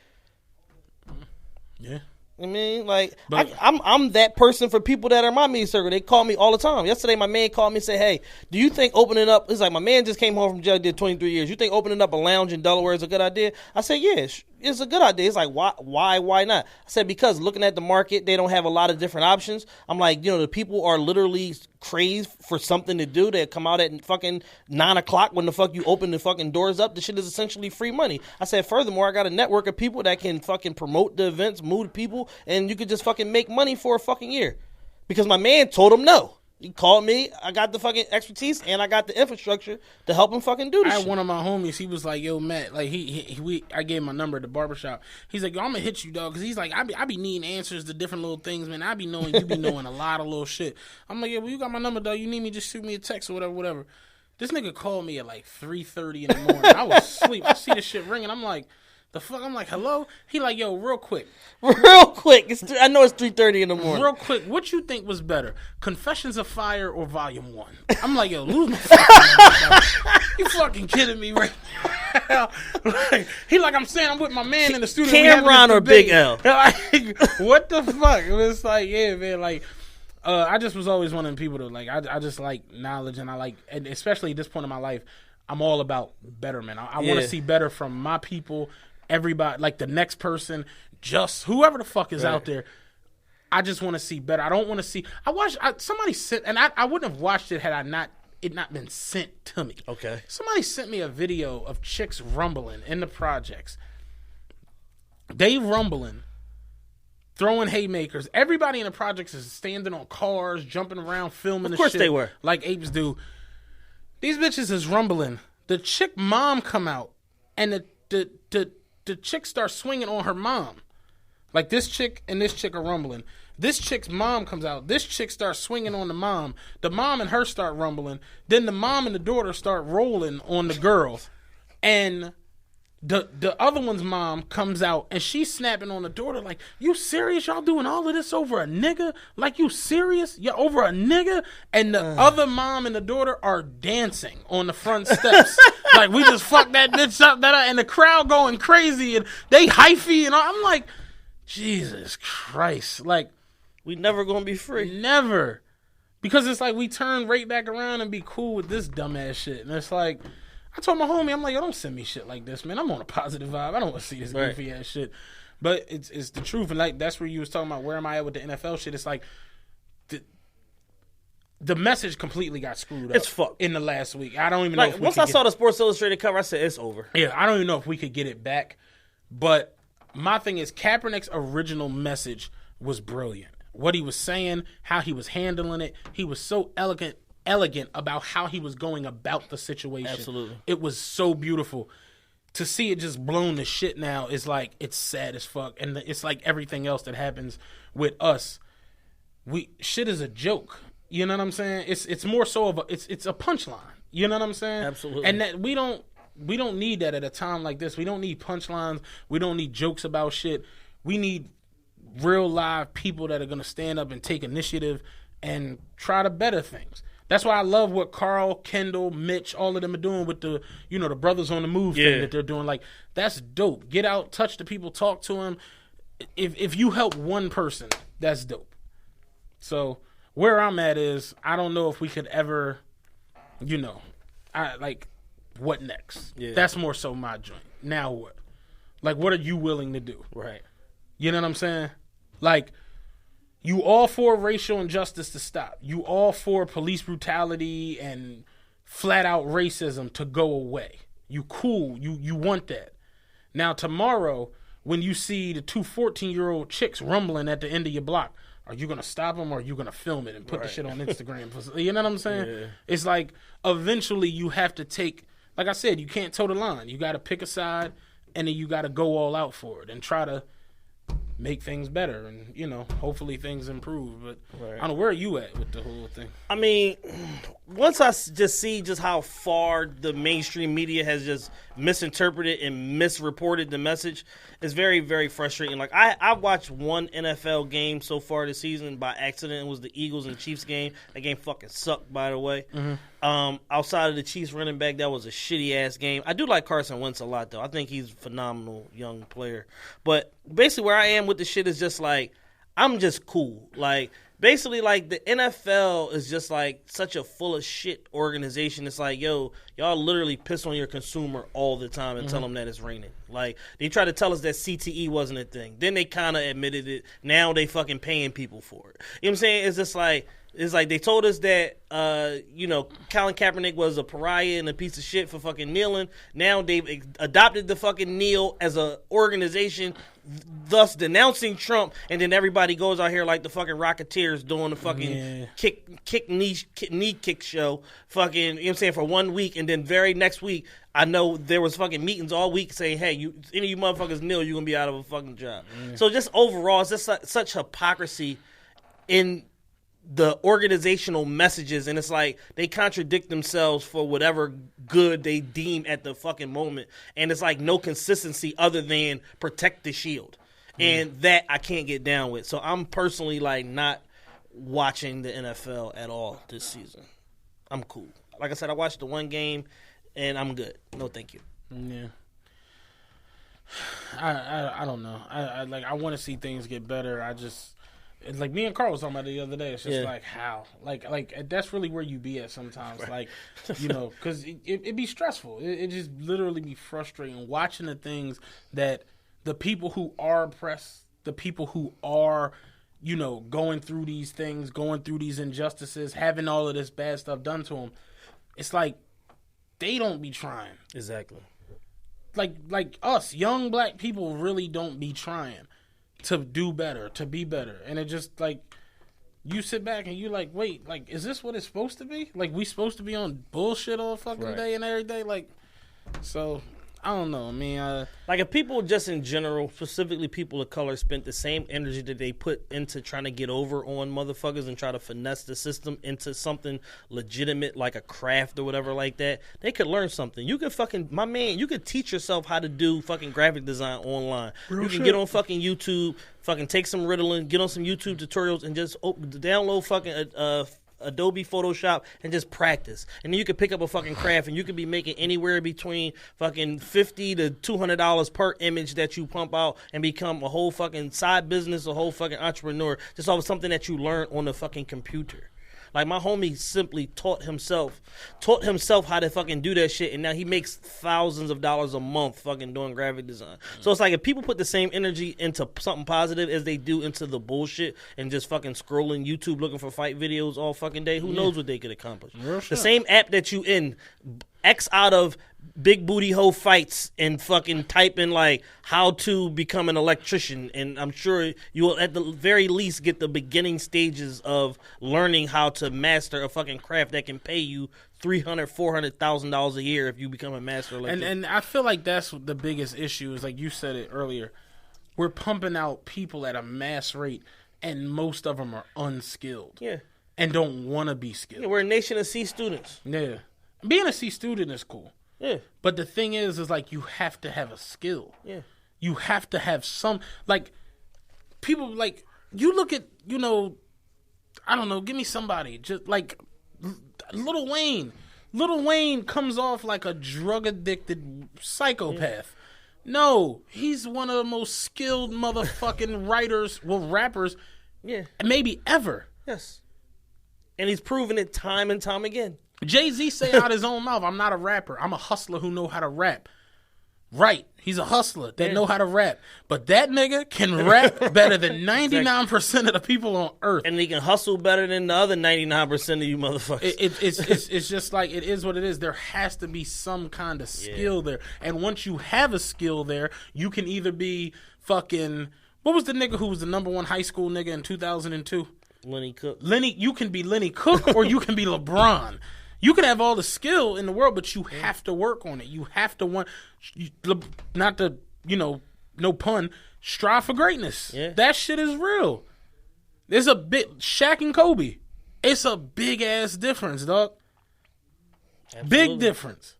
Yeah. I mean, like, I'm that person for people that are my media circle. They call me all the time. Yesterday, my man called me and said, hey, do you think opening up, it's like my man just came home from jail, did 23 years. You think opening up a lounge in Delaware is a good idea? I said, yeah, it's a good idea. It's like, why not? I said, because looking at the market, they don't have a lot of different options. I'm like, the people are literally crazed for something to do. They come out at fucking 9 o'clock when the fuck you open the fucking doors up. The shit is essentially free money. I said, furthermore, I got a network of people that can fucking promote the events, move people, and you could just fucking make money for a fucking year. Because my man told him no. He called me. I got the fucking expertise and I got the infrastructure to help him fucking do this I had shit. one of my homies. He was like, "Yo, Matt, like I gave him my number at the barbershop. He's like, yo, I'm gonna hit you, dog, because he's like, I be needing answers to different little things, man. I be knowing you be knowing a lot of little shit. I'm like, yeah, well, you got my number, dog. You need me, just shoot me a text or whatever. This nigga called me at like 3:30 in the morning. I was asleep. I see the shit ringing. I'm like, the fuck? I'm like, hello? He like, yo, real quick. Real quick. I know it's 3:30 in the morning. Real quick, what you think was better, Confessions of Fire or Volume 1? I'm like, yo, lose my fucking mind, dog. You fucking kidding me right now? Like, he like, I'm saying I'm with my man in the studio. Cameron or Big L? Like, what the fuck? It was like, yeah, man, like, I just was always one of them people to, like, I just like knowledge, and I like, and especially at this point in my life, I'm all about betterment. I want to see better from my people, everybody, like the next person, just whoever the fuck is out there. I just want to see better. I don't want to see. Somebody sent, and I wouldn't have watched it had it not been sent to me. Okay. Somebody sent me a video of chicks rumbling in the projects. They rumbling, throwing haymakers. Everybody in the projects is standing on cars, jumping around, filming the shit. Of course they were. Like apes do. These bitches is rumbling. The chick mom come out, and the chick starts swinging on her mom. Like this chick and this chick are rumbling. This chick's mom comes out. This chick starts swinging on the mom. The mom and her start rumbling. Then the mom and the daughter start rolling on the girl. And the other one's mom comes out and she's snapping on the daughter like, you serious? Y'all doing all of this over a nigga? Like, you serious? You over a nigga? And the other mom and the daughter are dancing on the front steps. Like, we just fucked that bitch up. And the crowd going crazy. And they hyphy. And I'm like, Jesus Christ. Like, we never gonna be free. Never. Because it's like we turn right back around and be cool with this dumbass shit. And it's like, I told my homie, I'm like, yo, don't send me shit like this, man. I'm on a positive vibe. I don't want to see this goofy ass shit. But it's the truth. And like, that's where you was talking about, where am I at with the NFL shit? It's like, the message completely got screwed up. It's fucked. In the last week. I don't even know if we once I saw the Sports Illustrated cover, I said, it's over. Yeah, I don't even know if we could get it back. But my thing is, Kaepernick's original message was brilliant. What he was saying, how he was handling it, he was so elegant about how he was going about the situation. Absolutely. It was so beautiful. To see it just blown to shit now is like, it's sad as fuck. And it's like everything else that happens with us. Shit is a joke. You know what I'm saying? It's more so of it's a punchline. You know what I'm saying? Absolutely. And that we don't need that at a time like this. We don't need punchlines. We don't need jokes about shit. We need real live people that are going to stand up and take initiative and try to better things. That's why I love what Carl, Kendall, Mitch, all of them are doing with the Brothers on the Move thing that they're doing. Like, that's dope. Get out, touch the people, talk to them. If you help one person, that's dope. So where I'm at is, I don't know if we could ever, what next? Yeah. That's more so my joint. Now what? Like, what are you willing to do? Right. You know what I'm saying? Like, you all for racial injustice to stop. You all for police brutality and flat out racism to go away. You cool. You want that. Now, tomorrow, when you see the two 14-year-old chicks rumbling at the end of your block, are you going to stop them or are you going to film it and put the shit on Instagram? You know what I'm saying? Yeah. It's like, eventually you have to take, like I said, you can't toe the line. You got to pick a side and then you got to go all out for it and try to make things better and, hopefully things improve. But I don't know, where are you at with the whole thing? I mean, once I just see just how far the mainstream media has just misinterpreted and misreported the message, it's very, very frustrating. Like, I watched one NFL game so far this season by accident. It was the Eagles and Chiefs game. That game fucking sucked, by the way. Mm-hmm. Outside of the Chiefs running back, that was a shitty-ass game. I do like Carson Wentz a lot, though. I think he's a phenomenal young player. But basically where I am with the shit is just like, I'm just cool. Like, basically, like, the NFL is just, like, such a full of shit organization. It's like, yo, y'all literally piss on your consumer all the time and tell them that it's raining. Like, they try to tell us that CTE wasn't a thing. Then they kind of admitted it. Now they fucking paying people for it. You know what I'm saying? It's just like... It's like they told us that, Colin Kaepernick was a pariah and a piece of shit for fucking kneeling. Now they've adopted the fucking kneel as a organization, thus denouncing Trump. And then everybody goes out here like the fucking Rocketeers doing the fucking knee kick show. Fucking, you know what I'm saying, for 1 week. And then very next week, I know there was fucking meetings all week saying, hey, any of you motherfuckers kneel, you're going to be out of a fucking job. So just overall, it's just such hypocrisy in the organizational messages, and it's like they contradict themselves for whatever good they deem at the fucking moment, and it's like no consistency other than protect the shield, and that I can't get down with. So I'm personally like not watching the NFL at all this season. I'm cool. Like I said, I watched the one game, and I'm good. No, thank you. Yeah. I don't know. I want to see things get better. It's like me and Carl was talking about it the other day. It's just like how, like that's really where you be at sometimes. Right. Like, because it be stressful. It just literally be frustrating watching the things that the people who are oppressed, the people who are, going through these things, going through these injustices, having all of this bad stuff done to them. It's like they don't be trying. Exactly. Like us, young black people really don't be trying to do better, to be better. And it just, like, you sit back and you like, wait, like, is this what it's supposed to be? Like, we supposed to be on bullshit all fucking day and every day? Like, so, I don't know. I mean, like, if people just in general, specifically people of color, spent the same energy that they put into trying to get over on motherfuckers and try to finesse the system into something legitimate, like a craft or whatever like that, they could learn something. You could fucking, my man, you could teach yourself how to do fucking graphic design online. You can get on fucking YouTube, fucking take some Ritalin, get on some YouTube tutorials, and just download fucking Adobe Photoshop and just practice. And then you could pick up a fucking craft and you could be making anywhere between fucking $50 to $200 per image that you pump out and become a whole fucking side business, a whole fucking entrepreneur, just off of something that you learn on the fucking computer. Like, my homie simply taught himself how to fucking do that shit, and now he makes thousands of dollars a month fucking doing graphic design. So it's like, if people put the same energy into something positive as they do into the bullshit and just fucking scrolling YouTube looking for fight videos all fucking day, who knows what they could accomplish. The same app that you in, X out of big booty hoe fights and fucking type in like how to become an electrician, and I'm sure you will at the very least get the beginning stages of learning how to master a fucking craft that can pay you $300,000-$400,000 a year if you become a master electrician. And I feel like that's the biggest issue is, like you said it earlier, we're pumping out people at a mass rate and most of them are unskilled. Yeah. And don't want to be skilled. Yeah, we're a nation of C students. Yeah. Being a C student is cool. Yeah. But the thing is like you have to have a skill. Yeah. You have to have some, like, people, like, you look at, I don't know, give me somebody, just like Lil Wayne. Lil Wayne comes off like a drug-addicted psychopath. Yeah. No, he's one of the most skilled motherfucking writers, rappers, maybe ever. Yes. And he's proven it time and time again. Jay-Z say out his own mouth, I'm not a rapper. I'm a hustler who know how to rap. Right. He's a hustler that know how to rap. But that nigga can rap better than 99% of the people on earth. And he can hustle better than the other 99% of you motherfuckers. It's just like, it is what it is. There has to be some kind of skill there. And once you have a skill there, you can either be fucking, what was the nigga who was the number one high school nigga in 2002? Lenny Cook. You can be Lenny Cook or you can be LeBron. You can have all the skill in the world, but you have to work on it. You have to not to, no pun, strive for greatness. Yeah. That shit is real. There's a bit, Shaq and Kobe. It's a big ass difference, dog. Absolutely. Big difference.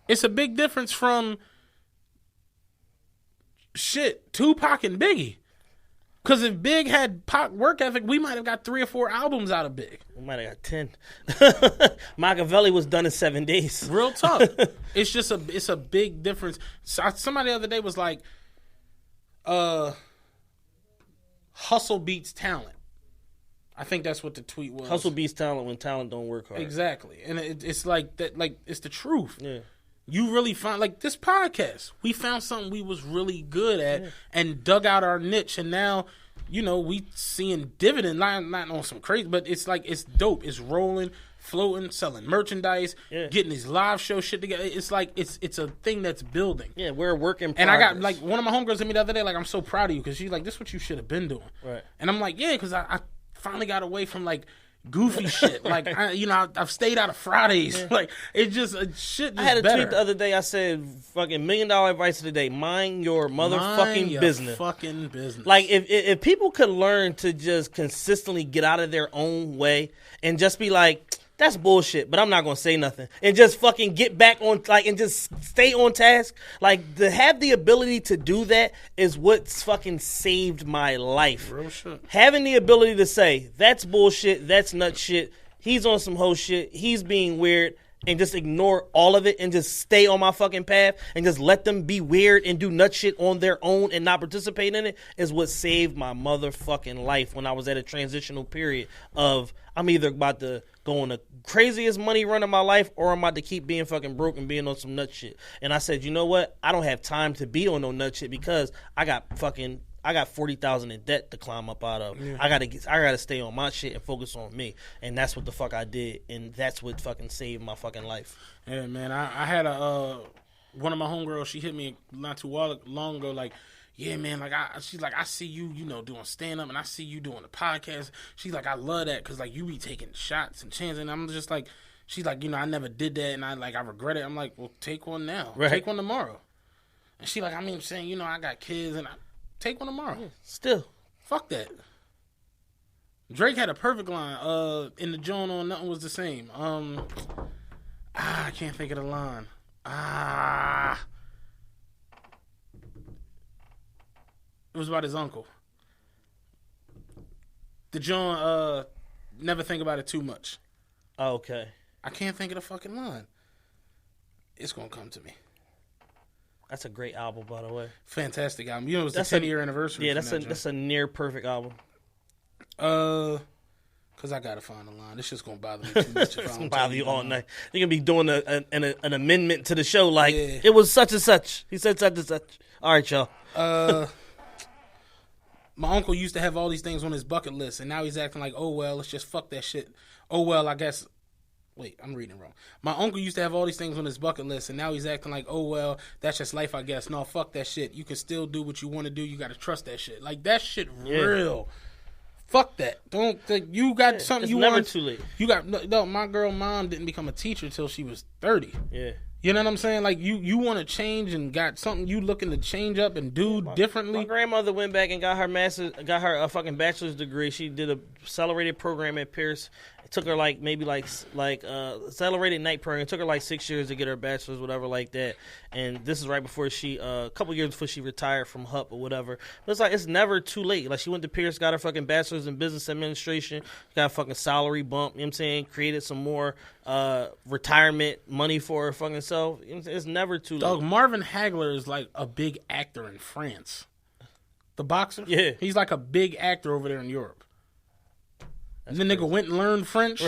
It's a big difference from Tupac and Biggie. Because if Big had Pac work ethic, we might have got 3 or 4 albums out of Big. We might have got 10. Machiavelli was done in 7 days. Real talk. It's a big difference. Somebody the other day was like, hustle beats talent. I think that's what the tweet was. Hustle beats talent when talent don't work hard. Exactly. And it's like that. Like, it's the truth. Yeah. You really found, like, this podcast. We found something we was really good at and dug out our niche. And now, you know, we seeing dividend, not on some crazy, but it's like, it's dope. It's rolling, floating, selling merchandise, getting these live show shit together. It's like, it's a thing that's building. Yeah, we're a work in progress. And I got, like, one of my homegirls to me the other day, like, I'm so proud of you, because she's like, this is what you should have been doing. Right. And I'm like, yeah, because I finally got away from, like, goofy shit. Like, I've stayed out of Fridays. Yeah. Like, it's just shit. Just I had a better. tweet the other day. I said, "Fucking $1 million advice of the day: mind your motherfucking business." Fucking business. Like, if people could learn to just consistently get out of their own way and just be like, that's bullshit, but I'm not gonna say nothing, and just fucking get back on, like, and just stay on task. Like, to have the ability to do that is what's fucking saved my life. Real shit. Having the ability to say, that's bullshit, that's nut shit, he's on some hoe shit, he's being weird, and just ignore all of it and just stay on my fucking path and just let them be weird and do nut shit on their own and not participate in it is what saved my motherfucking life when I was at a transitional period of, I'm either about to go on the craziest money run of my life or I'm about to keep being fucking broke and being on some nut shit. And I said, you know what? I don't have time to be on no nut shit because I got $40,000 in debt to climb up out of. Yeah. I gotta stay on my shit and focus on me. And that's what the fuck I did. And that's what fucking saved my fucking life. Yeah, man. I had one of my homegirls, she hit me not too long ago, like, yeah, man, like, she's like, I see you, doing stand-up, and I see you doing the podcast. She's like, I love that, because, like, you be taking shots and chances, and I'm just like, she's like, I never did that, and I regret it. I'm like, well, take one now. Right. Take one tomorrow. And she like, I'm saying, I got kids, and take one tomorrow. Yeah, still. Fuck that. Drake had a perfect line, in the joint on Nothing Was the Same. I can't think of the line. It was about his uncle. The John, never think about it too much. Oh, okay. I can't think of the fucking line. It's gonna come to me. That's a great album, by the way. Fantastic album. It was the 10-year anniversary. Yeah, that's a near perfect album. Because I gotta find a line. This shit's gonna bother me too much. It's gonna bother you all night. You're gonna be doing an amendment to the show, like, it was such and such. He said such and such. All right, y'all. My uncle used to have all these things on his bucket list, and now he's acting like, oh, well, let's just fuck that shit. Oh, well, I guess. Wait, I'm reading it wrong. My uncle used to have all these things on his bucket list, and now he's acting like, oh, well, that's just life, I guess. No, fuck that shit. You can still do what you want to do. You got to trust that shit. Like, that shit real. Fuck that. Don't think you got something you want. It's never too late. You got, no, my girl mom didn't become a teacher until she was 30. Yeah. You know what I'm saying? Like, you want to change and got something you looking to change up and do differently. My grandmother went back and got her fucking bachelor's degree. She did a accelerated program at Pierce. It took her accelerated night program. It took her like 6 years to get her bachelor's, whatever, like that. And this is right before a couple years before she retired from HUP or whatever. But it's like, it's never too late. Like, she went to Pierce, got her fucking bachelor's in business administration, got a fucking salary bump, you know what I'm saying? Created some more retirement money for her fucking self. It's never too late. Dog, Marvin Hagler is like a big actor in France. The boxer? Yeah. He's like a big actor over there in Europe. And the nigga went and learned French,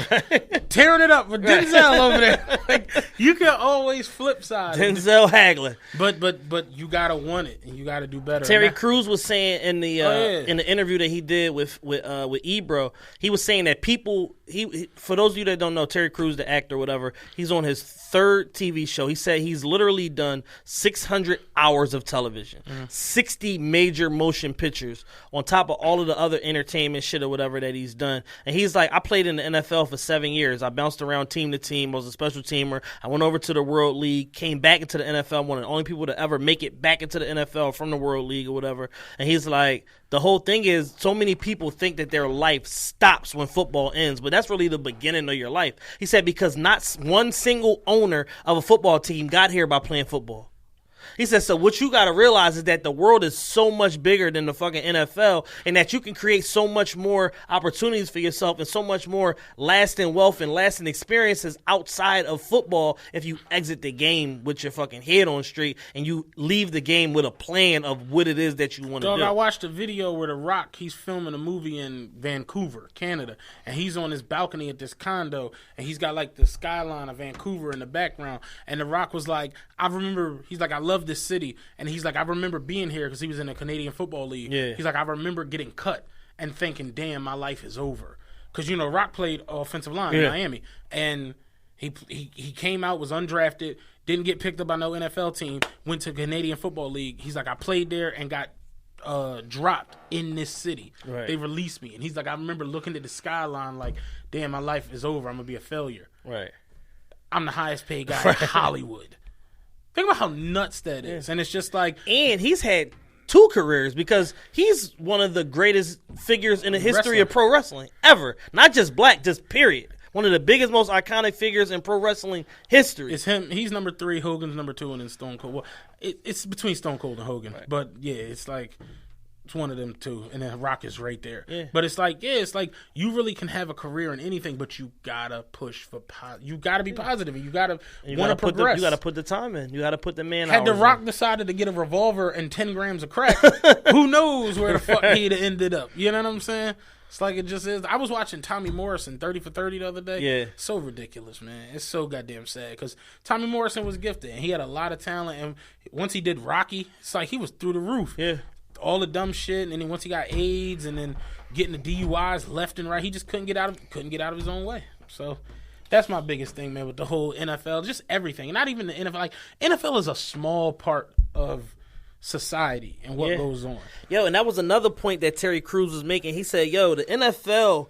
tearing it up with Denzel over there. Like, you can always flip side. Denzel Hagler. But you gotta want it, and you gotta do better. Terry Crews was saying in the in the interview that he did with Ebro, he was saying that people, he for those of you that don't know, Terry Crews, the actor, whatever, he's on his third TV show. He said he's literally done 600 hours of television, 60 major motion pictures, on top of all of the other entertainment shit or whatever that he's done. And he's like, I played in the NFL for 7 years. I bounced around team to team. I was a special teamer. I went over to the World League, came back into the NFL, one of the only people to ever make it back into the NFL from the World League or whatever. And he's like, the whole thing is, so many people think that their life stops when football ends, but that's really the beginning of your life. He said, because not one single owner of a football team got here by playing football. He said, so what you got to realize is that the world is so much bigger than the fucking NFL, and that you can create so much more opportunities for yourself and so much more lasting wealth and lasting experiences outside of football if you exit the game with your fucking head on straight and you leave the game with a plan of what it is that you want to do. I watched a video where The Rock, he's filming a movie in Vancouver, Canada, and he's on his balcony at this condo, and he's got like the skyline of Vancouver in the background, and The Rock was like, he's like, I love this city, and he's like, I remember being here because he was in the Canadian Football League. Yeah. He's like, I remember getting cut and thinking, damn, my life is over. Because, you know, Rock played offensive line in Miami, and he came out, was undrafted, didn't get picked up by no NFL team, went to Canadian Football League. He's like, I played there and got dropped in this city. Right. They released me. And he's like, I remember looking at the skyline like, damn, my life is over. I'm going to be a failure. Right. I'm the highest paid guy in Hollywood. Think about how nuts that is. And it's just like... And he's had 2 careers because he's one of the greatest figures in the history of pro wrestling ever. Not just black, just period. One of the biggest, most iconic figures in pro wrestling history. It's him. He's number 3. Hogan's number 2, and then Stone Cold. Well, it's between Stone Cold and Hogan. Right. But, yeah, it's like... It's one of them two, and then Rock is right there. Yeah. But it's like, you really can have a career in anything, but you gotta push for you gotta be positive, and you gotta want to progress. You gotta put the time in. You gotta put the man. Had The Rock decided to get a revolver and 10 grams of crack, who knows where the fuck he'd have ended up? You know what I'm saying? It's like it just is. I was watching Tommy Morrison 30 for 30 the other day. Yeah. So ridiculous, man. It's so goddamn sad because Tommy Morrison was gifted, and he had a lot of talent, and once he did Rocky, it's like he was through the roof. Yeah. All the dumb shit, and then once he got AIDS, and then getting the DUIs left and right, he just couldn't get out of his own way. So that's my biggest thing, man, with the whole NFL, just everything. Not even the NFL. Like NFL is a small part of society and what goes on. Yo, and that was another point that Terry Crews was making. He said, "Yo, the NFL,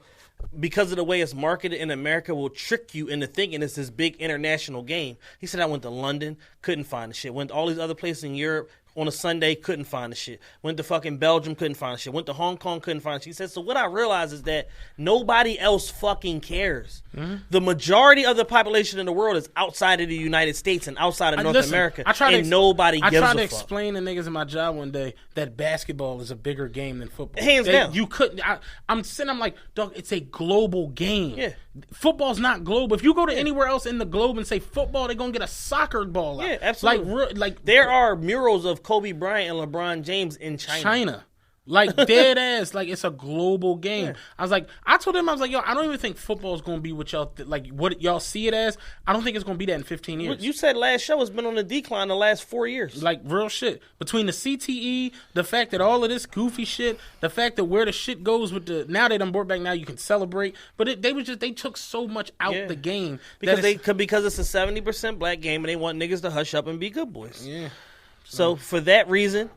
because of the way it's marketed in America, will trick you into thinking it's this big international game." He said, "I went to London, couldn't find the shit. Went to all these other places in Europe." On a Sunday, couldn't find the shit. Went to fucking Belgium, couldn't find the shit. Went to Hong Kong, couldn't find the shit. He said, so what I realized is that nobody else fucking cares. Mm-hmm. The majority of the population in the world is outside of the United States and outside of North America. Nobody gives a fuck. I tried to explain to niggas in my job one day that basketball is a bigger game than football. Hands down. You couldn't. I'm like, dog, it's a global game. Yeah. Football's not global. If you go to anywhere else in the globe and say football, they're going to get a soccer ball out. Yeah, absolutely. Like there are murals of Kobe Bryant and LeBron James in China. Like, dead ass. Like, it's a global game. Yeah. I told him, yo, I don't even think football is going to be what y'all, what y'all see it as. I don't think it's going to be that in 15 years. You said last show has been on the decline the last 4 years. Like, real shit. Between the CTE, the fact that all of this goofy shit, the fact that where the shit goes with now they done brought back, now you can celebrate. But they took so much out the game. Because it's a 70% black game and they want niggas to hush up and be good boys. Yeah. So, for that reason...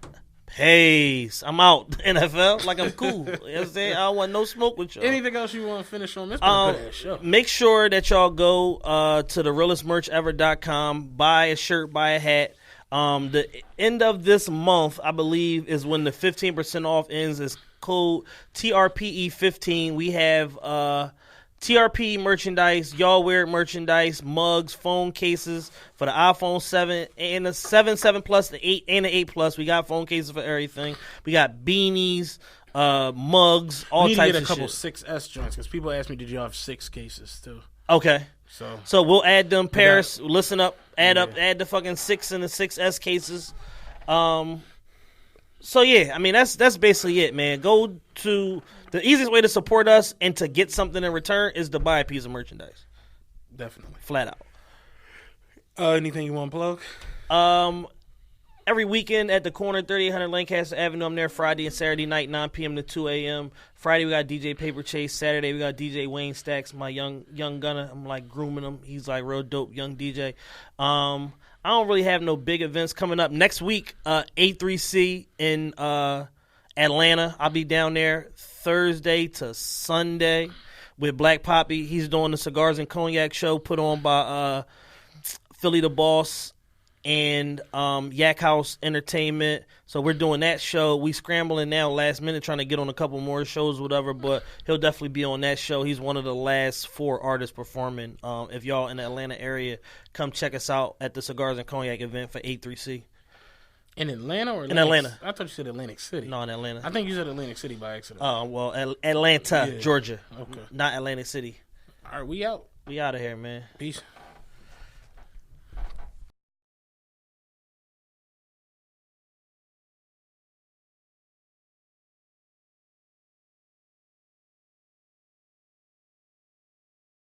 Peace. I'm out. NFL, like I'm cool. You know what I'm saying? I don't want no smoke with y'all. Anything else you want to finish on? This been a good ass show. Make sure that y'all go to therealestmerchever.com, buy a shirt, buy a hat. The end of this month, I believe, is when the 15% off ends. Is code TRPE 15. We have TRPE merchandise, y'all wear merchandise, mugs, phone cases for the iPhone 7 and the 7 Plus, the 8 and the 8 Plus. We got phone cases for everything. We got beanies, mugs, all types of shit. We need to get a couple 6S joints because people ask me, did you have 6 cases too? Okay. So we'll add them. Paris, listen up, add the fucking 6 and the 6S cases. So yeah, I mean that's basically it, man. Go to the easiest way to support us and to get something in return is to buy a piece of merchandise. Definitely, flat out. Anything you want to plug? Every weekend at the corner, 3800 Lancaster Avenue. I'm there Friday and Saturday night, 9 p.m. to 2 a.m. Friday we got DJ Paper Chase. Saturday we got DJ Wayne Stacks, my young gunner. I'm like grooming him. He's like real dope young DJ. I don't really have no big events coming up. Next week, A3C in Atlanta. I'll be down there Thursday to Sunday with Black Poppy. He's doing the Cigars and Cognac show put on by Philly the Boss and Yak House Entertainment. So we're doing that show. We scrambling now last minute trying to get on a couple more shows, whatever, but he'll definitely be on that show. He's one of the last 4 artists performing. If y'all in the Atlanta area, come check us out at the Cigars and Cognac event for A3C. In Atlanta or In Atlanta. I thought you said Atlantic City. No, in Atlanta. I think you said Atlantic City by accident. Oh, well, Atlanta, Yeah. Georgia. Okay. Not Atlantic City. All right, we out. We out of here, man. Peace.